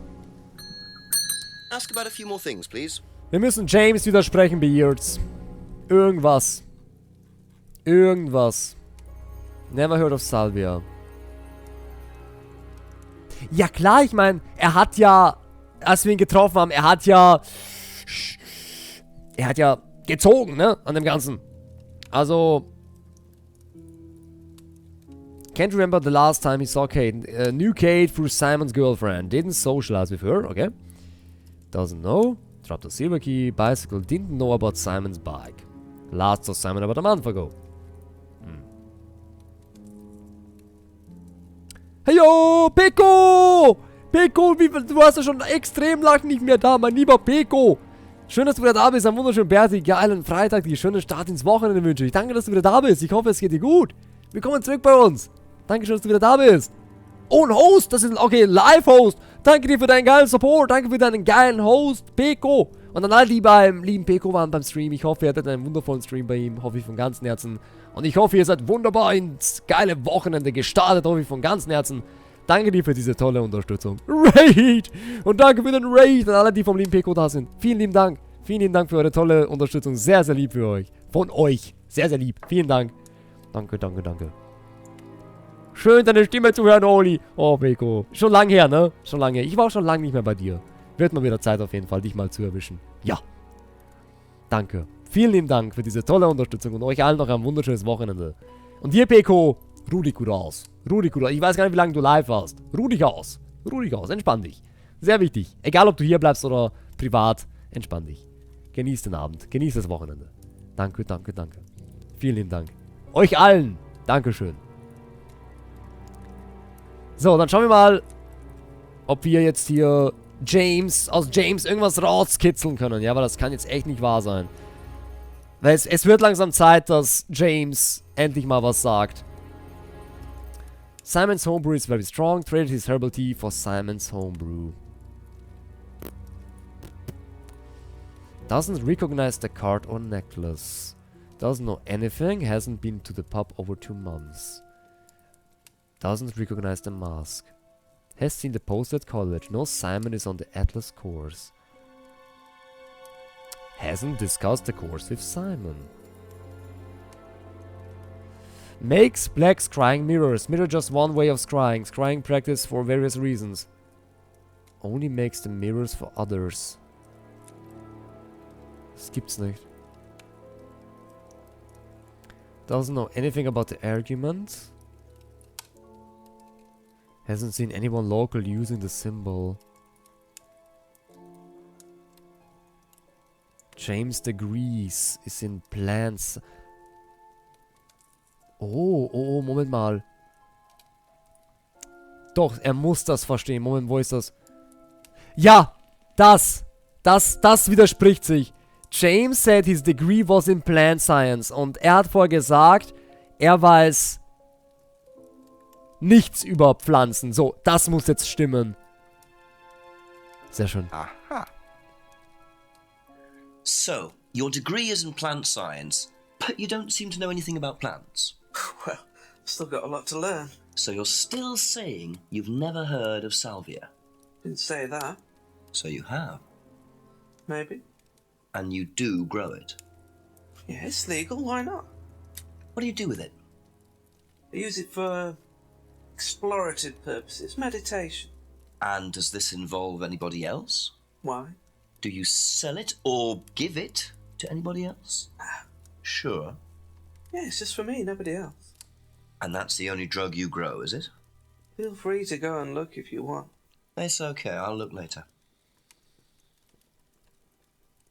Ask about a few more things, please. Wir müssen James widersprechen, Beards. Irgendwas. Irgendwas. Never heard of Salvia. Ja klar, ich meine, er hat ja, als wir ihn getroffen haben, er hat ja gezogen, ne, an dem Ganzen. Also, can't remember the last time he saw Kate. Knew Kate through Simon's girlfriend. Didn't socialize with her, okay. Doesn't know. Dropped a silver key, bicycle, didn't know about Simon's bike. Last saw Simon about a month ago. Hey yo, Peko! Peko, du warst ja schon extrem lang nicht mehr da, mein lieber Peko. Schön, dass du wieder da bist, am wunderschönen Berti. Geilen Freitag, die schöne Start ins Wochenende wünsche ich. Danke, dass du wieder da bist. Ich hoffe, es geht dir gut. Willkommen zurück bei uns. Dankeschön, dass du wieder da bist. Oh, ein Host, das ist, okay, Live-Host. Danke dir für deinen geilen Support. Danke für deinen geilen Host, Peko. Und an alle, die beim lieben Peko waren beim Stream. Ich hoffe, ihr hattet einen wundervollen Stream bei ihm. Hoffe ich von ganzem Herzen. Und ich hoffe, ihr seid wunderbar ins geile Wochenende gestartet. Hoffe ich von ganzem Herzen. Danke dir für diese tolle Unterstützung. Raid! Und danke für den Raid an alle, die vom lieben Peko da sind. Vielen lieben Dank. Vielen lieben Dank für eure tolle Unterstützung. Sehr, sehr lieb für euch. Von euch. Sehr, sehr lieb. Vielen Dank. Danke, danke, danke. Schön, deine Stimme zu hören, Holy. Oh, Peko. Schon lang her, ne? Schon lange her. Ich war auch schon lange nicht mehr bei dir. Wird mal wieder Zeit auf jeden Fall, dich mal zu erwischen. Ja. Danke. Vielen lieben Dank für diese tolle Unterstützung und euch allen noch ein wunderschönes Wochenende. Und dir, Peko, ruh dich gut aus. Ruh dich gut aus. Ich weiß gar nicht, wie lange du live warst. Ruh dich aus. Ruh dich aus. Entspann dich. Sehr wichtig. Egal, ob du hier bleibst oder privat, entspann dich. Genieß den Abend. Genieß das Wochenende. Danke, danke, danke. Vielen lieben Dank. Euch allen. Dankeschön. So, dann schauen wir mal, ob wir jetzt hier aus James irgendwas rauskitzeln können. Ja, aber das kann jetzt echt nicht wahr sein. Weil es wird langsam Zeit, dass James endlich mal was sagt. Simon's homebrew is very strong. Traded his herbal tea for Simon's homebrew. Doesn't recognize the card or necklace. Doesn't know anything. Hasn't been to the pub over 2 months. Doesn't recognize the mask. Has seen the poster at college. Knows Simon is on the Atlas course. Hasn't discussed the course with Simon. Makes black scrying mirrors. Mirror just one way of scrying. Scrying practice for various reasons. Only makes the mirrors for others. Das gibt's nicht. Doesn't know anything about the argument. Hasn't seen anyone local using the symbol. James Degrees ist in Plans. Oh, Moment mal. Doch, er muss das verstehen. Moment, wo ist das? Ja, das widerspricht sich. James said his degree was in plant science. Und er hat vorher gesagt, er weiß nichts über Pflanzen. So, das muss jetzt stimmen. Sehr schön. Aha. So, your degree is in plant science, but you don't seem to know anything about plants. Well, still got a lot to learn. So you're still saying you've never heard of salvia? Didn't say that. So you have. Maybe. And you do grow it. Yeah, it's legal. Why not? What do you do with it? I use it for explorative purposes, meditation. And does this involve anybody else? Why? Do you sell it or give it to anybody else? Sure. Yeah, it's just for me, nobody else. And that's the only drug you grow, is it? Feel free to go and look if you want. It's okay, I'll look later.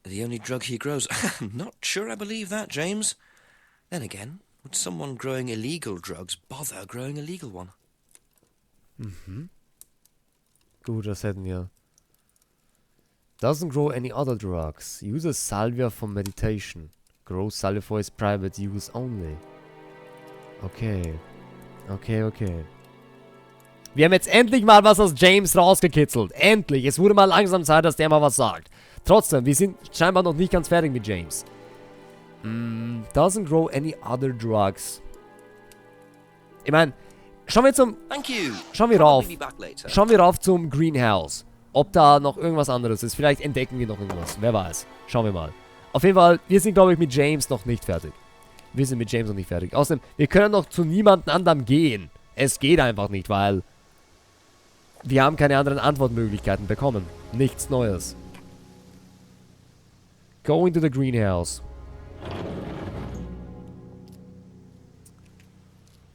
The only drug he grows? I'm not sure I believe that, James. Then again, would someone growing illegal drugs bother growing a legal one? Mhm. Gut, das hätten wir. Doesn't grow any other drugs. Uses salvia for meditation. Grows salvia for his private use only. Okay. Okay. Wir haben jetzt endlich mal was aus James rausgekitzelt. Endlich. Es wurde mal langsam Zeit, dass der mal was sagt. Trotzdem, wir sind scheinbar noch nicht ganz fertig mit James. Doesn't grow any other drugs. Ich meine, schauen wir rauf zum Greenhouse. Ob da noch irgendwas anderes ist. Vielleicht entdecken wir noch irgendwas. Wer weiß. Schauen wir mal. Auf jeden Fall, wir sind, glaube ich, mit James noch nicht fertig. Außerdem, wir können noch zu niemandem anderem gehen. Es geht einfach nicht, weil wir haben keine anderen Antwortmöglichkeiten bekommen. Nichts Neues. Go into the greenhouse.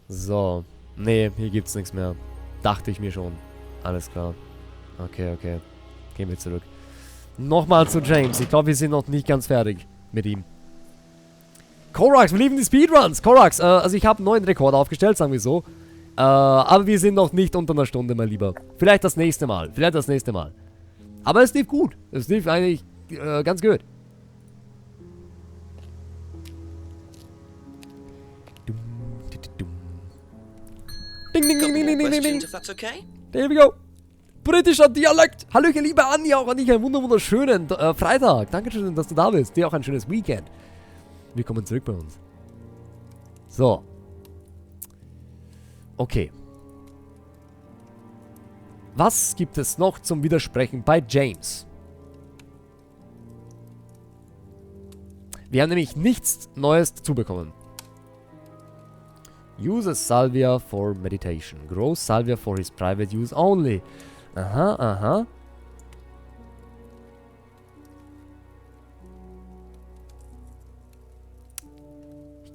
So. Nee, hier gibt's nichts mehr. Dachte ich mir schon. Alles klar. Okay. Gehen wir zurück. Nochmal zu James. Ich glaube, wir sind noch nicht ganz fertig mit ihm. Korax, wir lieben die Speedruns. Korax, also ich habe einen neuen Rekord aufgestellt, sagen wir so. Aber wir sind noch nicht unter einer Stunde, mein Lieber. Vielleicht das nächste Mal. Aber es lief gut. Es lief eigentlich ganz gut. Ding. There we go. Britischer Dialekt. Hallöchen, liebe Anja, auch an dich einen wunderschönen Freitag. Dankeschön, dass du da bist. Dir auch ein schönes Weekend. Willkommen zurück bei uns. So. Okay. Was gibt es noch zum Widersprechen bei James? Wir haben nämlich nichts Neues dazu bekommen. Uses salvia for meditation. Grows salvia for his private use only. Aha.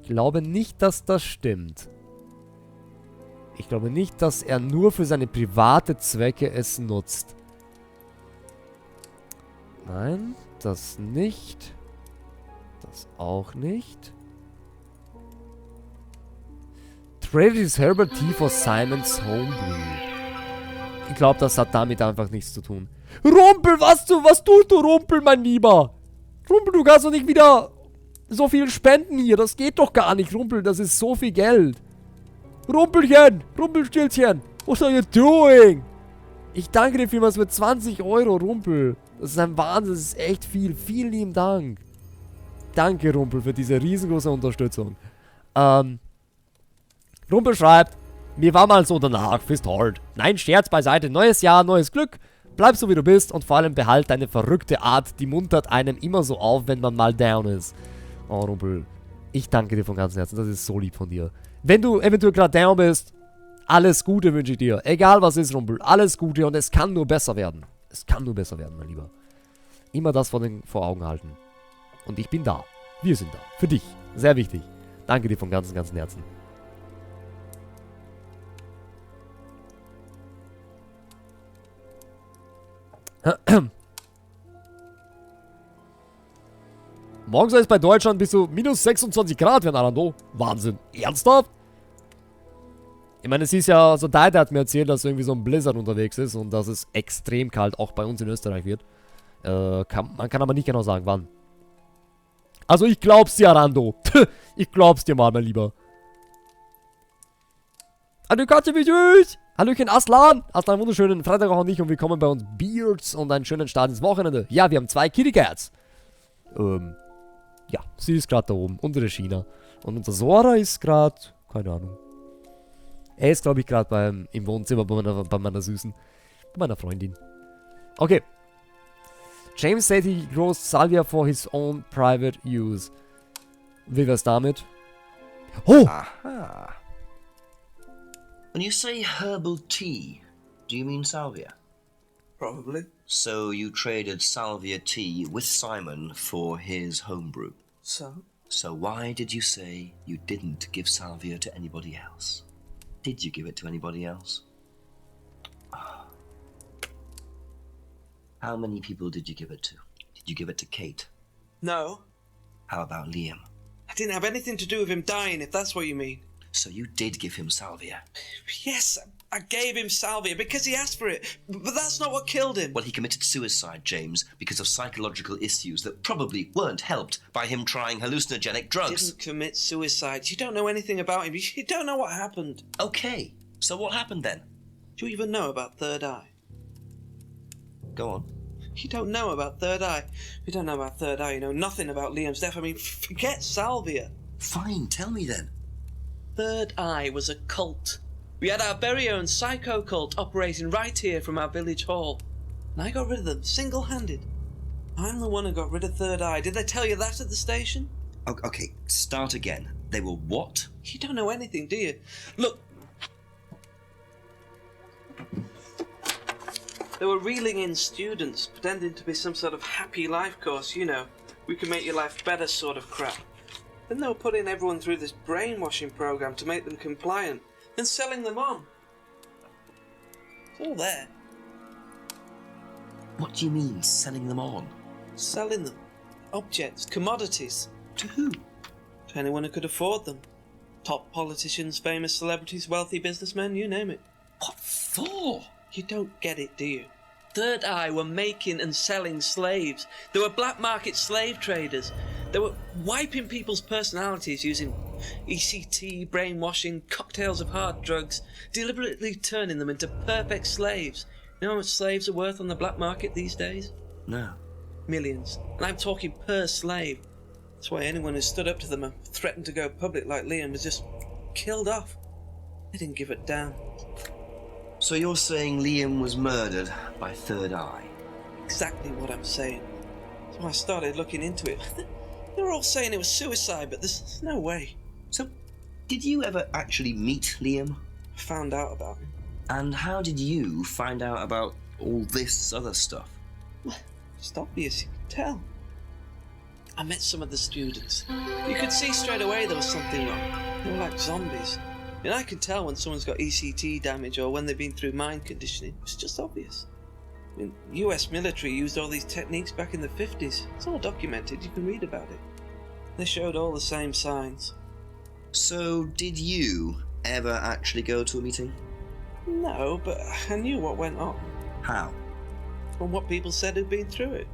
Ich glaube nicht, dass das stimmt. Ich glaube nicht, dass er nur für seine private Zwecke es nutzt. Nein, das nicht. Das auch nicht. Traded his herbal tea for Simon's homebrew. Ich glaube, das hat damit einfach nichts zu tun. Rumpel, was tust du, Rumpel, mein Lieber? Rumpel, du kannst doch nicht wieder so viel spenden hier. Das geht doch gar nicht, Rumpel. Das ist so viel Geld. Rumpelstilzchen. What are you doing? Ich danke dir vielmals für 20 Euro, Rumpel. Das ist ein Wahnsinn. Das ist echt viel. Vielen lieben Dank. Danke, Rumpel, für diese riesengroße Unterstützung. Rumpel schreibt, mir war mal so danach, Fist Hold. Nein, Scherz beiseite, neues Jahr, neues Glück. Bleib so wie du bist und vor allem behalt deine verrückte Art, die muntert einem immer so auf, wenn man mal down ist. Oh, Rumpel, ich danke dir von ganzem Herzen, das ist so lieb von dir. Wenn du eventuell gerade down bist, alles Gute wünsche ich dir. Egal was ist, Rumpel, alles Gute und es kann nur besser werden. Es kann nur besser werden, mein Lieber. Immer das vor Augen halten. Und ich bin da. Wir sind da. Für dich. Sehr wichtig. Danke dir von ganzem Herzen. Morgen soll es bei Deutschland bis zu minus 26 Grad werden, Arando. Wahnsinn. Ernsthaft? Ich meine, es ist ja, so Dada hat mir erzählt, dass irgendwie so ein Blizzard unterwegs ist und dass es extrem kalt auch bei uns in Österreich wird. Man kann aber nicht genau sagen, wann. Also ich glaub's dir, Arando. Ich glaub's dir mal, mein Lieber. Hallo Katze, wie süß. Hallöchen Aslan. Aslan, wunderschönen Freitag auch nicht und willkommen bei uns Beards und einen schönen Start ins Wochenende. Ja, wir haben 2 Kitty Cats. Ja, sie ist gerade da oben, unsere China. Und unser Sora ist gerade, keine Ahnung. Er ist, glaube ich, gerade im Wohnzimmer bei meiner Süßen. Bei meiner Freundin. Okay. James said he grows salvia for his own private use. Wie wär's damit? Oh! Aha. When you say herbal tea, do you mean salvia? Probably. So you traded salvia tea with Simon for his homebrew. So? So why did you say you didn't give salvia to anybody else? Did you give it to anybody else? How many people did you give it to? Did you give it to Kate? No. How about Liam? I didn't have anything to do with him dying, if that's what you mean. So you did give him salvia? Yes, I gave him salvia because he asked for it, but that's not what killed him. Well, he committed suicide, James, because of psychological issues that probably weren't helped by him trying hallucinogenic drugs. He didn't commit suicide. You don't know anything about him. You don't know what happened. Okay, so what happened then? Do you even know about Third Eye? Go on. You don't know about Third Eye. You don't know about Third Eye. You know nothing about Liam's death. I mean, forget salvia. Fine, tell me then. Third Eye was a cult. We had our very own psycho cult operating right here from our village hall. And I got rid of them, single-handed. I'm the one who got rid of Third Eye. Did they tell you that at the station? Okay, start again. They were what? You don't know anything, do you? Look. They were reeling in students, pretending to be some sort of happy life course, you know. We can make your life better sort of crap. Then they were putting everyone through this brainwashing program to make them compliant, then selling them on. It's all there. What do you mean, selling them on? Selling them. Objects, commodities. To who? To anyone who could afford them. Top politicians, famous celebrities, wealthy businessmen, you name it. What for? You don't get it, do you? Third Eye were making and selling slaves. They were black market slave traders. They were wiping people's personalities using ECT, brainwashing, cocktails of hard drugs, deliberately turning them into perfect slaves. You know how much slaves are worth on the black market these days? No. Millions. And I'm talking per slave. That's why anyone who stood up to them and threatened to go public like Liam was just killed off. They didn't give a damn. So you're saying Liam was murdered by Third Eye? Exactly what I'm saying. So I started looking into it. They were all saying it was suicide, but there's no way. So, did you ever actually meet Liam? I found out about him. And how did you find out about all this other stuff? Well, it's obvious, you can tell. I met some of the students. You could see straight away there was something wrong. They were like zombies. And I can tell when someone's got ECT damage or when they've been through mind conditioning. It's just obvious. I mean, US military used all these techniques back in the 50s. It's all documented, you can read about it. They showed all the same signs. So, did you ever actually go to a meeting? No, but I knew what went on. How? From what people said who'd been through it.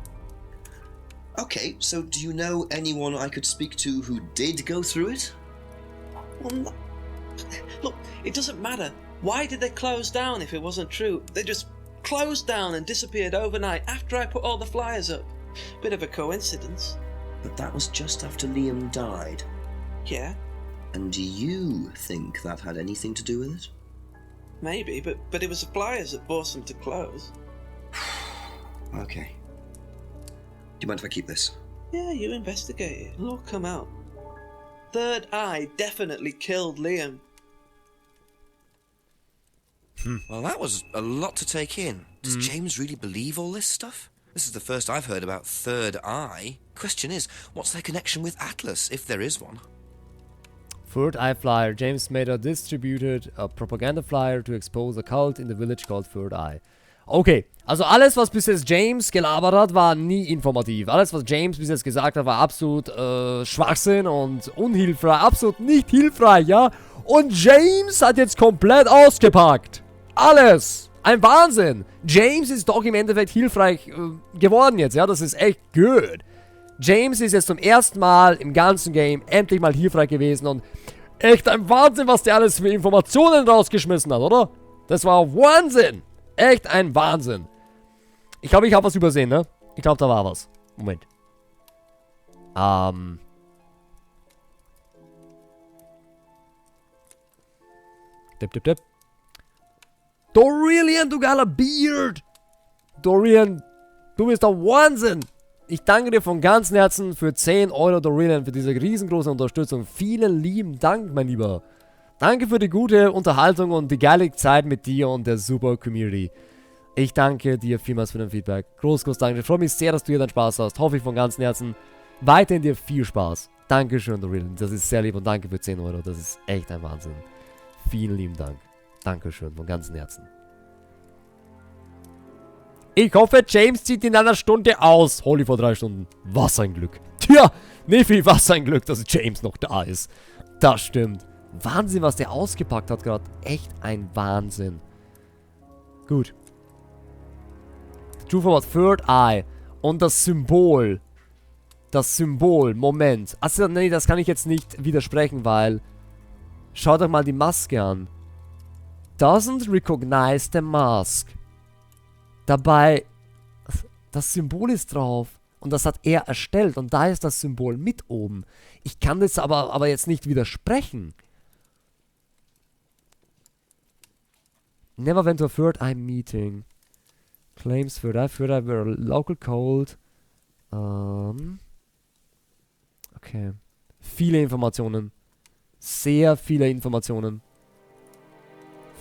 Okay, so do you know anyone I could speak to who did go through it? Well, no. Look, it doesn't matter. Why did they close down if it wasn't true? They just closed down and disappeared overnight after I put all the flyers up. Bit of a coincidence. But that was just after Liam died. Yeah. And do you think that had anything to do with it? Maybe, but it was the flyers that forced them to close. Okay. Do you mind if I keep this? Yeah, you investigate it. It'll all come out. Third Eye definitely killed Liam. Well, that was a lot to take in. Does James really believe all this stuff? This is the first I've heard about Third Eye. Question is, what's their connection with Atlas, if there is one? Third Eye flyer. James Mader distributed a propaganda flyer to expose a cult in the village called Third Eye. Okay, also alles, was bis jetzt James gelabert hat, war nie informativ. Alles, was James bis jetzt gesagt hat, war absolut Schwachsinn und unhilfreich. Absolut nicht hilfreich, ja? Und James hat jetzt komplett ausgepackt. Alles. Ein Wahnsinn. James ist doch im Endeffekt hilfreich geworden jetzt, ja? Das ist echt gut. James ist jetzt zum ersten Mal im ganzen Game endlich mal hilfreich gewesen und echt ein Wahnsinn, was der alles für Informationen rausgeschmissen hat, oder? Das war Wahnsinn. Echt ein Wahnsinn. Ich glaube, ich habe was übersehen, ne? Ich glaube, da war was. Moment. Tipp. Dorian, du geiler Beard. Dorian, du bist der Wahnsinn. Ich danke dir von ganzem Herzen für 10 Euro, Dorian, für diese riesengroße Unterstützung. Vielen lieben Dank, mein Lieber. Danke für die gute Unterhaltung und die geile Zeit mit dir und der super Community. Ich danke dir vielmals für dein Feedback. Groß danke. Ich freue mich sehr, dass du hier deinen Spaß hast. Hoffe ich von ganzem Herzen. Weiterhin dir viel Spaß. Dankeschön, Dorian. Das ist sehr lieb und danke für 10 Euro. Das ist echt ein Wahnsinn. Vielen lieben Dank. Dankeschön von ganzem Herzen. Ich hoffe, James zieht in einer Stunde aus. Holy vor 3 Stunden. Was ein Glück. Tja, Neffi, was ein Glück, dass James noch da ist. Das stimmt. Wahnsinn, was der ausgepackt hat gerade. Echt ein Wahnsinn. Gut. True Forward, Third Eye. Und das Symbol. Das Symbol. Moment. Achso, nee, das kann ich jetzt nicht widersprechen, weil... Schaut euch mal die Maske an. Doesn't recognize the mask. Dabei, das Symbol ist drauf. Und das hat er erstellt. Und da ist das Symbol mit oben. Ich kann das aber jetzt nicht widersprechen. Never went to a Third Eye meeting. Claims Third Eye were local cold. Okay. Viele Informationen. Sehr viele Informationen.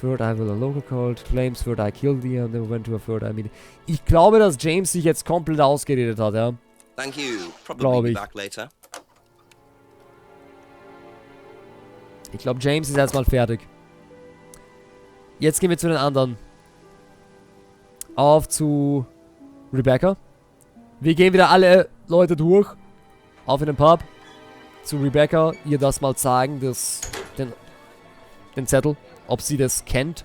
Third Eye will a local cold. Claims Third Eye killed the and never went to a Third Eye meeting. Ich glaube, dass James sich jetzt komplett ausgeredet hat, ja. Thank you. Probably be back later. Ich glaube, James ist erstmal fertig. Jetzt gehen wir zu den anderen. Auf zu Rebecca. Wir gehen wieder alle Leute durch. Auf in den Pub. Zu Rebecca. Ihr das mal zeigen, den Zettel. Ob sie das kennt.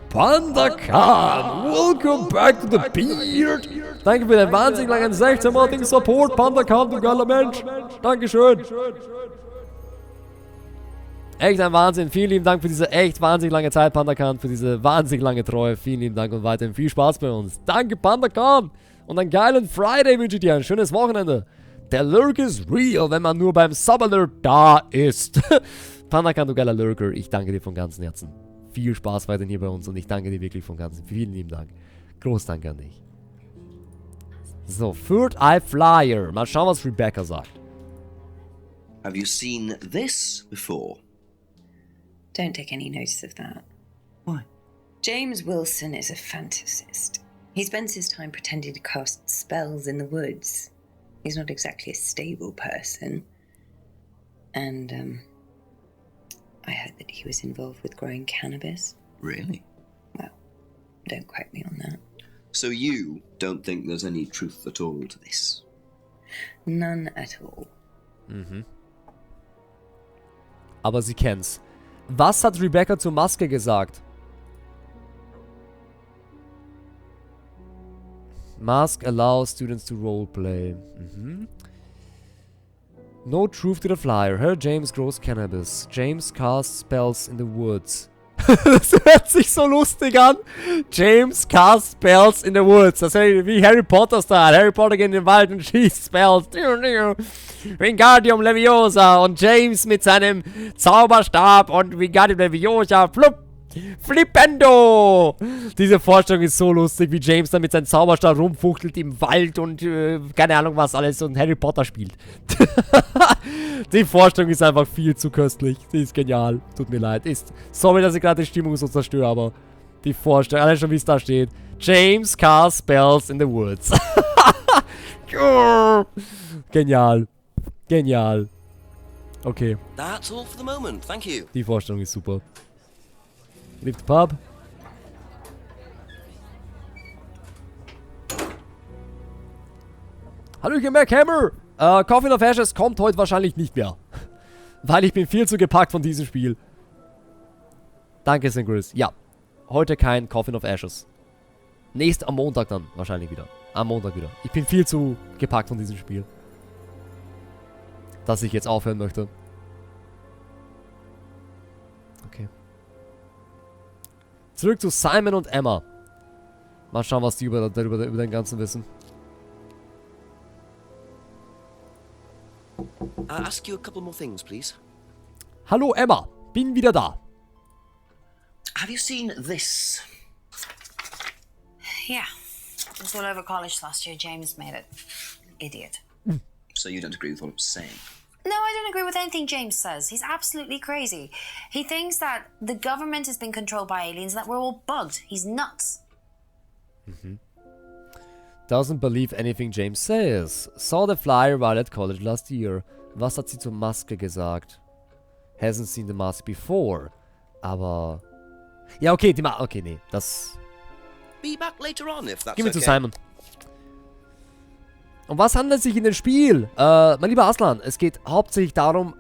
Panda Khan, welcome back to the Beard. Danke für den wahnsinnig langen 16-monatigen Support, Panda Khan, du geiler Mensch. Dankeschön. Echt ein Wahnsinn. Vielen lieben Dank für diese echt wahnsinnig lange Zeit, Panda Khan, für diese wahnsinnig lange Treue. Vielen lieben Dank und weiterhin viel Spaß bei uns. Danke, Panda Khan. Und einen geilen Friday wünsche ich dir. Ein schönes Wochenende. Der Lurk ist real, wenn man nur beim Subalert da ist. Panda Khan, du geiler Lurker. Ich danke dir von ganzem Herzen. Viel Spaß weiterhin hier bei uns und ich danke dir wirklich von ganzem. Vielen lieben Dank. Groß Dank an dich. So, Third Eye Flyer. Mal schauen, was Rebecca sagt. Have you seen this before? Don't take any notice of that. Why? James Wilson is a fantasist. He spends his time pretending to cast spells in the woods. He's not exactly a stable person. And, I heard that he was involved with growing cannabis. Really? Well, don't quote me on that. So you don't think there's any truth at all to this? None at all. Mhm. Aber sie kennt's. Was hat Rebecca zur Maske gesagt? Mask allows students to roleplay. Mhm. No truth to the flyer. Her James grows cannabis. James casts spells in the woods. Das hört sich so lustig an. James casts spells in the woods. Das ist wie Harry Potter Style. Harry Potter geht in den Wald und schießt Spells. Wingardium Leviosa. Und James mit seinem Zauberstab und Wingardium Leviosa. Flupp. Flippendo! Diese Vorstellung ist so lustig, wie James dann mit seinem Zauberstab rumfuchtelt im Wald und keine Ahnung was alles und Harry Potter spielt. Die Vorstellung ist einfach viel zu köstlich. Sie ist genial. Tut mir leid. Sorry, dass ich gerade die Stimmung so zerstöre, aber die Vorstellung, allein schon wie es da steht. James casts spells in the woods. Genial. Genial. Okay. That's all for the moment, thank you. Die Vorstellung ist super. Leave the pub. Hallöchen, McHammer! Coffin of Ashes kommt heute wahrscheinlich nicht mehr. Weil ich bin viel zu gepackt von diesem Spiel. Danke, St. Chris. Ja, heute kein Coffin of Ashes. Am Montag dann wahrscheinlich wieder. Am Montag wieder. Ich bin viel zu gepackt von diesem Spiel. Dass ich jetzt aufhören möchte. Okay. Zurück zu Simon und Emma. Mal schauen, was die über den Ganzen wissen. Ask you a couple more things, please. Hallo Emma, bin wieder da. Have you seen this? Yeah. It was all over college last year. James made it. Idiot. So you don't agree with what I'm saying? No, I don't agree with anything James says. He's absolutely crazy. He thinks that the government has been controlled by aliens and that we're all bugged. He's nuts. Doesn't believe anything James says. Saw the flyer while at college last year. Was hat sie zur Maske gesagt? Hasn't seen the mask before. Aber... Ja, okay, die Maske... Okay, nee, das... Be back later on, if that's Gehen wir okay. zu Simon. Um was handelt es sich in dem Spiel? Mein lieber Aslan, es geht hauptsächlich darum,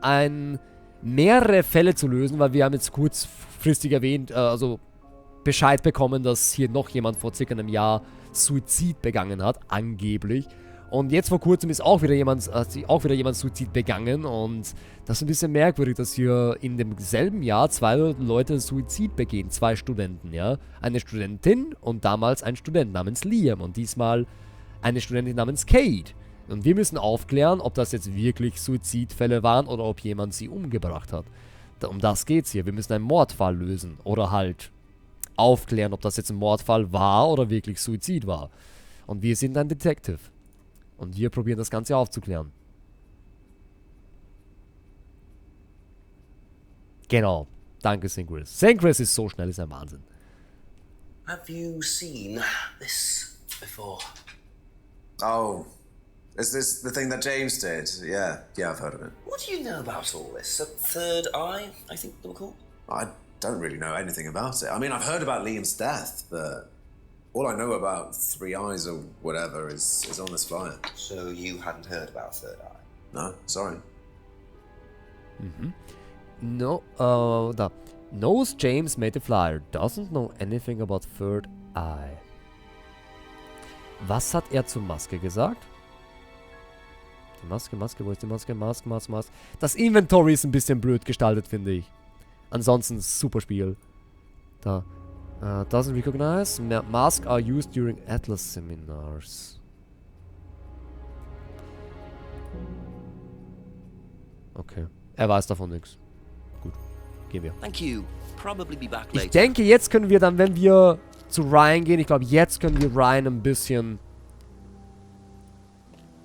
mehrere Fälle zu lösen, weil wir haben jetzt kurzfristig erwähnt, also Bescheid bekommen, dass hier noch jemand vor circa einem Jahr Suizid begangen hat, angeblich. Und jetzt vor kurzem ist auch wieder jemand Suizid begangen und das ist ein bisschen merkwürdig, dass hier in demselben Jahr 2 Leute Suizid begehen, 2 Studenten, ja. Eine Studentin und damals ein Student namens Liam und diesmal eine Studentin namens Kate. Und wir müssen aufklären, ob das jetzt wirklich Suizidfälle waren oder ob jemand sie umgebracht hat. Um das geht's hier. Wir müssen einen Mordfall lösen oder halt aufklären, ob das jetzt ein Mordfall war oder wirklich Suizid war. Und wir sind ein Detective. Und wir probieren das Ganze aufzuklären. Genau. Danke, St. Chris. St. Chris ist so schnell, ist ein Wahnsinn. Have you seen this before? Oh, is this the thing that James did? Yeah, I've heard of it. What do you know about all this? A third eye, I think they were called? I don't really know anything about it. I mean, I've heard about Liam's death, but all I know about Three Eyes or whatever is on this flyer. So you hadn't heard about Third Eye? No, sorry. No, da. Knows James made the flyer. Doesn't know anything about Third Eye. Was hat er zur Maske gesagt? Die Maske, wo ist die Maske? Maske. Das Inventory ist ein bisschen blöd gestaltet, finde ich. Ansonsten super Spiel. Da. Doesn't recognize. Masks are used during Atlas seminars. Okay. Er weiß davon nichts. Gut. Gehen wir. Thank you. Probably be back later. Ich denke, jetzt können wir dann, wenn wir zu Ryan gehen, ich glaube, jetzt können wir Ryan ein bisschen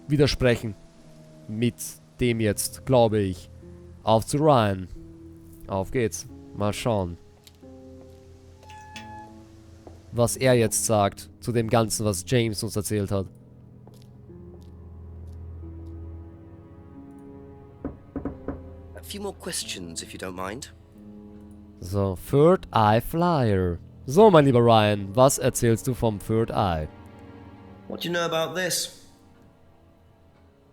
widersprechen. Mit dem jetzt, glaube ich. Auf zu Ryan. Auf geht's. Mal schauen. Was er jetzt sagt zu dem Ganzen, was James uns erzählt hat. A few more questions, if you don't mind. So, Third Eye Flyer. So, mein lieber Ryan, was erzählst du vom Third Eye? What do you know about this?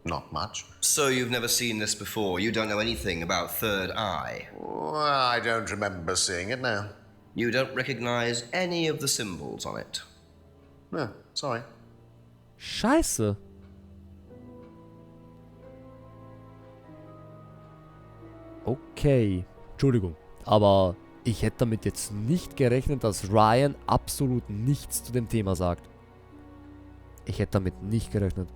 Not much. So you've never seen this before? You don't know anything about Third Eye? Well, I don't remember seeing it now. You don't recognize any of the symbols on it? No, sorry. Scheiße. Okay. Entschuldigung. Aber ich hätte damit jetzt nicht gerechnet, dass Ryan absolut nichts zu dem Thema sagt. Ich hätte damit nicht gerechnet.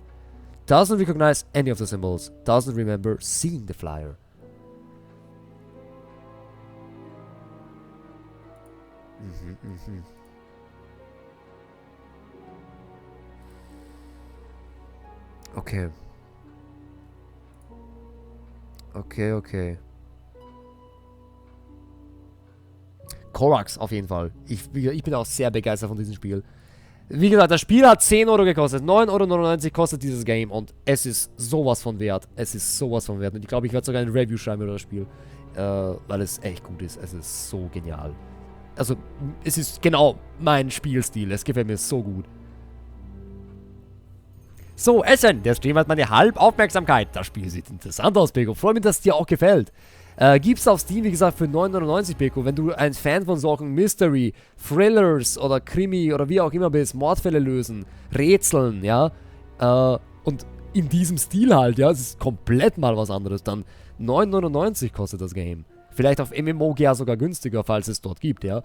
Doesn't recognize any of the symbols. Doesn't remember seeing the flyer. Okay. Okay. Korax auf jeden Fall. Ich bin auch sehr begeistert von diesem Spiel. Wie gesagt, das Spiel hat 10 Euro gekostet. 9,99 € kostet dieses Game. Und es ist sowas von wert. Es ist sowas von wert. Und ich glaube, ich werde sogar ein Review schreiben über das Spiel. Weil es echt gut ist. Es ist so genial. Also, es ist genau mein Spielstil. Es gefällt mir so gut. So, Essen. Der Stream hat meine Halbaufmerksamkeit. Das Spiel sieht interessant aus, Beko. Freue mich, dass es dir auch gefällt. Gibt's auf Steam, wie gesagt, für 9,99 €, Beko. Wenn du ein Fan von solchen Mystery, Thrillers oder Krimi oder wie auch immer bist, Mordfälle lösen, Rätseln, ja, und in diesem Stil halt, ja, es ist komplett mal was anderes, dann 9,99 € kostet das Game. Vielleicht auf MMOGA sogar günstiger, falls es dort gibt, ja.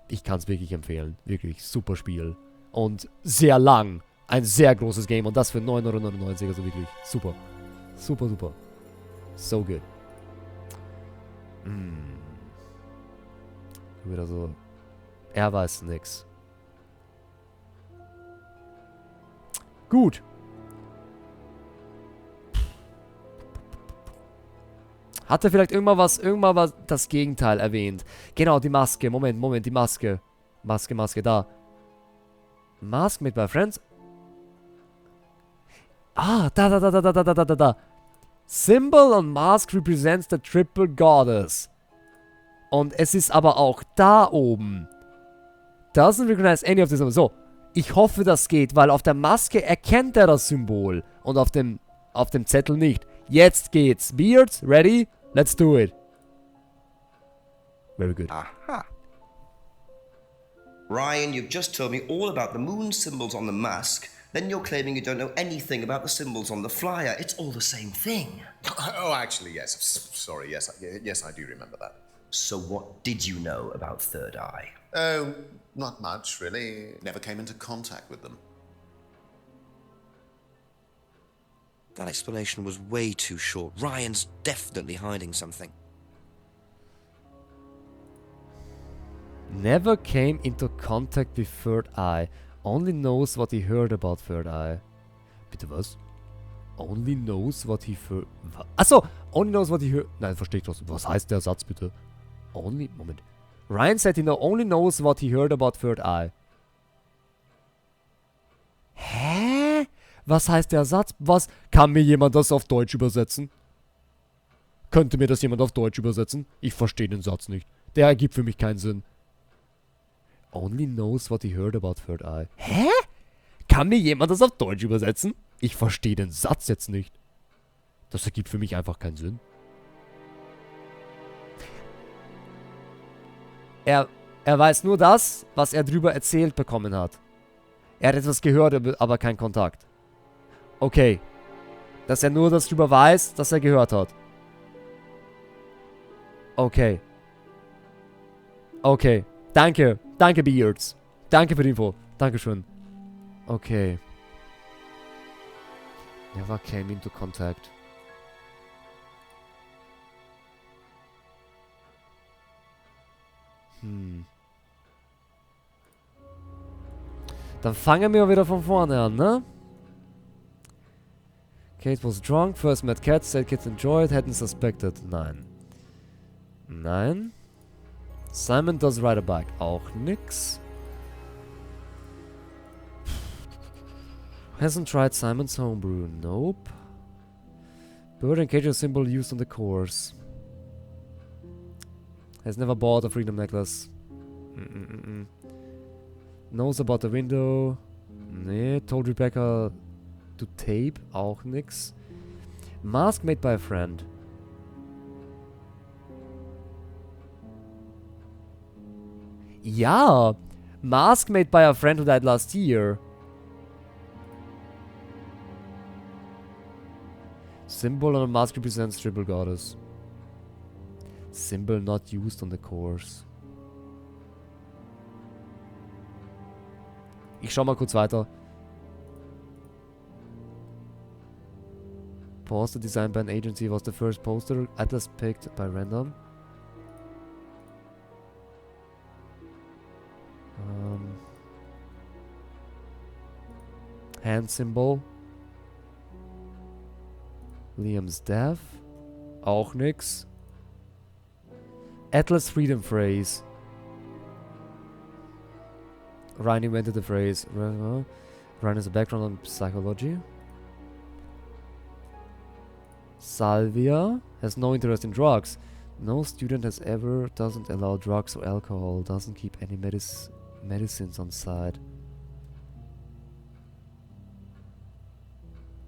Ich kann es wirklich empfehlen. Wirklich, super Spiel. Und sehr lang. Ein sehr großes Game und das für 9,99 €, also wirklich super. Super, super. So good. Wieder so. Er weiß nix. Gut. Hat er vielleicht irgendwann was das Gegenteil erwähnt? Genau, die Maske. Moment, die Maske. Maske, da. Mask made by friends. Ah, da. Symbol on mask represents the triple goddess. Und es ist aber auch da oben. Doesn't recognize any of the symbols. So, ich hoffe, das geht, weil auf der Maske erkennt er das Symbol. Und auf dem Zettel nicht. Jetzt geht's. Beards, ready? Let's do it. Very good. Aha. Ryan, you've just told me all about the moon symbols on the mask. Then you're claiming you don't know anything about the symbols on the flyer. It's all the same thing. Oh, actually, yes. Sorry, yes, I do remember that. So what did you know about Third Eye? Oh, not much, really. Never came into contact with them. That explanation was way too short. Ryan's definitely hiding something. Never came into contact with Third Eye. Only knows what he heard about Third Eye. Bitte was? Only knows what he heard. Achso! Only knows what he heard. Nein, verstehe ich trotzdem. Was heißt der Satz bitte? Moment. Ryan said he only knows what he heard about Third Eye. Hä? Was heißt der Satz? Was? Kann mir jemand das auf Deutsch übersetzen? Könnte mir das jemand auf Deutsch übersetzen? Ich verstehe den Satz nicht. Der ergibt für mich keinen Sinn. Only knows what he heard about Third Eye. Hä? Kann mir jemand das auf Deutsch übersetzen? Ich verstehe den Satz jetzt nicht. Das ergibt für mich einfach keinen Sinn. Er weiß nur das, was er drüber erzählt bekommen hat. Er hat etwas gehört, aber keinen Kontakt. Okay. Dass er nur das drüber weiß, dass er gehört hat. Okay. Okay. Danke, Beards. Danke für die Info. Dankeschön. Okay. Never came into contact. Dann fangen wir wieder von vorne an, ne? Kate was drunk, first met Cat, said kids enjoyed, hadn't suspected. Nein. Simon does ride a bike. Auch nix. Hasn't tried Simon's homebrew. Nope. Bird and cage symbol used on the course. Has never bought a freedom necklace. Knows about the window. Nee. Told Rebecca to tape. Auch nix. Mask made by a friend. Ja, mask made by a friend who died last year. Symbol on a mask represents triple goddess. Symbol not used on the course. Ich schau mal kurz weiter. Poster designed by an agency was the first poster. Atlas picked by random. Hand symbol. Liam's death. Auch nix. Atlas freedom phrase. Ryan invented the phrase. Ryan has a background on psychology. Salvia has no interest in drugs. No student has ever, doesn't allow drugs or alcohol, doesn't keep any medicines on site.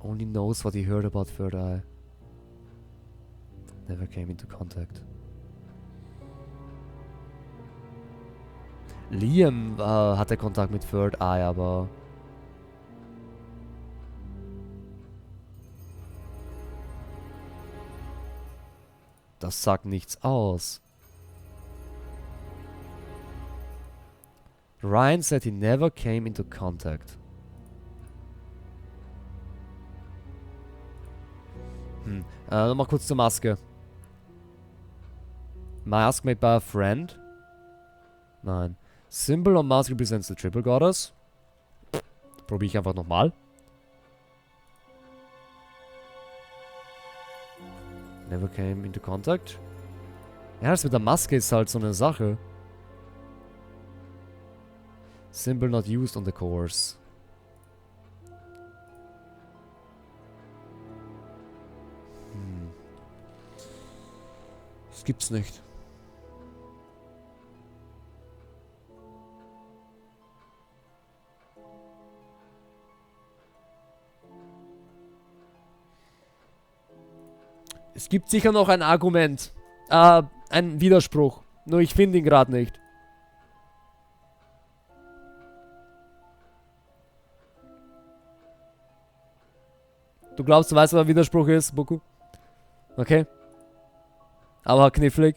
Only knows what he heard about Third Eye. Never came into contact. Liam hatte Kontakt mit Third Eye, aber... Das sagt nichts aus. Ryan said he never came into contact. Nochmal kurz zur Maske. Mask made by a friend? Nein. Symbol on mask represents the triple goddess. Probiere ich einfach nochmal. Never came into contact. Ja, das mit der Maske ist halt so eine Sache. Symbol not used on the course. Das gibt's nicht. Es gibt sicher noch ein Argument. Ein Widerspruch. Nur ich finde ihn gerade nicht. Du glaubst, du weißt, was ein Widerspruch ist, Boku? Okay. Aber knifflig.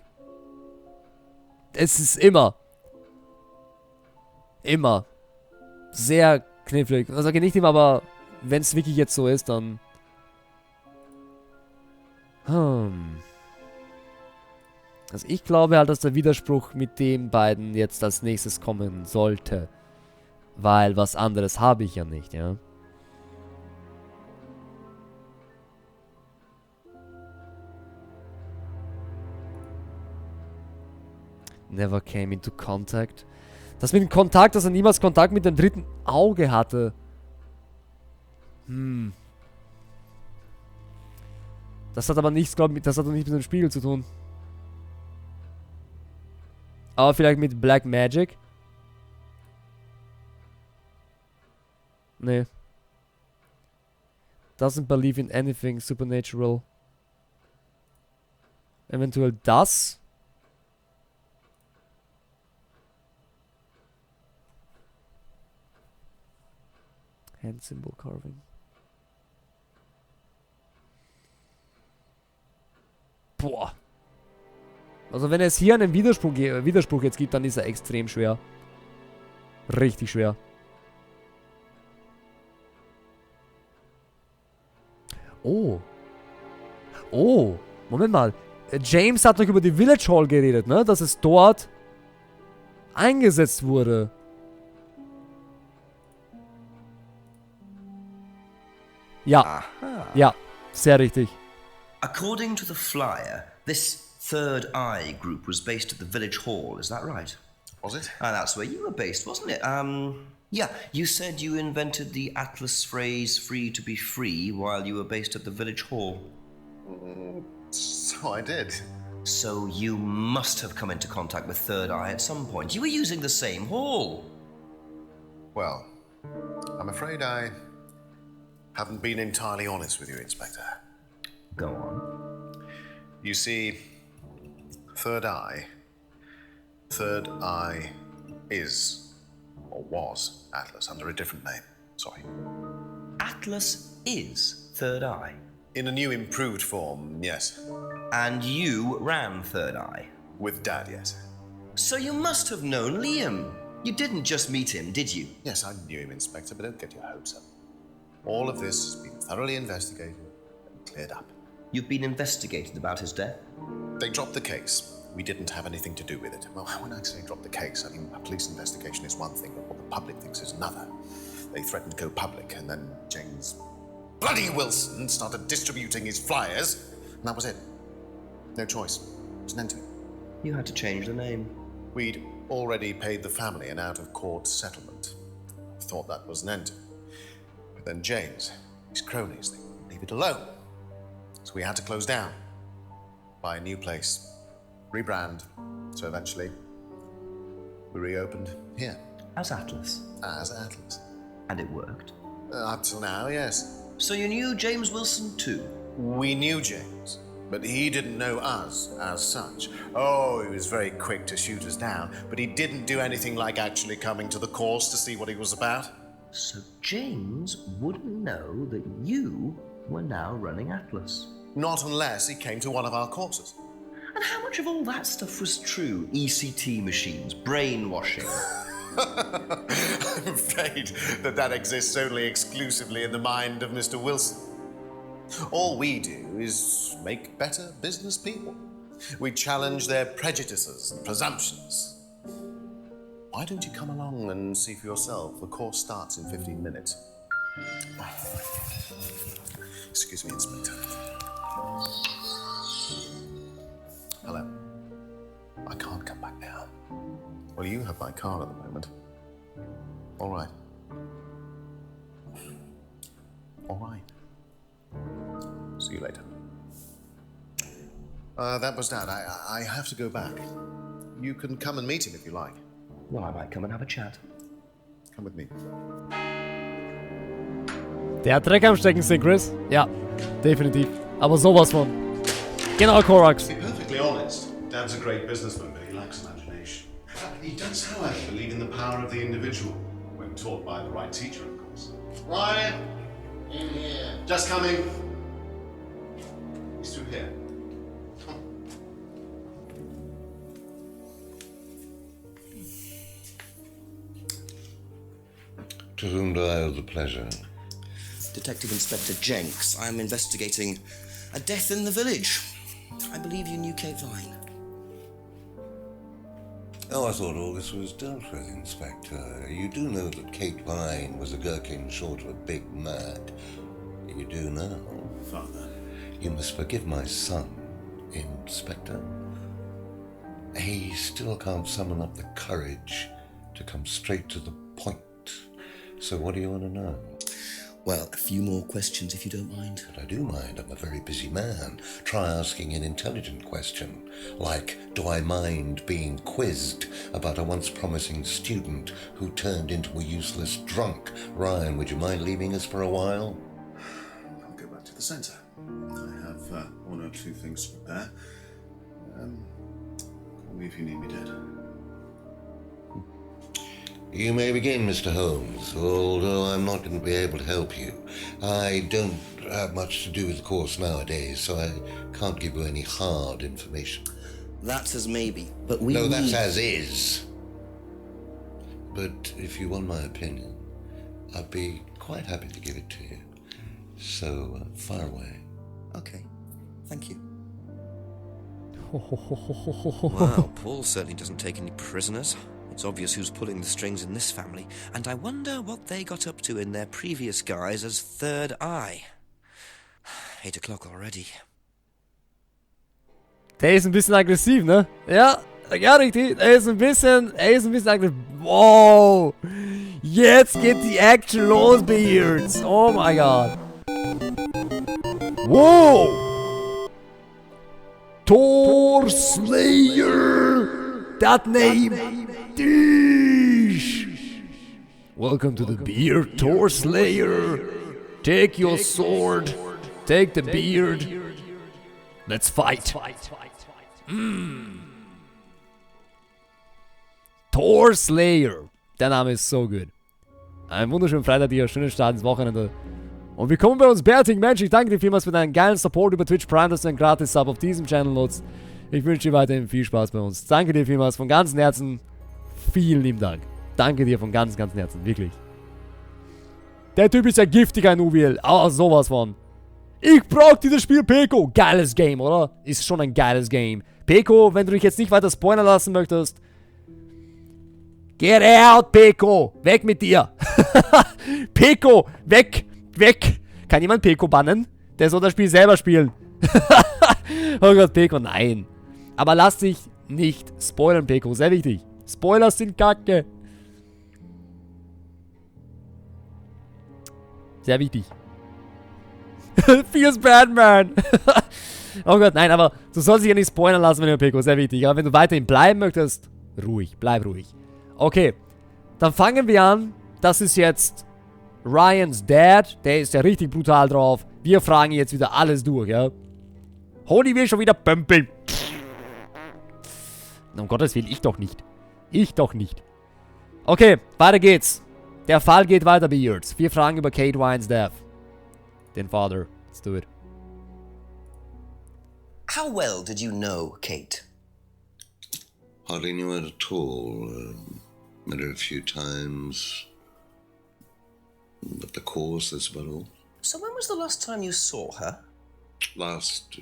Es ist immer. Immer. Sehr knifflig. Also nicht immer, aber wenn es wirklich jetzt so ist, dann... Also ich glaube halt, dass der Widerspruch mit den beiden jetzt als nächstes kommen sollte. Weil was anderes habe ich ja nicht, ja. Never came into contact. Das mit dem Kontakt, dass er niemals Kontakt mit dem dritten Auge hatte. Das hat aber nichts, glaube ich, das hat doch nichts mit dem Spiegel zu tun. Aber vielleicht mit Black Magic? Nee. Doesn't believe in anything supernatural. Eventuell das? Hand symbol carving. Boah. Also wenn es hier einen Widerspruch jetzt gibt, dann ist er extrem schwer. Richtig schwer. Oh. Oh. Moment mal. James hat noch über die Village Hall geredet, ne? Dass es dort eingesetzt wurde. Ja. Aha. Ja. Sehr richtig. According to the flyer, this Third Eye group was based at the village hall, is that right? Was it? That's where you were based, wasn't it? Yeah, you said you invented the Atlas phrase free to be free while you were based at the village hall. So I did. So you must have come into contact with Third Eye at some point. You were using the same hall. Well, I'm afraid I haven't been entirely honest with you, Inspector. Go on. You see, Third Eye is, or was, Atlas under a different name. Sorry. Atlas is Third Eye? In a new improved form, yes. And you ran Third Eye? With Dad, yes. So you must have known Liam. You didn't just meet him, did you? Yes, I knew him, Inspector, but don't get your hopes up. All of this has been thoroughly investigated and cleared up. You've been investigated about his death? They dropped the case. We didn't have anything to do with it. Well, when I say drop the case, I mean a police investigation is one thing, but what the public thinks is another. They threatened to go public, and then James bloody Wilson started distributing his flyers, and that was it. No choice. It was an end to it. You had to change the name. We'd already paid the family an out-of-court settlement. Thought that was an end. But then James, his cronies, they wouldn't leave it alone. So we had to close down, buy a new place, rebrand. So eventually, we reopened here. As Atlas? As Atlas. And it worked? Up till now, yes. So you knew James Wilson too? We knew James, but he didn't know us as such. Oh, he was very quick to shoot us down, but he didn't do anything like actually coming to the course to see what he was about. So James wouldn't know that you were now running Atlas? Not unless he came to one of our courses. And how much of all that stuff was true? ECT machines, brainwashing? I'm afraid that exists only exclusively in the mind of Mr. Wilson. All we do is make better business people. We challenge their prejudices and presumptions. Why don't you come along and see for yourself? The course starts in 15 minutes. Excuse me, Inspector. Hello. I can't come back now. Well, you have my car at the moment. All right. All right. See you later. That was Dad. I have to go back. You can come and meet him if you like. Well, I might come and have a chat. Come with me. Der hat Dreck am Stecken, Chris. Ja, definitiv. Aber sowas von. Genau, Korax. To be perfectly honest, Dad's a great businessman, but he lacks imagination. He does, however, believe in the power of the individual, when taught by the right teacher, of course. Ryan, in here. Just coming. He's through here. Come on. To whom do I owe the pleasure? Detective Inspector Jenks. I am investigating a death in the village. I believe you knew Kate Vine. Oh, I thought all this was dealt with, Inspector. You do know that Kate Vine was a gherkin short of a big mad. You do now. Father. You must forgive my son, Inspector. He still can't summon up the courage to come straight to the point. So what do you want to know? Well, a few more questions if you don't mind. But I do mind. I'm a very busy man. Try asking an intelligent question, like, do I mind being quizzed about a once promising student who turned into a useless drunk? Ryan, would you mind leaving us for a while? I'll go back to the centre. I have one or two things to prepare. Call me if you need me, Dad. You may begin, Mr. Holmes, although I'm not going to be able to help you. I don't have much to do with the course nowadays, so I can't give you any hard information. That's as maybe, but we No, that's need... as is. But if you want my opinion, I'd be quite happy to give it to you. So, fire away. Okay, thank you. Wow, Paul certainly doesn't take any prisoners. It's obvious who's pulling the strings in this family, and I wonder what they got up to in their previous guise as Third Eye. 8 o'clock already. Der ist ein bisschen aggressiv, ne? Ja, richtig. Er ist ein bisschen aggressiv. Wow. Jetzt geht die Action los, Beards. Oh my God. Wow. Thor Slayer. That name. Dish. Welcome to the beard, Thor Slayer. Take your sword. Take the beard. Let's fight. Thor Slayer. Der Name ist so gut. Einen wunderschönen Freitag dir, schönen Start ins Wochenende. Und willkommen bei uns, Bärtig Mensch. Ich danke dir vielmals für deinen geilen Support über Twitch Prime, dass du einen Gratis-Sub auf diesem Channel nutzt. Ich wünsche dir weiterhin viel Spaß bei uns. Danke dir vielmals von ganzem Herzen. Vielen lieben Dank. Danke dir von ganzem Herzen. Wirklich. Der Typ ist ja giftig, ein Uwiel. Aber sowas von. Ich brauch dieses Spiel, Peko. Geiles Game, oder? Ist schon ein geiles Game. Peko, wenn du dich jetzt nicht weiter spoilern lassen möchtest. Get out, Peko. Weg mit dir. Peko, weg. Weg. Kann jemand Peko bannen? Der soll das Spiel selber spielen. Oh Gott, Peko, nein. Aber lass dich nicht spoilern, Peko. Sehr wichtig. Spoilers sind kacke. Sehr wichtig. Feels bad, man. Oh Gott, nein, aber du sollst dich ja nicht spoilern lassen, wenn du Peko, sehr wichtig. Aber wenn du weiterhin bleiben möchtest, ruhig, bleib ruhig. Okay, dann fangen wir an. Das ist jetzt Ryans Dad. Der ist ja richtig brutal drauf. Wir fragen jetzt wieder alles durch, ja. Holy will schon wieder pömpeln. Um Gottes Willen, ich doch nicht. Ich doch nicht. Okay, weiter geht's. Der Fall geht weiter, Beards. Wir fragen über Kate Ryans Death. Den Vater. Let's do it. How well did you know Kate? Hardly knew her at all. Met her a few times. At the course, that's about all. So when was the last time you saw her? Last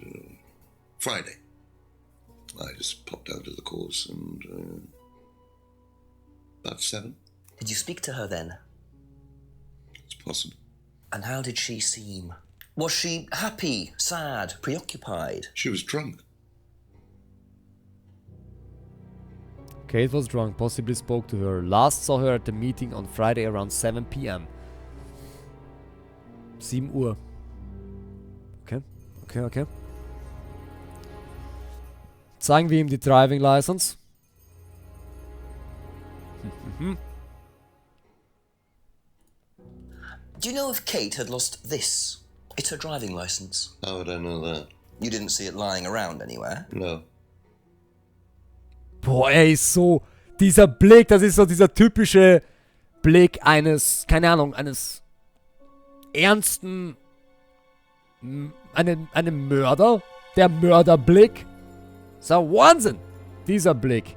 Friday. I just popped out of the course and about 7. Did you speak to her then? It's possible. And how did she seem? Was she happy, sad, preoccupied? She was drunk. Kate was drunk, possibly spoke to her. Last saw her at the meeting on Friday around 7 p.m. 7 Uhr. Okay. Zeigen wir ihm die Driving License. Do you know if Kate had lost this? It's her driving license. How would I know that? You didn't see it lying around anywhere? No. Boah, ey, so. Dieser Blick, das ist so dieser typische Blick eines, keine Ahnung, eines ernsten, einem Mörder. Der Mörderblick. So, Wahnsinn. Dieser Blick.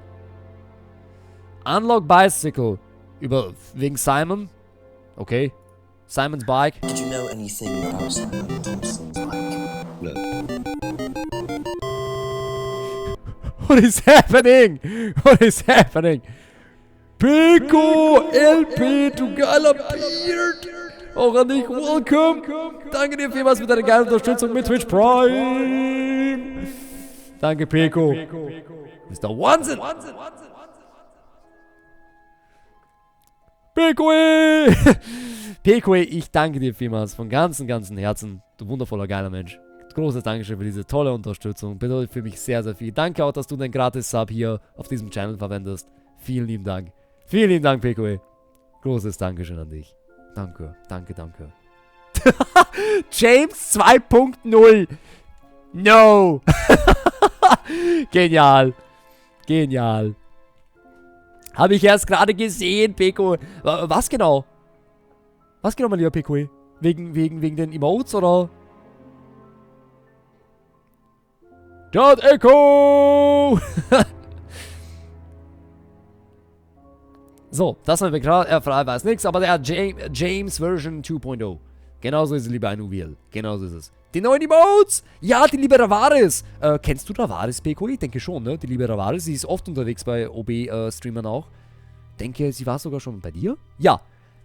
Unlock Bicycle. Wegen Simon. Okay. Simon's bike. Did you know anything about Simon Thompson's bike? No. What is happening? What is happening? Pico, LP, du geiler Beard. Auch an dich, welcome. Danke dir vielmals für deine geile Unterstützung mit Twitch Prime. Danke, Pico. Das ist der Wahnsinn. Picoe! Picoe, ich danke dir vielmals von ganzem Herzen. Du wundervoller, geiler Mensch. Großes Dankeschön für diese tolle Unterstützung. Bedeutet für mich sehr, sehr viel. Danke auch, dass du dein Gratis-Sub hier auf diesem Channel verwendest. Vielen lieben Dank. Vielen lieben Dank, Picoe. Großes Dankeschön an dich. Danke. James 2.0. No. Genial. Habe ich erst gerade gesehen, Peko. Was genau? Was genau, mein lieber Peko? Wegen den Emotes, oder? Dot Echo! So, das haben wir gerade. Er weiß nichts, aber der hat James Version 2.0. Genauso ist es, lieber Anuviel. Genauso ist es. Die neuen Emotes! Ja, die liebe Ravaris. Kennst du Ravaris, Peko? Ich denke schon, ne? Die liebe Ravaris. Sie ist oft unterwegs bei OB-Streamern auch. Denke, sie war sogar schon bei dir? Ja.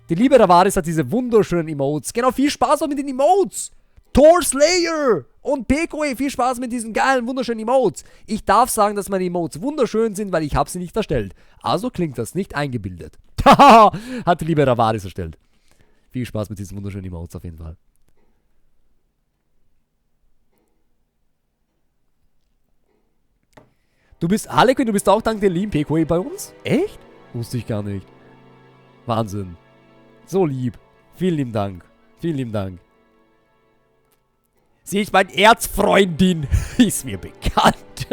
Die liebe Ravaris hat diese wunderschönen Emotes. Genau, viel Spaß auch mit den Emotes. Thor Slayer und Peko, viel Spaß mit diesen geilen, wunderschönen Emotes. Ich darf sagen, dass meine Emotes wunderschön sind, weil ich habe sie nicht erstellt. Also klingt das nicht eingebildet. Haha, hat die liebe Ravaris erstellt. Viel Spaß mit diesen wunderschönen Emotes auf jeden Fall. Du bist, Harlequin, du bist auch dank der lieben Peko bei uns? Echt? Wusste ich gar nicht. Wahnsinn. So lieb. Vielen lieben Dank. Vielen lieben Dank. Sie ist meine Erzfreundin. Ist mir bekannt.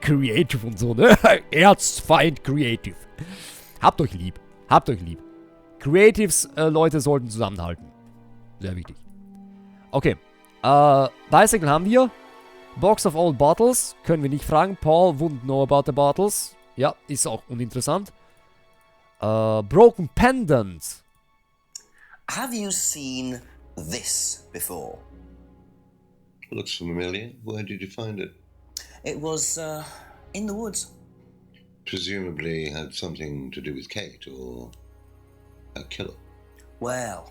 Creative und so, ne? Erzfeind Creative. Habt euch lieb. Habt euch lieb. Creatives, Leute sollten zusammenhalten. Sehr wichtig. Okay. Bicycle haben wir. Box of Old Bottles. Können wir nicht fragen. Paul wouldn't know about the bottles. Ja, ist auch uninteressant. Broken Pendant. Have you seen this before? Looks familiar. Where did you find it? It was, in the woods. Presumably had something to do with Kate or a killer. Well,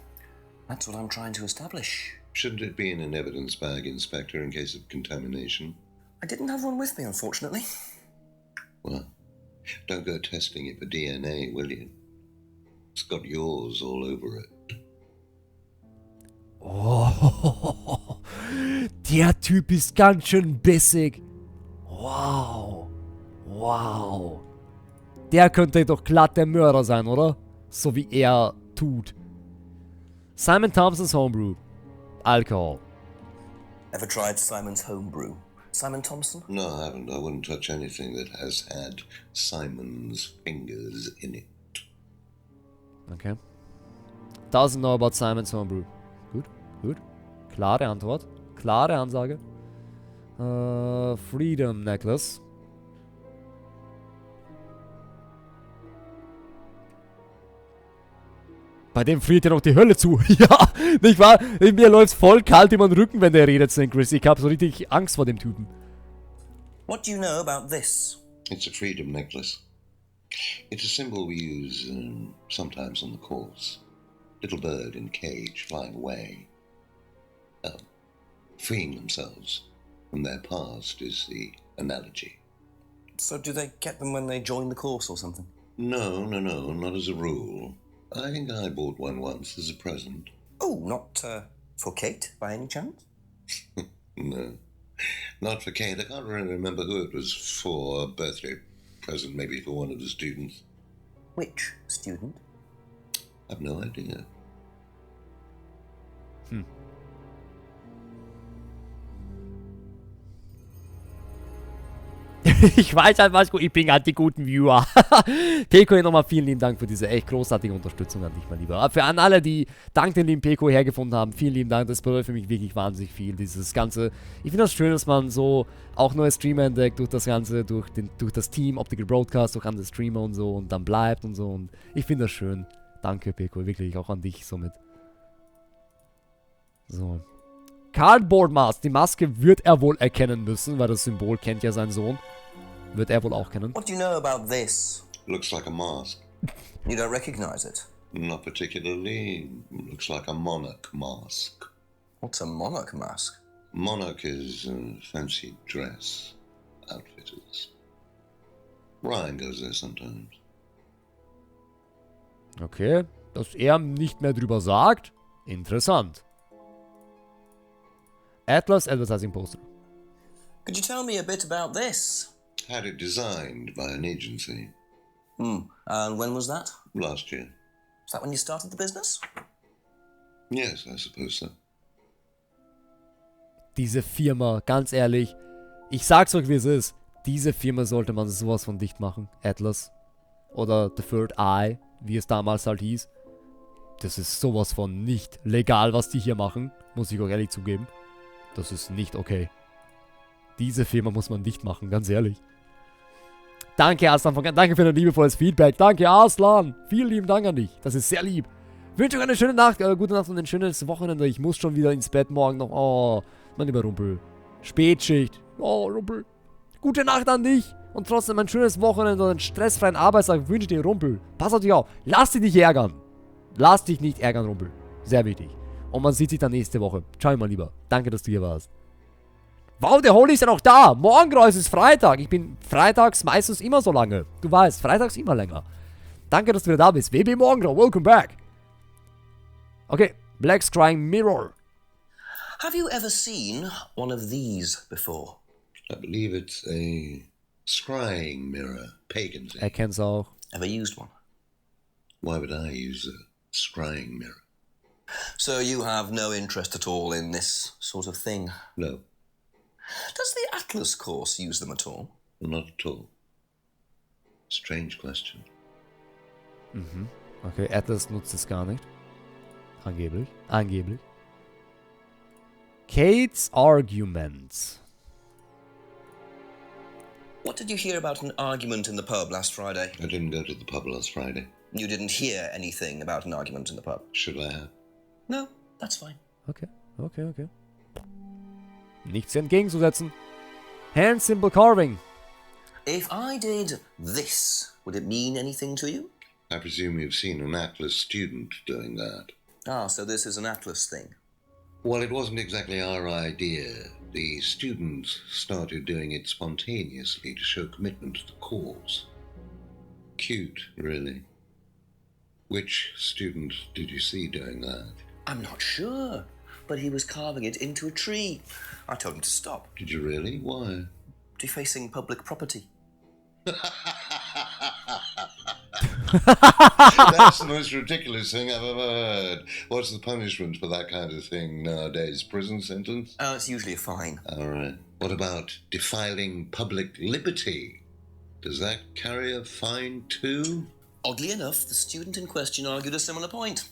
that's what I'm trying to establish. Shouldn't it be in an evidence bag, Inspector, in case of contamination? I didn't have one with me, unfortunately. Well, Don't go testing it for DNA, will you? It's got yours all over it. Oh, der Typ ist ganz schön bissig. Wow. Wow. Der könnte doch glatt der Mörder sein, oder? So wie er tut. Simon Thompson's Homebrew. Alcohol. Ever tried Simon's Homebrew? Simon Thompson? No, I haven't. I wouldn't touch anything that has had Simon's fingers in it. Okay. Doesn't know about Simon's Homebrew. Gut, gut. Klare Antwort. Klare Ansage. Freedom Necklace. Bei dem friert ja noch die Hölle zu. Ja, nicht wahr? Mir läuft's voll kalt über den Rücken, wenn der redet, St. Chris. Ich hab so richtig Angst vor dem Typen. What do you know about this? It's a freedom necklace. It's a symbol we use sometimes on the course. Little bird in cage flying away. Freeing themselves from their past is the analogy. So do they get them when they join the course or something? No, not as a rule. I think I bought one once as a present. Oh, not for Kate, by any chance? No, not for Kate. I can't really remember who it was for. A birthday present, maybe for one of the students. Which student? I've no idea. Ich weiß halt was gut, ich bin halt die guten Viewer. Peko, nochmal vielen lieben Dank für diese echt großartige Unterstützung an dich, mein Lieber. Für an alle, die dank dem lieben Peko hergefunden haben, vielen lieben Dank. Das bedeutet für mich wirklich wahnsinnig viel. Dieses Ganze, ich finde das schön, dass man so auch neue Streamer entdeckt durch das Ganze, durch das Team, Optical Broadcast, durch andere Streamer und so und dann bleibt und so. Und ich finde das schön. Danke, Peko, wirklich auch an dich somit. So. Cardboard Mask, die Maske wird er wohl erkennen müssen, weil das Symbol kennt ja sein Sohn. Wird er wohl auch kennen. What do you know about this? Looks like a mask. You don't recognize it? Not particularly. Looks like a monarch mask. What's a monarch mask? Monarch is fancy dress outfitters. Ryan goes there sometimes. Okay, dass er nicht mehr drüber sagt. Interessant. Atlas Advertising Poster. Could you tell me a bit about this? Had it designed by an agency. And when was that? Last year. Is that when you started the business? Yes, I suppose so. Diese Firma, ganz ehrlich, ich sag's euch wie es ist, diese Firma sollte man sowas von dicht machen. Atlas. Oder The Third Eye, wie es damals halt hieß. Das ist sowas von nicht legal, was die hier machen. Muss ich euch ehrlich zugeben. Das ist nicht okay. Diese Firma muss man dicht machen, ganz ehrlich. Danke, Arslan. Danke für dein liebevolles Feedback. Danke, Arslan. Vielen lieben Dank an dich. Das ist sehr lieb. Wünsche euch eine schöne Nacht, gute Nacht und ein schönes Wochenende. Ich muss schon wieder ins Bett morgen noch. Oh, mein lieber Rumpel. Spätschicht. Oh, Rumpel. Gute Nacht an dich. Und trotzdem ein schönes Wochenende und einen stressfreien Arbeitstag wünsche ich dir, Rumpel. Pass auf dich auf. Lass dich nicht ärgern. Lass dich nicht ärgern, Rumpel. Sehr wichtig. Und man sieht sich dann nächste Woche. Ciao, mein Lieber. Danke, dass du hier warst. Wow, der Holy ist ja noch da. Morgen, Reus, ist Freitag. Ich bin freitags meistens immer so lange. Du weißt, freitags immer länger. Danke, dass du wieder da bist. WB Morgengrau, welcome back. Okay, Black Scrying Mirror. Have you ever seen one of these before? I believe it's a scrying mirror. Pagan thing. Er kennt's auch. Ever used one? Why would I use a scrying mirror? So you have no interest at all in this sort of thing? No. Does the Atlas course use them at all? Not at all. Strange question. Okay, Atlas nutzt es gar nicht. Angeblich. Angeblich. Kate's Arguments. What did you hear about an argument in the pub last Friday? I didn't go to the pub last Friday. You didn't hear anything about an argument in the pub? Should I have? No, that's fine. Okay. Nichts entgegenzusetzen. Hand Symbol Carving. If I did this, would it mean anything to you? I presume you've seen an Atlas student doing that. Ah, so this is an Atlas thing. Well, it wasn't exactly our idea. The students started doing it spontaneously to show commitment to the cause. Cute, really. Which student did you see doing that? I'm not sure, but he was carving it into a tree. I told him to stop. Did you really? Why? Defacing public property. That's the most ridiculous thing I've ever heard. What's the punishment for that kind of thing nowadays? Prison sentence? It's usually a fine. All right. What about defiling public liberty? Does that carry a fine too? Oddly enough, the student in question argued a similar point.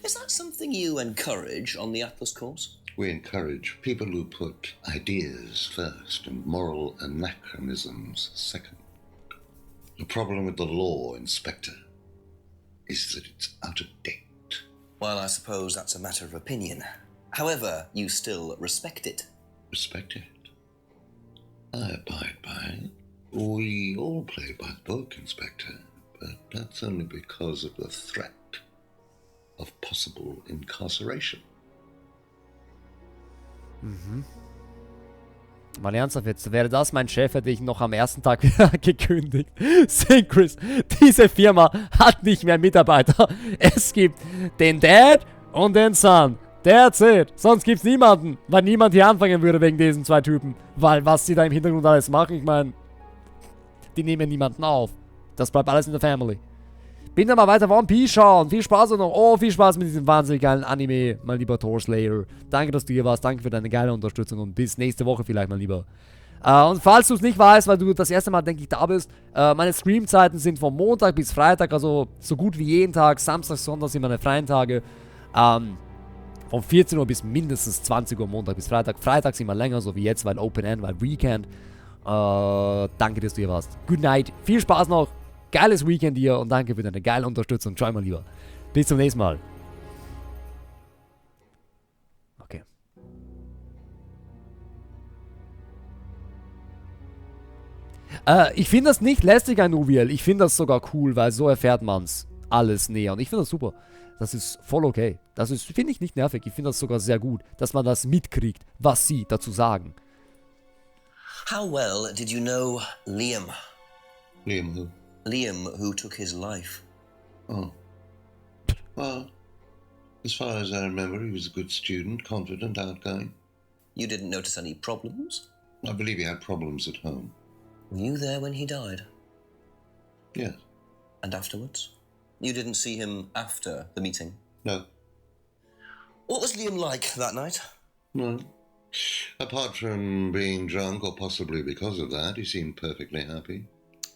Is that something you encourage on the Atlas course? We encourage people who put ideas first and moral anachronisms second. The problem with the law, Inspector, is that it's out of date. Well, I suppose that's a matter of opinion. However, you still respect it. Respect it? I abide by it. We all play by the book, Inspector, but that's only because of the threat of possible incarceration. Mhm. Mal ernsthaft jetzt, wäre das mein Chef, hätte ich noch am ersten Tag wieder gekündigt. Synchris, diese Firma hat nicht mehr Mitarbeiter. Es gibt den Dad und den Son. That's it. Sonst gibt's niemanden, weil niemand hier anfangen würde wegen diesen zwei Typen. Weil was sie da im Hintergrund alles machen, ich meine, die nehmen niemanden auf. Das bleibt alles in der Family. Bin dann mal weiter One Piece schauen. Viel Spaß noch. Oh, viel Spaß mit diesem wahnsinnig geilen Anime, mein lieber Thor Slayer. Danke, dass du hier warst. Danke für deine geile Unterstützung und bis nächste Woche vielleicht, mein Lieber. Und falls du es nicht weißt, weil du das erste Mal, denke ich, da bist, meine Streamzeiten sind von Montag bis Freitag, also so gut wie jeden Tag. Samstag, Sonntag sind meine freien Tage. Von 14 Uhr bis mindestens 20 Uhr Montag bis Freitag. Freitag sind wir länger, so wie jetzt, weil Open End, weil Weekend. Danke, dass du hier warst. Good night. Viel Spaß noch. Geiles Weekend dir und danke für deine geile Unterstützung. Ciao, mein Lieber. Bis zum nächsten Mal. Okay. Ich finde das nicht lästig, ein Uviel. Ich finde das sogar cool, weil so erfährt man es alles näher. Und ich finde das super. Das ist voll okay. Das ist, finde ich, nicht nervig. Ich finde das sogar sehr gut, dass man das mitkriegt, was sie dazu sagen. How well did you know Liam? Liam who? Liam, who took his life. Oh. Well, as far as I remember, he was a good student, confident, outgoing. You didn't notice any problems? I believe he had problems at home. Were you there when he died? Yes. And afterwards? You didn't see him after the meeting? No. What was Liam like that night? No. Apart from being drunk, or possibly because of that, he seemed perfectly happy.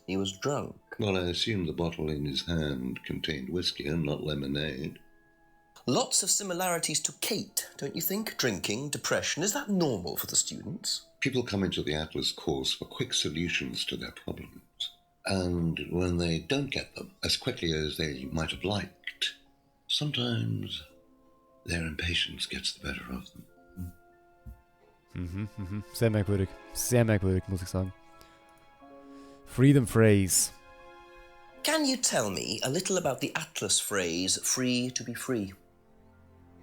He was drunk? Well, I assume the bottle in his hand contained whiskey and not lemonade. Lots of similarities to Kate, don't you think? Drinking, depression, is that normal for the students? People come into the Atlas course for quick solutions to their problems. And when they don't get them as quickly as they might have liked, sometimes their impatience gets the better of them. Sehr merkwürdig. Sehr merkwürdig, muss ich sagen. Freedom phrase. Can you tell me a little about the Atlas phrase, free to be free?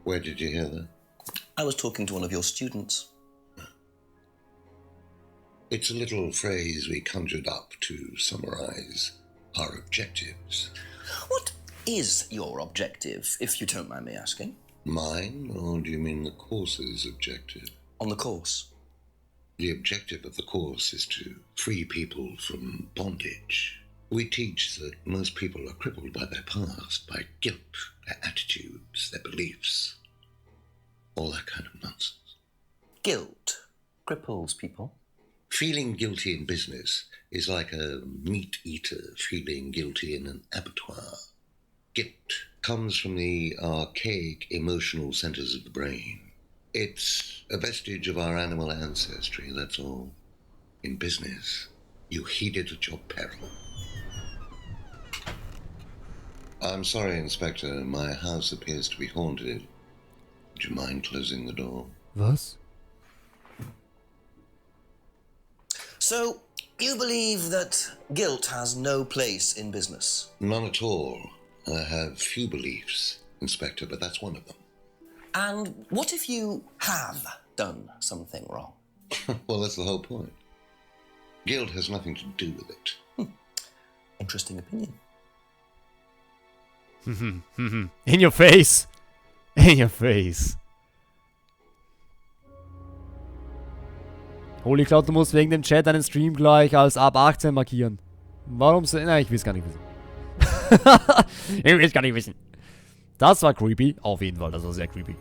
Where did you hear that? I was talking to one of your students. It's a little phrase we conjured up to summarize our objectives. What is your objective, if you don't mind me asking? Mine, or do you mean the course's objective? On the course. The objective of the course is to free people from bondage. We teach that most people are crippled by their past, by guilt, their attitudes, their beliefs, all that kind of nonsense. Guilt cripples people? Feeling guilty in business is like a meat eater feeling guilty in an abattoir. Guilt comes from the archaic emotional centers of the brain. It's a vestige of our animal ancestry, that's all. In business, you heed it at your peril. I'm sorry, Inspector. My house appears to be haunted. Would you mind closing the door? Was? So, you believe that guilt has no place in business? None at all. I have few beliefs, Inspector, but that's one of them. And what if you have done something wrong? Well, that's the whole point. Guilt has nothing to do with it. Interesting opinion. In your face. In your face. Holy Cloud, du musst wegen dem Chat deinen Stream gleich als ab 18 markieren. Warum so? Nein, ich will es gar nicht wissen. Ich will es gar nicht wissen. Das war creepy. Auf jeden Fall, das war sehr creepy.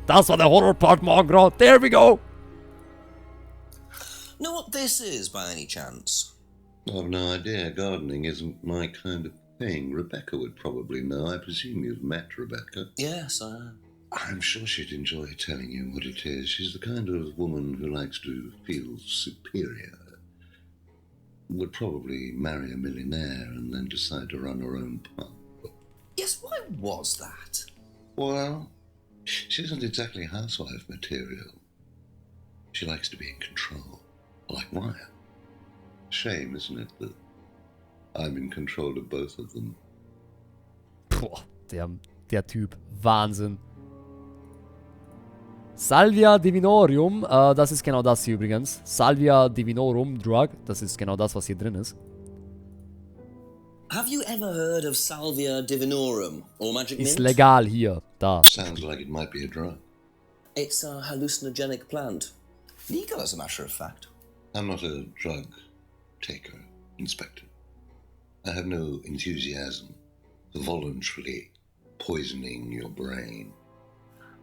Das war der Horror-Part morgen gerade. There we go. Know what this is, by any chance? I've no idea. Gardening isn't my kind of thing. Rebecca would probably know. I presume you've met Rebecca. Yes, I am. I'm sure she'd enjoy telling you what it is. She's the kind of woman who likes to feel superior. Would probably marry a millionaire and then decide to run her own pub. Yes, why was that? Well, she isn't exactly housewife material. She likes to be in control, like Ryan. Shame, isn't it, that I'm in control of both of them. Boah, der Typ. Wahnsinn. Salvia Divinorium, das ist genau das hier übrigens. Salvia Divinorum Drug, das ist genau das, was hier drin ist. Have you ever heard of Salvia Divinorum or Magic Mint? Ist legal hier, da. Sounds like it might be a drug. It's a hallucinogenic plant. Legal, as a matter of fact. I'm not a drug taker, Inspector. I have no enthusiasm for voluntarily poisoning your brain.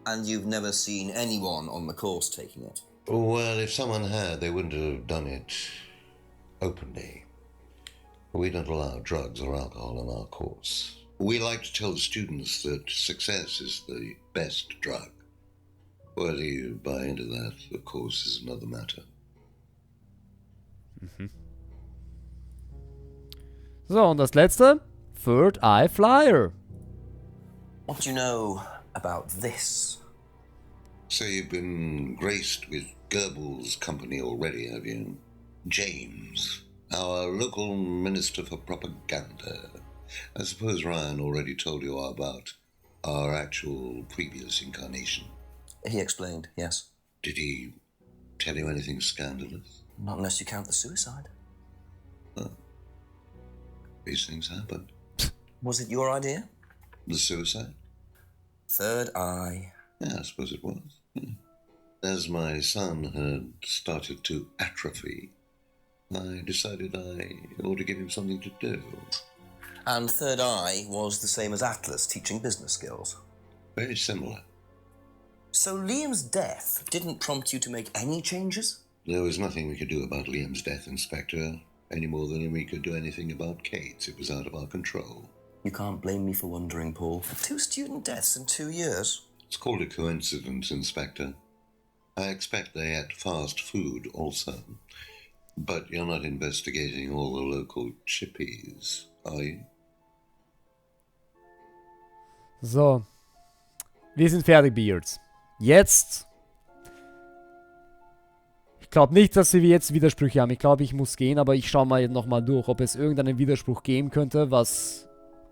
And you've never seen anyone on the course taking it? Well, if someone had, they wouldn't have done it openly. We don't allow drugs or alcohol on our course. We like to tell the students that success is the best drug. Whether you buy into that, of course, is another matter. So, und das letzte. Third Eye Flyer. What do you know about this? So you've been graced with Goebbels' company already, have you? James, our local minister for propaganda. I suppose Ryan already told you about our actual previous incarnation. He explained, yes. Did he tell you anything scandalous? Not unless you count the suicide. Oh. These things happen. Was it your idea? The suicide? Third eye. Yeah, I suppose it was. As my son had started to atrophy, I decided I ought to give him something to do. And Third Eye was the same as Atlas, teaching business skills. Very similar. So Liam's death didn't prompt you to make any changes? There was nothing we could do about Liam's death, Inspector, any more than we could do anything about Kate's. It was out of our control. You can't blame me for wondering, Paul. 2 student deaths in 2 years? It's called a coincidence, Inspector. I expect they ate fast food also. But you're not investigating all the local chippies, are you? So. Wir sind fertig, Beards. Jetzt. Ich glaube nicht, dass wir jetzt Widersprüche haben. Ich glaube, ich muss gehen, aber ich schaue mal nochmal durch, ob es irgendeinen Widerspruch geben könnte, was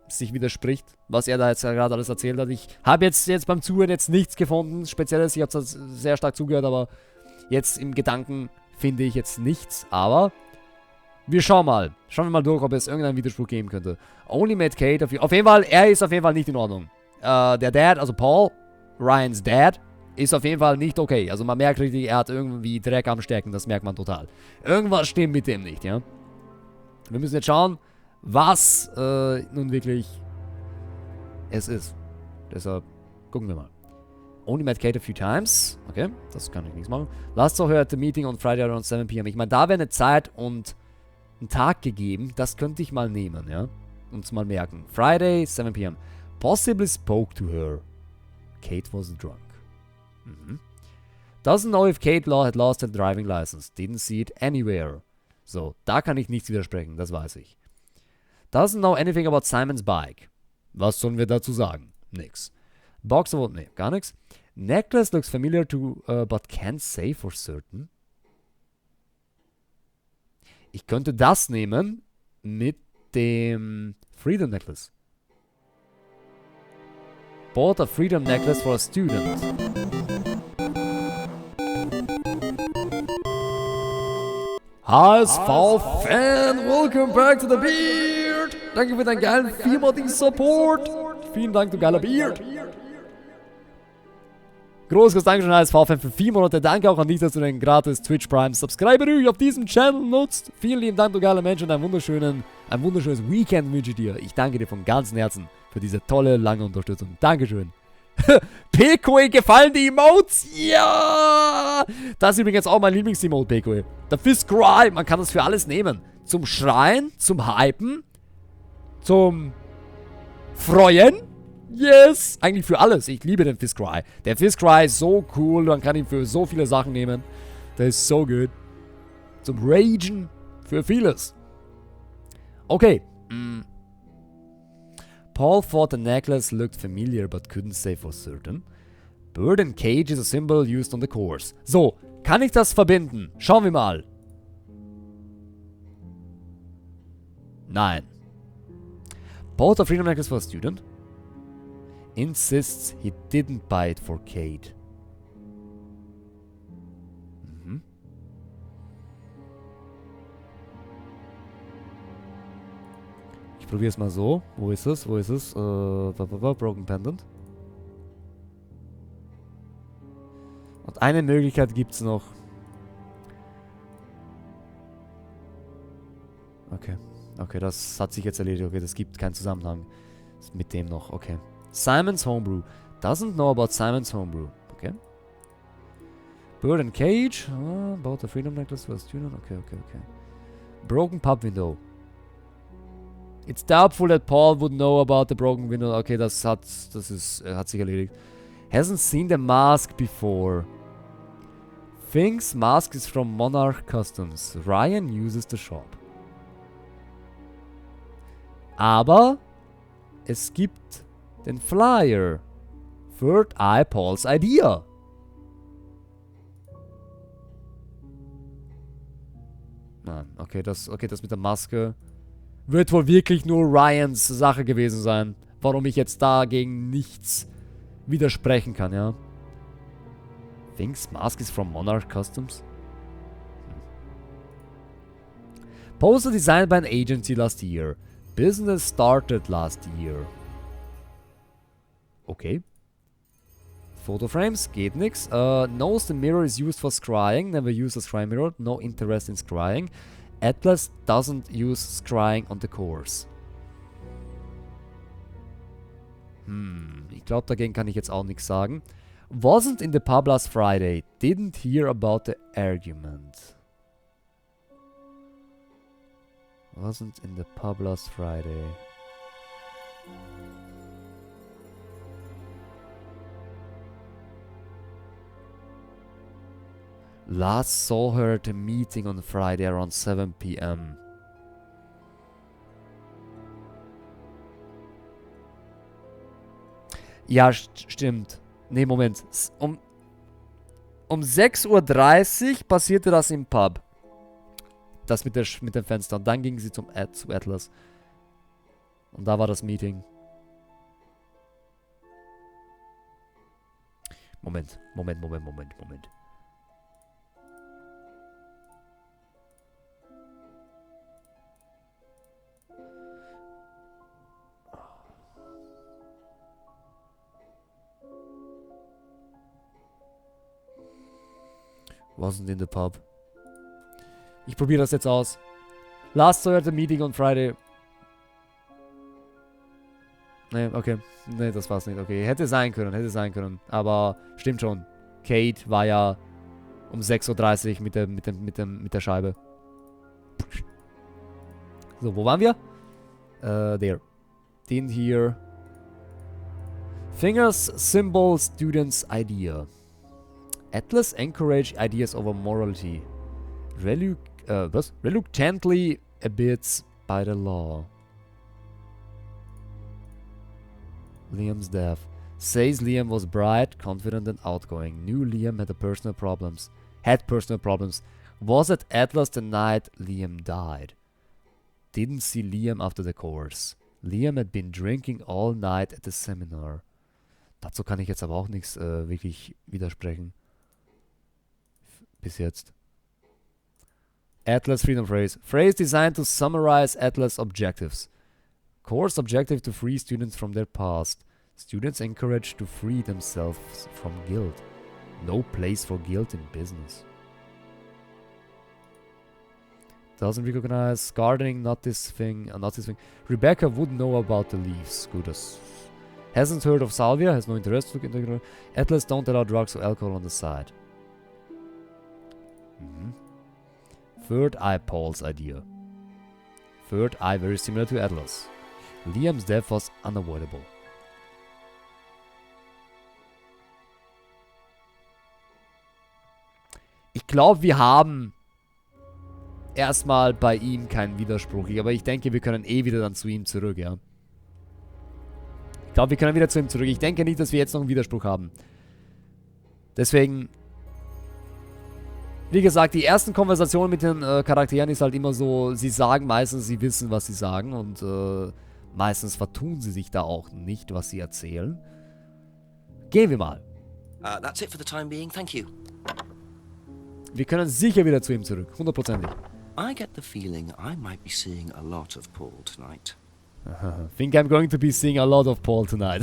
sich widerspricht, was er da jetzt gerade alles erzählt hat. Ich habe jetzt beim Zuhören jetzt nichts gefunden, Spezielles. Ich habe sehr stark zugehört, aber jetzt im Gedanken finde ich jetzt nichts. Aber wir schauen mal. Schauen wir mal durch, ob es irgendeinen Widerspruch geben könnte. Only met Kate. Auf jeden Fall, er ist auf jeden Fall nicht in Ordnung. Der Dad, also Paul, Ryans Dad, ist auf jeden Fall nicht okay. Also man merkt richtig, er hat irgendwie Dreck am Stecken. Das merkt man total. Irgendwas stimmt mit dem nicht, ja. Wir müssen jetzt schauen, was nun wirklich es ist. Deshalb gucken wir mal. Only met Kate a few times. Okay, das kann ich nichts machen. Last saw her at the meeting on Friday around 7 p.m. Ich meine, da wäre eine Zeit und ein Tag gegeben. Das könnte ich mal nehmen, ja. Uns mal merken. Friday, 7 p.m. Possibly spoke to her. Kate was drunk. Doesn't know if Kate had lost her driving license. Didn't see it anywhere. So, da kann ich nichts widersprechen, das weiß ich. Doesn't know anything about Simon's bike. Was sollen wir dazu sagen? Nix. Box of... Nee, gar nichts. Necklace looks familiar to, but can't say for certain. Ich könnte das nehmen mit dem Freedom Necklace. Bought a Freedom Necklace for a student. HSV-Fan, welcome back to the Beard. Danke für deinen geilen 4-monatigen Support. Vielen Dank, du geiler Beard. Großes Dankeschön, HSV-Fan, für 4 Monate. Danke auch an dich, dass du den gratis Twitch Prime Subscriber auf diesem Channel nutzt. Vielen lieben Dank, du geiler Mensch, und ein wunderschönes Weekend wünsche ich dir. Ich danke dir von ganzem Herzen für diese tolle, lange Unterstützung. Dankeschön. Pekoe, gefallen die Emotes? Ja! Das ist übrigens auch mein Lieblings-Emote, Pekoe. Der Fist Cry, man kann das für alles nehmen. Zum Schreien, zum Hypen, zum Freuen. Yes! Eigentlich für alles. Ich liebe den Fist Cry. Der Fist Cry ist so cool, man kann ihn für so viele Sachen nehmen. Der ist so gut. Zum Ragen, für vieles. Okay. Paul thought the necklace looked familiar but couldn't say for certain. Bird and cage is a symbol used on the course. So, kann ich das verbinden? Schauen wir mal. Nein. Bought a freedom necklace for a student. Insists he didn't buy it for Kate. Ich probiere es mal so. Wo ist es? Wo ist es? Broken Pendant. Und eine Möglichkeit gibt es noch. Okay. Okay, das hat sich jetzt erledigt. Okay, das gibt keinen Zusammenhang mit dem noch. Okay. Simon's Homebrew. Doesn't know about Simon's Homebrew. Okay. Bird and Cage. About the Freedom Necklace for a student. Okay, okay, okay. Broken Pub Window. It's doubtful that Paul would know about the broken window. Okay, hat sich erledigt. Hasn't seen the mask before. Thinks mask is from Monarch Customs. Ryan uses the shop. Aber es gibt den Flyer. Third Eye Paul's Idea. Nein, okay, das mit der Maske wird wohl wirklich nur Ryans Sache gewesen sein. Warum ich jetzt dagegen nichts widersprechen kann, ja. Thinks mask is from Monarch Customs. Poster designed by an agency last year. Business started last year. Okay. Photo frames, geht nix. Knows the mirror is used for scrying. Never used a scry mirror. No interest in scrying. Atlas doesn't use scrying on the course. Ich glaube, dagegen kann ich jetzt auch nichts sagen. Wasn't in the pub last Friday. Didn't hear about the argument. Wasn't in the pub last Friday. Last saw her at a meeting on Friday around 7 p.m. Ja, stimmt. Nee, Moment. Um 6:30 Uhr passierte das im Pub. Das mit dem Fenster. Und dann ging sie zu Atlas. Und da war das Meeting. Moment. Wasn't in the pub. Ich probiere das jetzt aus. Last saw her at the meeting on Friday. Nee, okay. Nee, das war's nicht. Okay, hätte sein können. Aber stimmt schon. Kate war ja um 6:30 Uhr mit der Scheibe. So, wo waren wir? There. Didn't hear. Fingers, symbol, students, idea. Atlas encourage ideas over morality. Reluctantly abides by the law. Liam's death. Says Liam was bright, confident and outgoing. Knew Liam had personal problems. Was at Atlas the night Liam died. Didn't see Liam after the course. Liam had been drinking all night at the seminar. Dazu kann ich jetzt aber auch nichts wirklich widersprechen. Bis jetzt. Atlas Freedom Phrase. Phrase designed to summarize Atlas objectives. Course objective to free students from their past. Students encouraged to free themselves from guilt. No place for guilt in business. Doesn't recognize gardening, not this thing, not this thing. Rebecca would know about the leaves. Good as. Hasn't heard of salvia, has no interest to look into. Atlas don't allow drugs or alcohol on the side. Third eye, Paul's idea. Third eye, very similar to Atlas. Liam's death was unavoidable. Ich glaube, wir haben erstmal bei ihm keinen Widerspruch. Aber ich denke, wir können eh wieder dann zu ihm zurück, ja. Ich glaube, wir können wieder zu ihm zurück. Ich denke nicht, dass wir jetzt noch einen Widerspruch haben. Deswegen, wie gesagt, die ersten Konversationen mit den Charakteren ist halt immer so, sie sagen meistens, sie wissen, was sie sagen. Und meistens vertun sie sich da auch nicht, was sie erzählen. Gehen wir mal. That's it for the time being, thank you. Wir können sicher wieder zu ihm zurück, 100%ig. I get the feeling I might be seeing a lot of Paul tonight. Think I'm going to be seeing a lot of Paul tonight.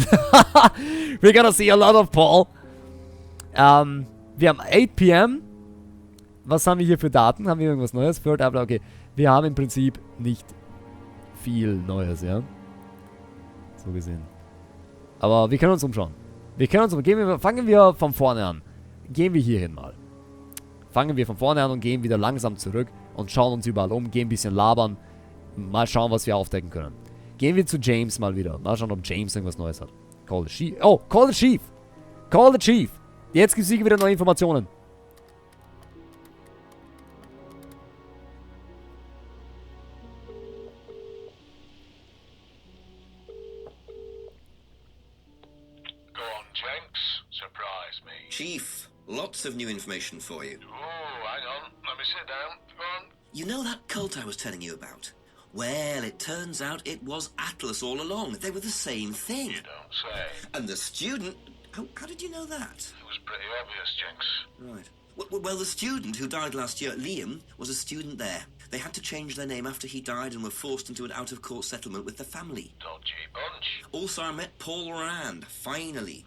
We're gonna see a lot of Paul. Wir haben 8 p.m. Was haben wir hier für Daten? Haben wir irgendwas Neues? Third Eye, okay. Wir haben im Prinzip nicht viel Neues, ja. So gesehen. Aber wir können uns umschauen. Fangen wir von vorne an. Gehen wir hier hin mal. Fangen wir von vorne an und gehen wieder langsam zurück und schauen uns überall um, gehen ein bisschen labern, mal schauen, was wir aufdecken können. Gehen wir zu James mal wieder. Mal schauen, ob James irgendwas Neues hat. Call the Chief. Oh, call the Chief. Call the Chief. Jetzt gibt es sicher wieder neue Informationen. Go on, Jenks. Surprise me. Chief, lots of new information for you. Oh, hang on. Let me sit down. Go on. You know that cult I was telling you about? Well, it turns out it was Atlas all along. They were the same thing. You don't say. And the student... How did you know that? It was pretty obvious, Jenks. Right. Well, the student who died last year, Liam, was a student there. They had to change their name after he died and were forced into an out-of-court settlement with the family. Dodgy bunch. Also, I met Paul Rand, finally.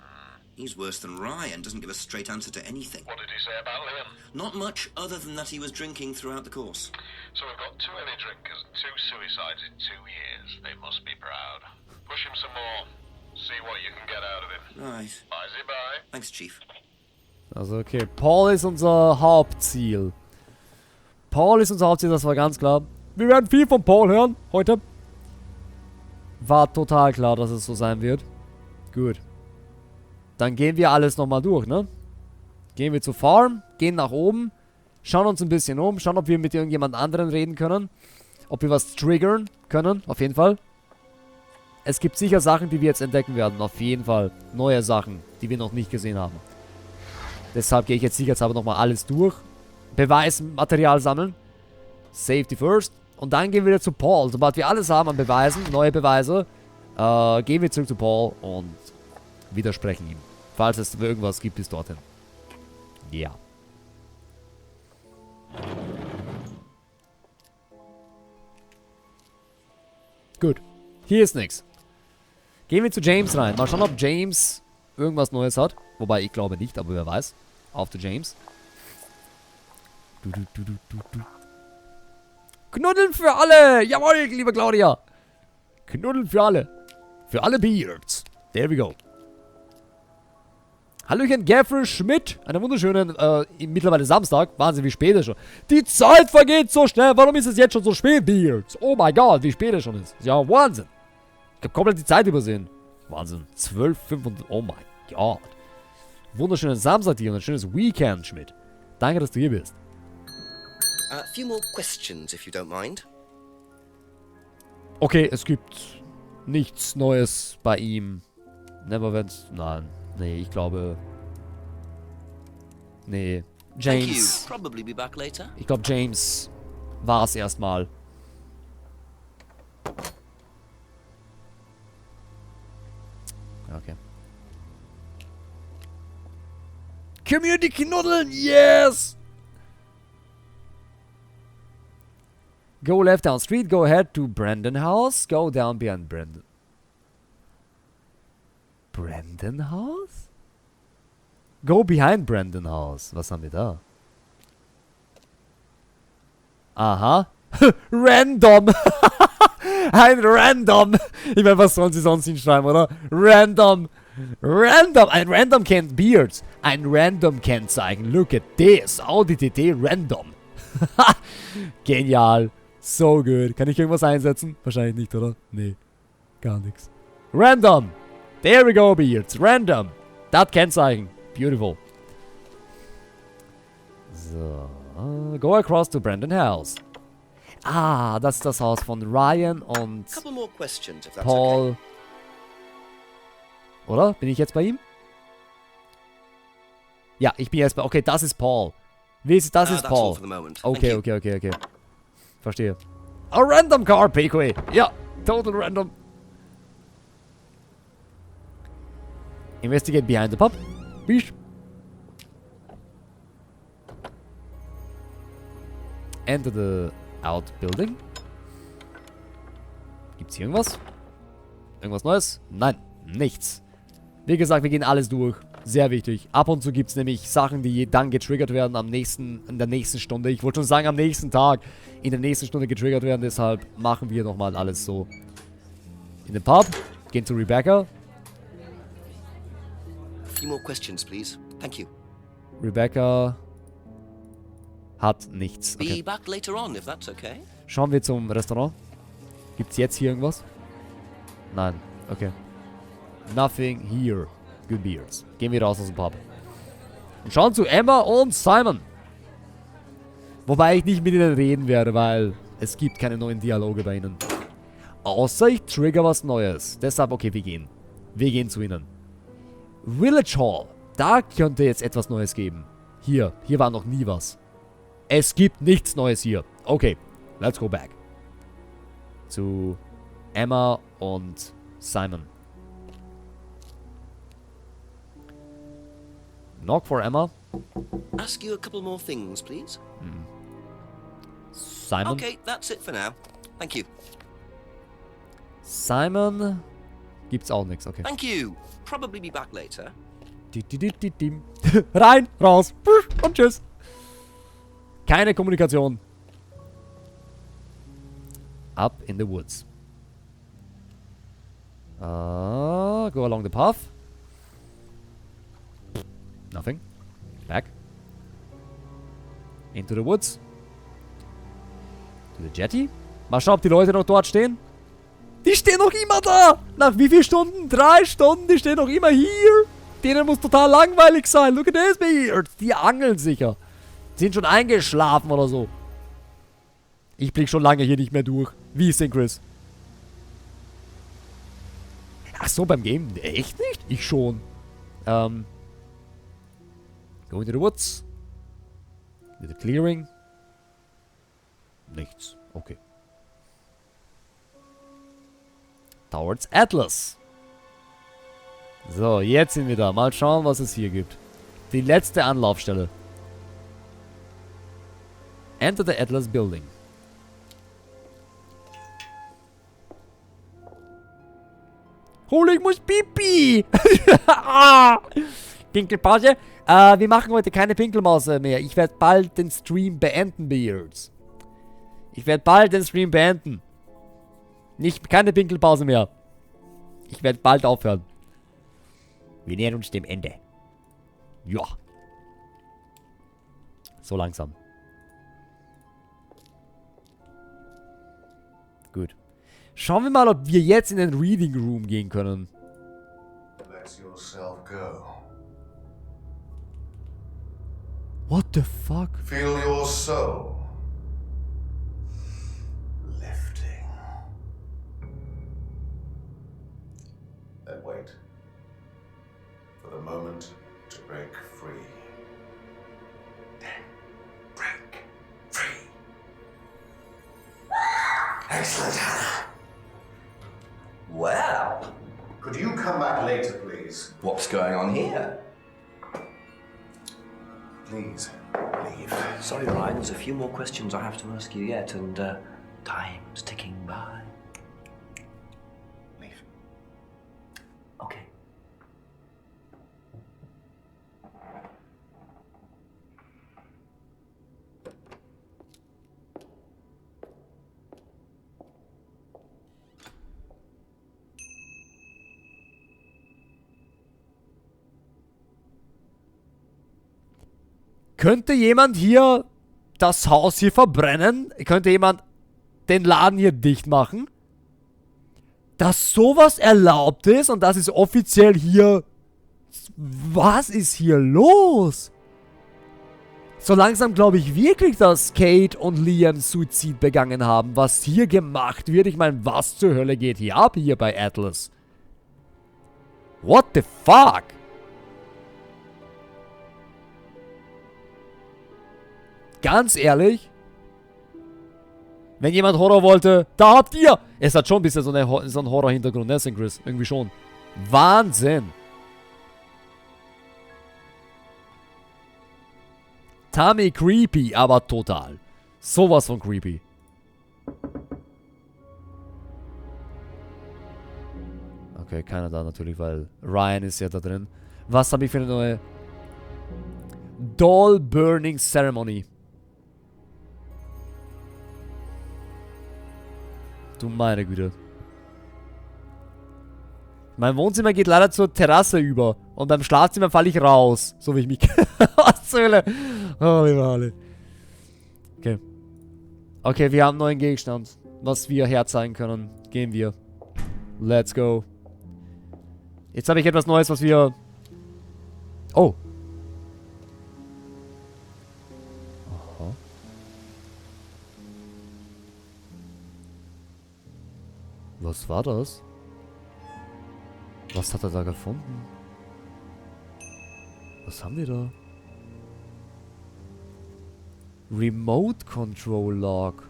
He's worse than Ryan, doesn't give a straight answer to anything. What did he say about Liam? Not much, other than that he was drinking throughout the course. So we've got 2 heavy drinkers and 2 suicides in 2 years. They must be proud. Push him some more. See what you can get out of him. Right. Bye. Thanks, Chief. Also okay, Paul ist unser Hauptziel. Das war ganz klar. Wir werden viel von Paul hören heute. War total klar, dass es so sein wird. Gut. Dann gehen wir alles nochmal durch, ne? Gehen wir zur Farm, gehen nach oben, schauen uns ein bisschen um, schauen, ob wir mit irgendjemand anderen reden können. Ob wir was triggern können, auf jeden Fall. Es gibt sicher Sachen, die wir jetzt entdecken werden, auf jeden Fall. Neue Sachen, die wir noch nicht gesehen haben. Deshalb gehe ich jetzt sicherheitshalber nochmal alles durch. Beweismaterial sammeln. Safety first. Und dann gehen wir wieder zu Paul. Sobald wir alles haben an Beweisen, neue Beweise, gehen wir zurück zu Paul und widersprechen ihm. Falls es irgendwas gibt bis dorthin. Ja. Gut. Hier ist nichts. Gehen wir zu James rein. Mal schauen, ob James irgendwas Neues hat. Wobei, ich glaube nicht, aber wer weiß. Auf zu James. Knuddeln für alle! Jawohl, liebe Claudia! Knuddeln für alle. Für alle Beards. There we go. Hallöchen, Gaffrey Schmidt. Einen wunderschönen, mittlerweile Samstag. Wahnsinn, wie spät es schon. Die Zeit vergeht so schnell. Warum ist es jetzt schon so spät, Beards? Oh mein Gott, wie spät es schon ist. Ja, Wahnsinn. Ich habe komplett die Zeit übersehen. Wahnsinn. 12:05. Oh mein Gott. Wunderschönen Samstag dir und ein schönes Weekend, Schmidt. Danke, dass du hier bist. A few more questions, if you don't mind. Okay, es gibt nichts Neues bei ihm. Neverwent. Nein. Nee, ich glaube... Nee. James. Probably be back later. Ich glaube, James war es erstmal. Okay. Community knuddeln, yes! Go left down street, go ahead to Brandon House, go down behind Brandon. Brandon House? Go behind Brandon House. Was haben wir da? Aha. Random. Ein Random. Ich meine, was sollen sie sonst hinschreiben, oder? Random. Random. Ein Random kennt Beards. Ein Random Kennzeichen. Look at this. Audi TT Random. Genial. So gut. Kann ich irgendwas einsetzen? Wahrscheinlich nicht, oder? Nee. Gar nichts. Random. There we go, Beards. Random. Das Kennzeichen. Beautiful. So. Go across to Brandon House. Ah, das ist das Haus von Ryan und Paul. Oder? Bin ich jetzt bei ihm? Ja, ich bin jetzt bei... Okay, das ist Paul. Das ist Paul. Okay. Verstehe. A random car, PQA. Ja, total random. Investigate behind the pub. Bish. Enter the outbuilding. Gibt's hier irgendwas? Irgendwas Neues? Nein, nichts. Wie gesagt, wir gehen alles durch. Sehr wichtig. Ab und zu gibt es nämlich Sachen, die dann getriggert werden in der nächsten Stunde. Ich wollte schon sagen, am nächsten Tag. In der nächsten Stunde getriggert werden. Deshalb machen wir nochmal alles so. In den Pub. Gehen zu Rebecca. A few more questions, please. Thank you. Rebecca hat nichts. Be back later on, if that's okay. Schauen wir zum Restaurant. Gibt's jetzt hier irgendwas? Nein. Okay. Nothing here. Good beers. Gehen wir raus aus dem Pub. Und schauen zu Emma und Simon. Wobei ich nicht mit ihnen reden werde, weil es gibt keine neuen Dialoge bei ihnen. Außer ich trigger was Neues. Deshalb, okay, wir gehen. Wir gehen zu ihnen. Village Hall. Da könnte jetzt etwas Neues geben. Hier war noch nie was. Es gibt nichts Neues hier. Okay, let's go back. Zu Emma und Simon. Knock for Emma. Ask you a couple more things, please. Simon. Okay, that's it for now. Thank you. Simon. Gibt's auch nichts, okay. Thank you. Probably be back later. Rein, raus. Und tschüss. Keine Kommunikation. Up in the woods. Go along the path. Nothing. Back. Into the woods. To the jetty. Mal schauen, ob die Leute noch dort stehen. Die stehen noch immer da. Nach wie vielen Stunden? 3 Stunden. Die stehen noch immer hier. Denen muss total langweilig sein. Look at this beard. Die angeln sicher. Sind schon eingeschlafen oder so. Ich blick schon lange hier nicht mehr durch. Wie ist denn Chris? Ach so, beim Game? Echt nicht? Ich schon. Go into the woods. With the clearing. Nichts. Okay. Towards Atlas. So, jetzt sind wir da. Mal schauen, was es hier gibt. Die letzte Anlaufstelle. Enter the Atlas Building. Holy, ich muss pipi! Pinkelpause. Wir machen heute keine Pinkelmaus mehr. Ich werde bald den Stream beenden, Beards. Ich werde bald den Stream beenden. Keine Pinkelpause mehr. Ich werde bald aufhören. Wir nähern uns dem Ende. Ja. So langsam. Gut. Schauen wir mal, ob wir jetzt in den Reading Room gehen können. Let yourself go. What the fuck? Feel your soul lifting. Then wait for the moment to break free. Then break free. Excellent, Hannah. Well, Could you come back later, please? what's going on here? Please, leave. Sorry, Ryan, there's a few more questions I have to ask you yet, and Time's ticking by. Leave. Okay. Könnte jemand hier das Haus hier verbrennen? Könnte jemand den Laden hier dicht machen? Dass sowas erlaubt ist und das ist offiziell hier... Was ist hier los? So langsam glaube ich wirklich, dass Kate und Liam Suizid begangen haben. Was hier gemacht wird, ich meine, was zur Hölle geht hier ab hier bei Atlas? What the fuck? Ganz ehrlich, wenn jemand Horror wollte, da habt ihr! Es hat schon ein bisschen so einen Horror-Hintergrund, ne, St. Chris? Irgendwie schon. Wahnsinn! Tommy creepy, aber total. Sowas von creepy. Okay, keiner da natürlich, weil Ryan ist ja da drin. Was habe ich für eine neue... Doll Burning Ceremony. Du meine Güte. Mein Wohnzimmer geht leider zur Terrasse über. Und beim Schlafzimmer falle ich raus. So wie ich mich... Was zur Hölle? Oh, lieber Halle. Okay. Okay, wir haben einen neuen Gegenstand. Was wir herzeigen können. Gehen wir. Let's go. Jetzt habe ich etwas Neues, was wir... Oh. Aha. Was war das? Was hat er da gefunden? Was haben wir da? Remote Control Log.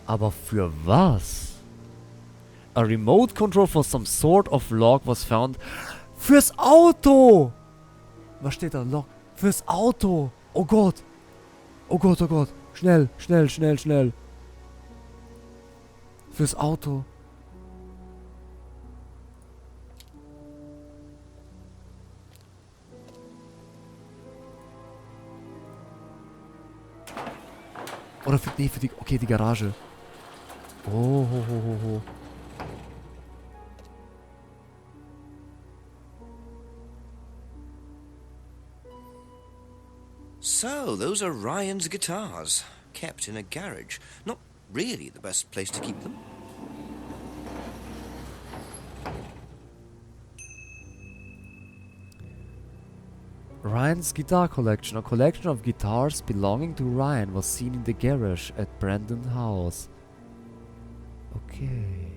Aber für was? A remote control for some sort of log was found. Fürs Auto! Was steht da? Log. Fürs Auto! Oh Gott! Oh Gott, oh Gott! Schnell, schnell, schnell, schnell! Fürs Auto. Oder für, nee, für die... Okay, die Garage. Oh, ho, ho, ho, ho. So, those are Ryan's guitars, kept in a garage. Not really the best place to keep them. Ryan's guitar collection. A collection of guitars belonging to Ryan was seen in the garage at Brandon House. Okay.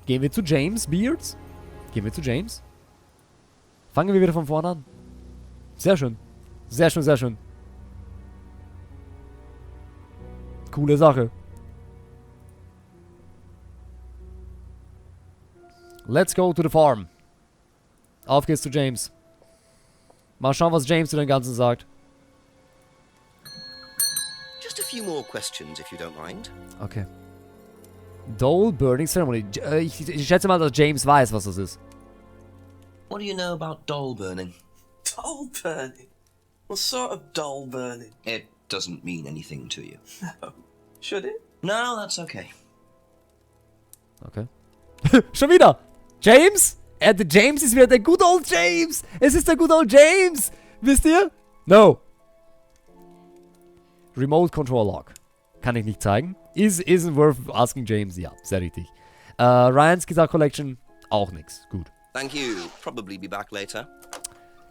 Gehen wir zu James Beards? Gehen wir zu James? Fangen wir wieder von vorne an. Sehr schön. Sehr schön, sehr schön. Coole Sache. Let's go to the farm. Auf geht's zu James. Mal schauen, was James zu dem Ganzen sagt. Just a few more questions, if you don't mind. Okay. Dole Burning Ceremony. Ich schätze mal, dass James weiß, was das ist. What do you know about doll burning? Doll burning? What sort of doll burning? It doesn't mean anything to you. No. Should it? No, that's okay. Okay. Schon wieder! James? Der James ist wieder der good old James! Es ist der good old James! Wisst ihr? No. Remote Control Log. Kann ich nicht zeigen. Isn't worth asking James. Ja, sehr richtig. Ryan's Guitar Collection. Auch nix. Gut. Thank you. Probably be back later.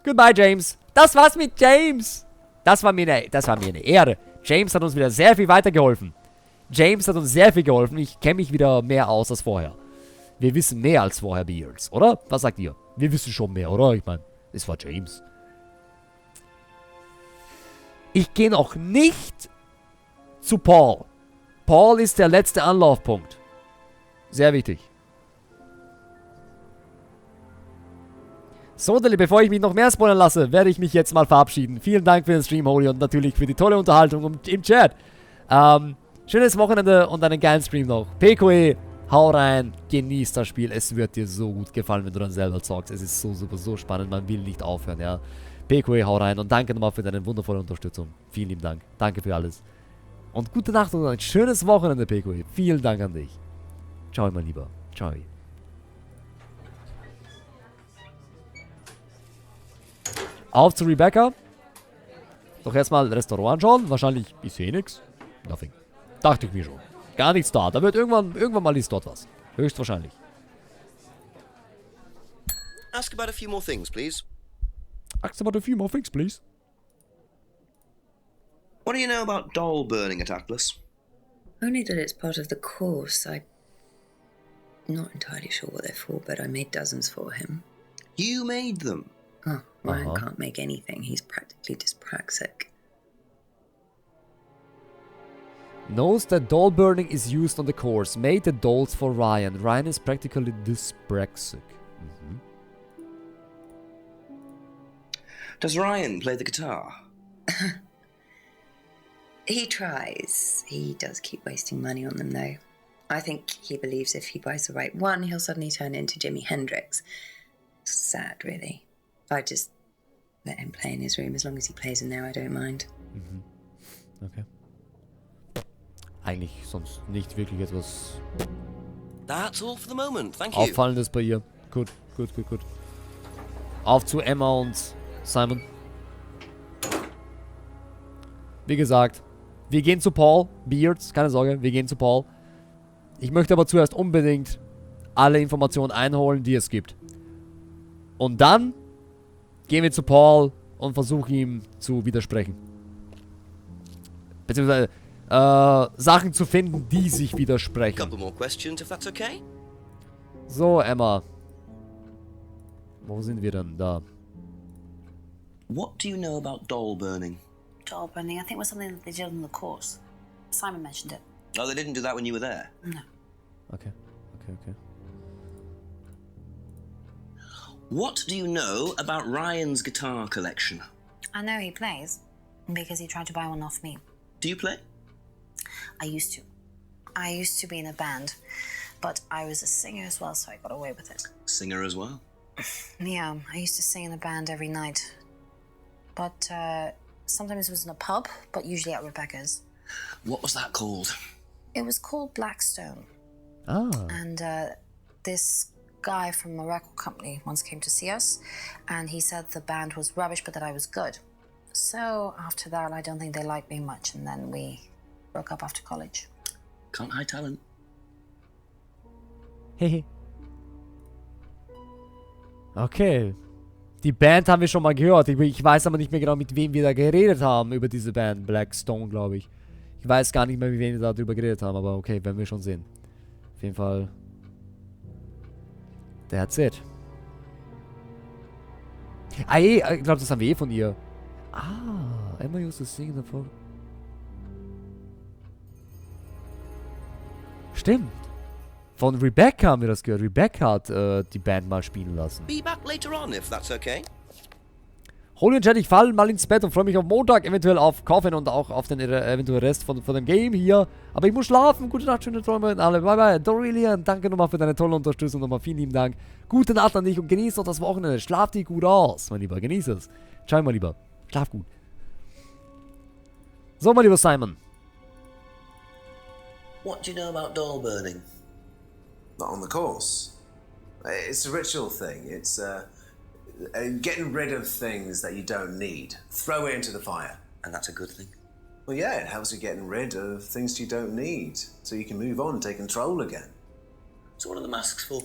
Goodbye, James. Das war's mit James. Das war mir eine Ehre. James hat uns wieder sehr viel weitergeholfen. James hat uns sehr viel geholfen. Ich kenne mich wieder mehr aus als vorher. Wir wissen mehr als vorher, Beards, oder? Was sagt ihr? Wir wissen schon mehr, oder? Ich meine, es war James. Ich gehe noch nicht zu Paul. Paul ist der letzte Anlaufpunkt. Sehr wichtig. So, Dilly, bevor ich mich noch mehr spoilern lasse, werde ich mich jetzt mal verabschieden. Vielen Dank für den Stream, Holy, und natürlich für die tolle Unterhaltung im Chat. Schönes Wochenende und einen geilen Stream noch. PQE, hau rein, genieß das Spiel. Es wird dir so gut gefallen, wenn du dann selber zockst. Es ist so super, so spannend, man will nicht aufhören, ja. PQE, hau rein und danke nochmal für deine wundervolle Unterstützung. Vielen lieben Dank. Danke für alles. Und gute Nacht und ein schönes Wochenende, PQE. Vielen Dank an dich. Ciao, mein Lieber. Ciao. Auf zu Rebecca. Doch erstmal Restaurant anschauen. Wahrscheinlich ist hier nix. Nothing. Dachte ich mir schon. Gar nichts da. Da wird irgendwann mal ist dort was. Höchstwahrscheinlich. Ask about a few more things, please. Ask about a few more things, please. What do you know about doll burning at Atlas? Only that it's part of the course. I'm not entirely sure what they're for, but I made dozens for him. You made them? Oh, Ryan can't make anything. He's practically dyspraxic. Knows that doll burning is used on the course. Made the dolls for Ryan. Ryan is practically dyspraxic. Does Ryan play the guitar? He tries. He does keep wasting money on them, though. I think he believes if he buys the right one, he'll suddenly turn into Jimi Hendrix. Sad, really. I just let him play in his room. As long as he plays in there, I don't mind. Okay. Eigentlich sonst nicht wirklich etwas That's all for the moment. Thank you. Auffallendes bei ihr. Gut. Auf zu Emma und Simon. Wie gesagt, wir gehen zu Paul. Beards, keine Sorge, wir gehen zu Paul. Ich möchte aber zuerst unbedingt alle Informationen einholen, die es gibt. Und dann gehen wir zu Paul und versuchen ihm zu widersprechen. Beziehungsweise Sachen zu finden, die sich widersprechen. Couple more questions, if that's okay. So, Emma. Wo sind wir denn? Da. What do you know about doll burning? Doll burning, I think, was something that they did on the course. Simon mentioned it. Oh, they didn't do that when you were there? No. Okay. What do you know about Ryan's guitar collection? I know he plays, because he tried to buy one off me. Do you play? I used to. I used to be in a band, but I was a singer as well, so I got away with it. Singer as well? Yeah, I used to sing in a band every night. But sometimes it was in a pub, but usually at Rebecca's. What was that called? It was called Blackstone. Ah. And this guy from a record company once came to see us, and he said the band was rubbish, but that I was good. So after that, I don't think they liked me much, and then we broke up after college. Can't hide talent. Hehe. Okay. Die Band haben wir schon mal gehört. Ich weiß aber nicht mehr genau, mit wem wir da geredet haben über diese Band. Blackstone, glaube ich. Ich weiß gar nicht mehr, mit wem wir da drüber geredet haben, aber okay, werden wir schon sehen. Auf jeden Fall. That's it. Ah, ich glaube, das haben wir von ihr. Ah, Emma used to sing davor. Stimmt. Von Rebecca haben wir das gehört. Rebecca hat die Band mal spielen lassen. Be back later on, if that's okay. Holy und Chat, ich falle mal ins Bett und freue mich auf Montag, eventuell auf Coffin und auch auf den eventuellen Rest von dem Game hier. Aber ich muss schlafen. Gute Nacht, schöne Träume und alle. Bye bye. Dorilian, danke nochmal für deine tolle Unterstützung. Nochmal vielen lieben Dank. Gute Nacht an dich und genieß doch das Wochenende. Schlaf dich gut aus, mein Lieber. Genieß es. Ciao, mein Lieber. Schlaf gut. So, mein lieber Simon. What do you know about doll burning? Not on the course. It's a ritual thing. It's getting rid of things that you don't need. Throw it into the fire. And that's a good thing? Well, yeah, it helps you getting rid of things you don't need, so you can move on and take control again. So what are the masks for?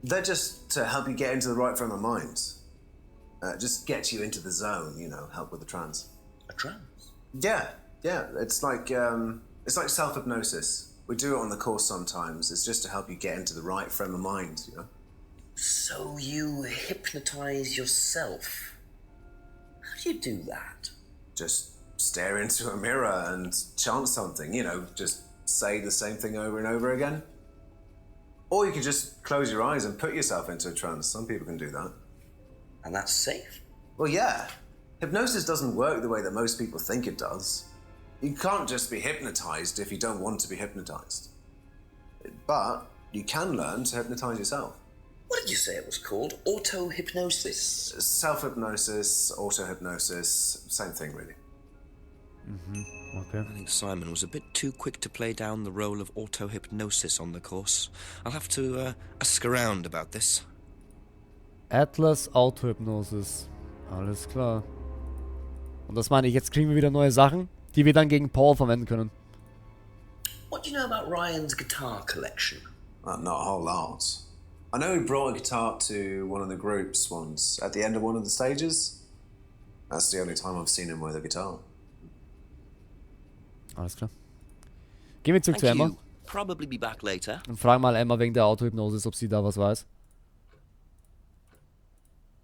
They're just to help you get into the right frame of mind. Just get you into the zone, you know, help with the trance. A trance? Yeah. It's like self-hypnosis. We do it on the course sometimes. It's just to help you get into the right frame of mind, you know? So you hypnotize yourself? How do you do that? Just stare into a mirror and chant something, you know, just say the same thing over and over again. Or you can just close your eyes and put yourself into a trance. Some people can do that. And that's safe? Well, yeah. Hypnosis doesn't work the way that most people think it does. You can't just be hypnotized if you don't want to be hypnotized. But you can learn to hypnotize yourself. What did you say it was called? Auto-hypnosis? Self-hypnosis, auto-hypnosis, same thing, really. Okay. I think Simon was a bit too quick to play down the role of auto-hypnosis on the course. I'll have to ask around about this. Atlas Autohypnosis. Alles klar. Und das meine ich, jetzt kriegen wir wieder neue Sachen, die wir dann gegen Paul verwenden können. What do you know about Ryan's guitar collection? Not a whole lot. I know he brought a guitar to one of the groups once, at the end of one of the stages. That's the only time I've seen him with a guitar. Alles klar. Gehen wir zurück zu Emma. Probably be back later. Und fragen mal Emma wegen der Autohypnosis, ob sie da was weiß.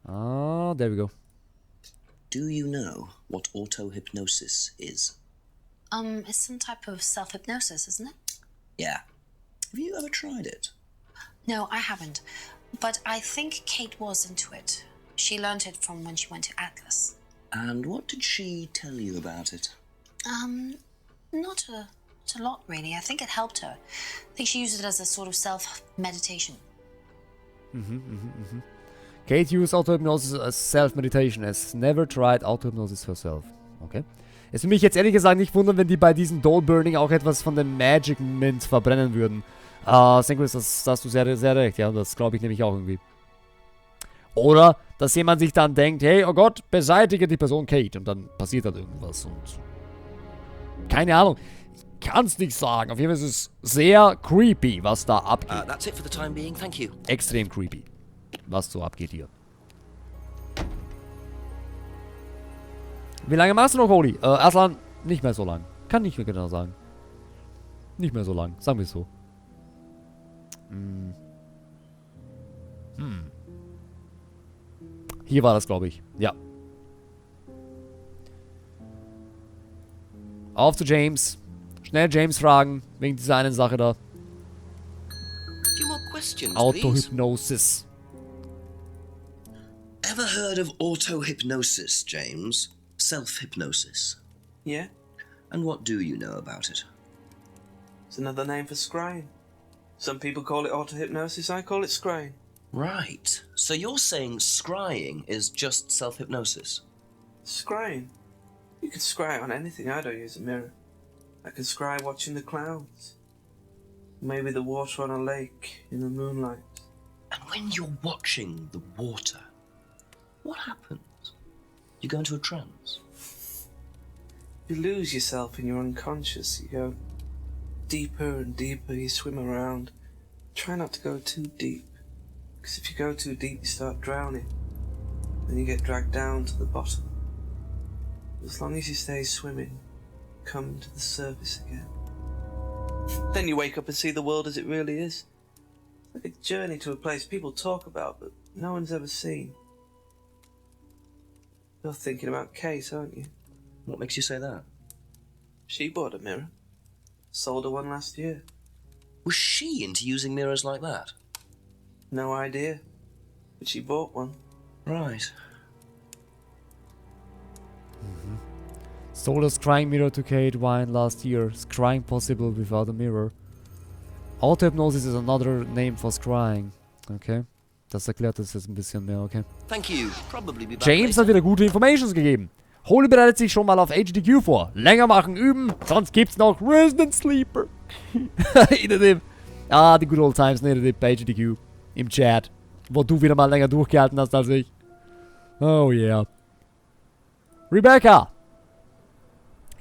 Ah, there we go. Do you know what auto-hypnosis is? It's some type of self-hypnosis, isn't it? Yeah. Have you ever tried it? No, I haven't. But I think Kate was into it. She learned it from when she went to Atlas. And what did she tell you about it? Not a lot, really. I think it helped her. I think she used it as a sort of self-meditation. Kate used auto-hypnosis as self-meditation. Has never tried auto-hypnosis herself. Okay. Es würde mich jetzt ehrlich gesagt nicht wundern, wenn die bei diesem Doll-Burning auch etwas von dem Magic Mint verbrennen würden. Synchronous, das hast du sehr, sehr recht. Ja, das glaube ich nämlich auch irgendwie. Oder, dass jemand sich dann denkt, hey, oh Gott, beseitige die Person Kate. Und dann passiert halt irgendwas. Und keine Ahnung. Ich kann es nicht sagen. Auf jeden Fall ist es sehr creepy, was da abgeht. That's it for the time being. Thank you. Extrem creepy, was so abgeht hier. Wie lange machst du noch, Holy? Aslan, nicht mehr so lang. Kann nicht mehr genau sagen. Nicht mehr so lang. Sagen wir es so. Hier war das, glaube ich. Ja. Auf zu James. Schnell James fragen. Wegen dieser einen Sache da. Few more questions, Autohypnosis. Ever heard of auto-hypnosis, James? Self-hypnosis? Yeah? And what do you know about it? It's another name for scrying. Some people call it auto-hypnosis, I call it scrying. Right. So you're saying scrying is just self-hypnosis? Scrying? You can scry on anything. I don't use a mirror. I can scry watching the clouds. Maybe the water on a lake in the moonlight. And when you're watching the water, what happens? You go into a trance? You lose yourself in your unconscious. You go deeper and deeper. You swim around. Try not to go too deep. Because if you go too deep, you start drowning. Then you get dragged down to the bottom. As long as you stay swimming, come to the surface again. Then you wake up and see the world as it really is. Like a journey to a place people talk about, but no one's ever seen. You're thinking about Kate, aren't you? What makes you say that? She bought a mirror. Sold her one last year. Was she into using mirrors like that? No idea. But she bought one. Right. Sold a scrying mirror to Kate Wine last year. Scrying possible without a mirror. Auto-hypnosis is another name for scrying. Okay. Das erklärt das jetzt ein bisschen mehr, okay. Thank you. Probably be back James hat wieder gute Informations gegeben. Holy bereitet sich schon mal auf HDQ vor. Länger machen, üben, sonst gibt's noch Resident Sleeper. Die good old times, ne, bei HDQ. Im Chat. Wo du wieder mal länger durchgehalten hast als ich. Oh yeah. Rebecca!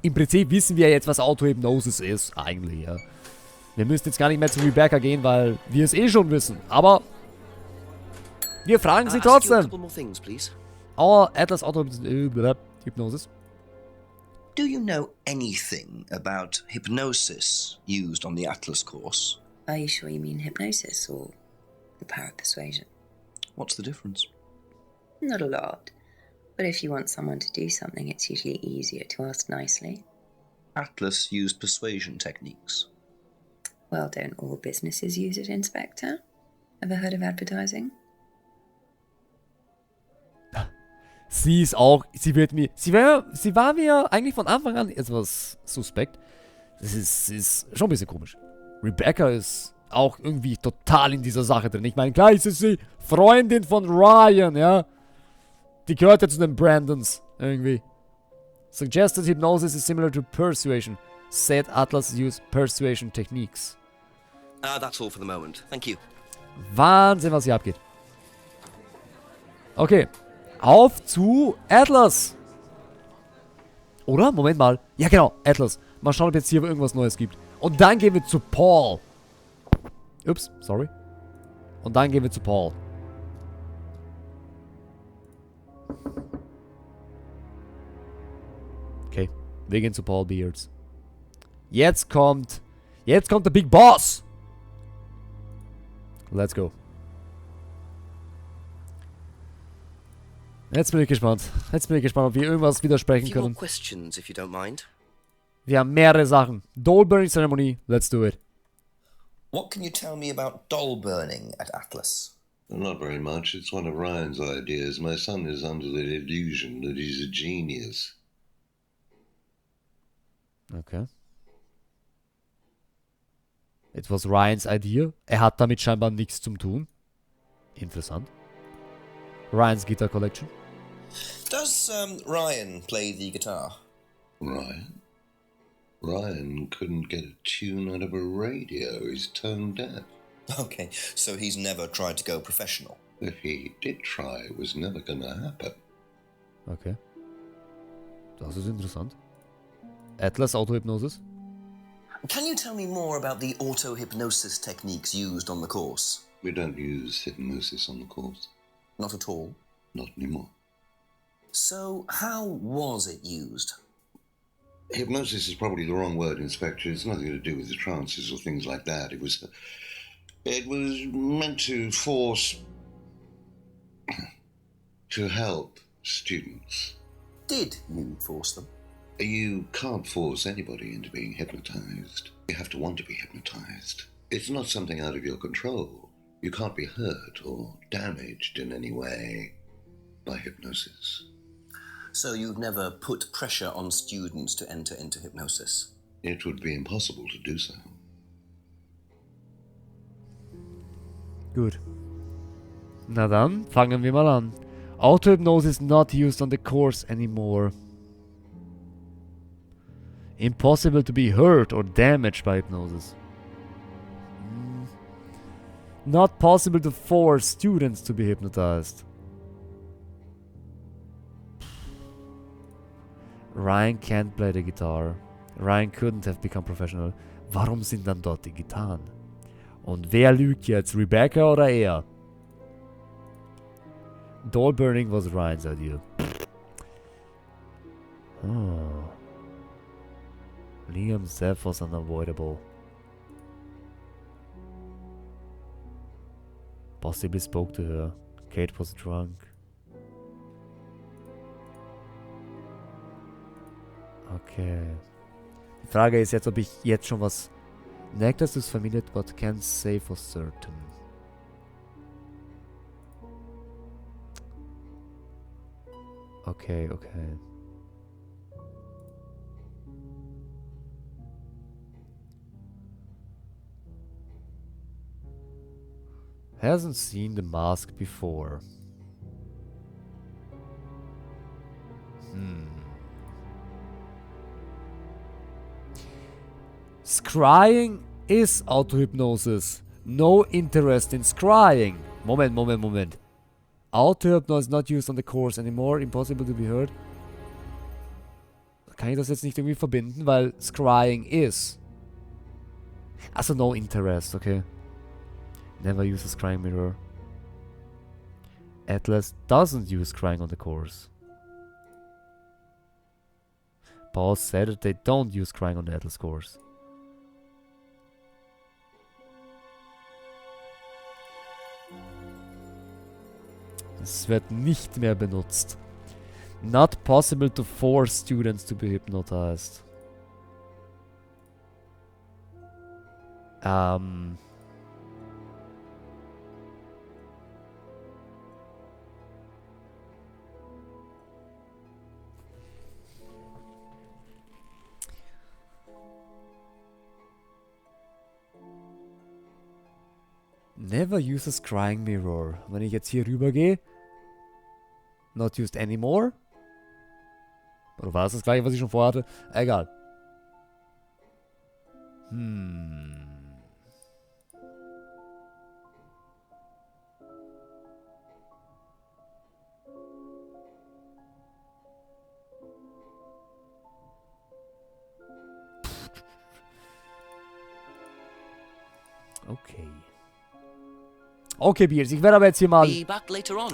Im Prinzip wissen wir jetzt, was Autohypnosis ist, eigentlich, ja. Wir müssen jetzt gar nicht mehr zu Rebecca gehen, weil wir es eh schon wissen. Aber wir fragen sie trotzdem. Our Atlas Autohypnosis. Do you know anything about hypnosis used on the Atlas course? Are you sure you mean hypnosis or the power of persuasion? What's the difference? Not a lot. But if you want someone to do something, it's usually easier to ask nicely. Atlas used persuasion techniques. Well, don't all businesses use it, Inspector? Ever heard of advertising? Sie ist auch, sie war mir eigentlich von Anfang an etwas suspekt. Das ist schon ein bisschen komisch. Rebecca ist auch irgendwie total in dieser Sache drin. Ich meine, klar ist sie Freundin von Ryan, ja. Die gehört ja zu den Brandons, irgendwie. Suggested hypnosis is similar to persuasion. Said Atlas use persuasion techniques. That's all for the moment. Thank you. Wahnsinn, was hier abgeht. Okay. Auf zu Atlas. Oder? Moment mal. Ja, genau. Atlas. Mal schauen, ob jetzt hier irgendwas Neues gibt. Und dann gehen wir zu Paul. Ups, sorry. Und dann gehen wir zu Paul. Okay. Wir gehen zu Paul Beards. Jetzt kommt der Big Boss. Let's go. Jetzt bin ich gespannt. Ob wir irgendwas widersprechen können. Questions, if you don't mind. Wir haben mehrere Sachen. Doll Burning Ceremony. Let's do it. What can you tell me about doll burning at Atlas? Not very much. It's one of Ryan's ideas. My son is under the illusion that he's a genius. Okay. It was Ryans idea. Hat damit scheinbar nichts zu tun. Interessant. Ryan's Guitar Collection. Does Ryan play the guitar? Ryan? Ryan couldn't get a tune out of a radio. He's tone deaf. Okay, so he's never tried to go professional? If he did try, it was never gonna happen. Okay. Das ist interessant. Atlas Autohypnosis. Can you tell me more about the auto-hypnosis techniques used on the course? We don't use hypnosis on the course. Not at all? Not anymore. So, how was it used? Hypnosis is probably the wrong word, Inspector. It's nothing to do with the trances or things like that. It was meant to force... to help students. Did you force them? You can't force anybody into being hypnotized. You have to want to be hypnotized. It's not something out of your control. You can't be hurt or damaged in any way by hypnosis. So you've never put pressure on students to enter into hypnosis? It would be impossible to do so. Gut. Na dann, fangen wir mal an. Auto-hypnosis not used on the course anymore. Impossible to be hurt or damaged by hypnosis. Not possible to force students to be hypnotized. Ryan can't play the guitar. Ryan couldn't have become professional. Warum sind dann dort die Gitarren? Und wer lügt jetzt? Rebecca oder er? Doll burning was Ryan's idea. Oh. Liam's death was unavoidable. Possibly spoke to her. Kate was drunk. Okay. Die Frage ist jetzt, ob ich jetzt schon was... Necklace is familiar, but can't say for certain. Okay. Hasn't seen the mask before. Scrying is auto-hypnosis. No interest in scrying. Moment. Auto-hypnosis not used on the course anymore. Impossible to be heard. Kann ich das jetzt nicht irgendwie verbinden, weil scrying is. Also no interest, okay. Never use a scrying mirror. Atlas doesn't use scrying on the course. Paul said that they don't use scrying on the Atlas course. Es wird nicht mehr benutzt. Not possible to force students to be hypnotized. Never uses Crying Mirror. Wenn ich jetzt hier rüber gehe. Not used anymore. Oder war es das gleiche, was ich schon vorhatte? Egal. Okay. Okay, Beers. Ich werde aber jetzt hier mal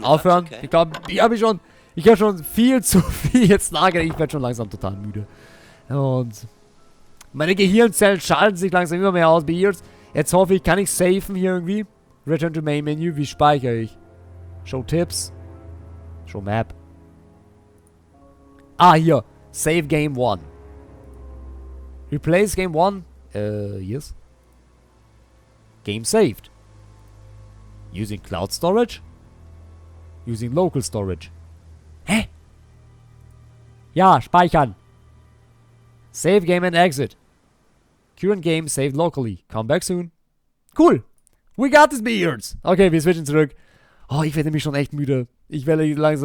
aufhören. Okay. Ich glaube, ich habe schon viel zu viel jetzt nachgedacht. Ich werde schon langsam total müde. Und meine Gehirnzellen schalten sich langsam immer mehr aus, Beers. Jetzt hoffe ich, kann ich safen hier irgendwie? Return to Main Menu. Wie speichere ich? Show Tipps. Show Map. Ah, hier. Save Game 1. Replace Game 1. Yes. Game saved. Using Cloud Storage? Using Local Storage. Hä? Ja, speichern. Save Game and Exit. Current Game saved locally. Come back soon. Cool. We got this, Beards. Okay, wir switchen zurück. Oh, ich werde nämlich schon echt müde. Ich werde langsam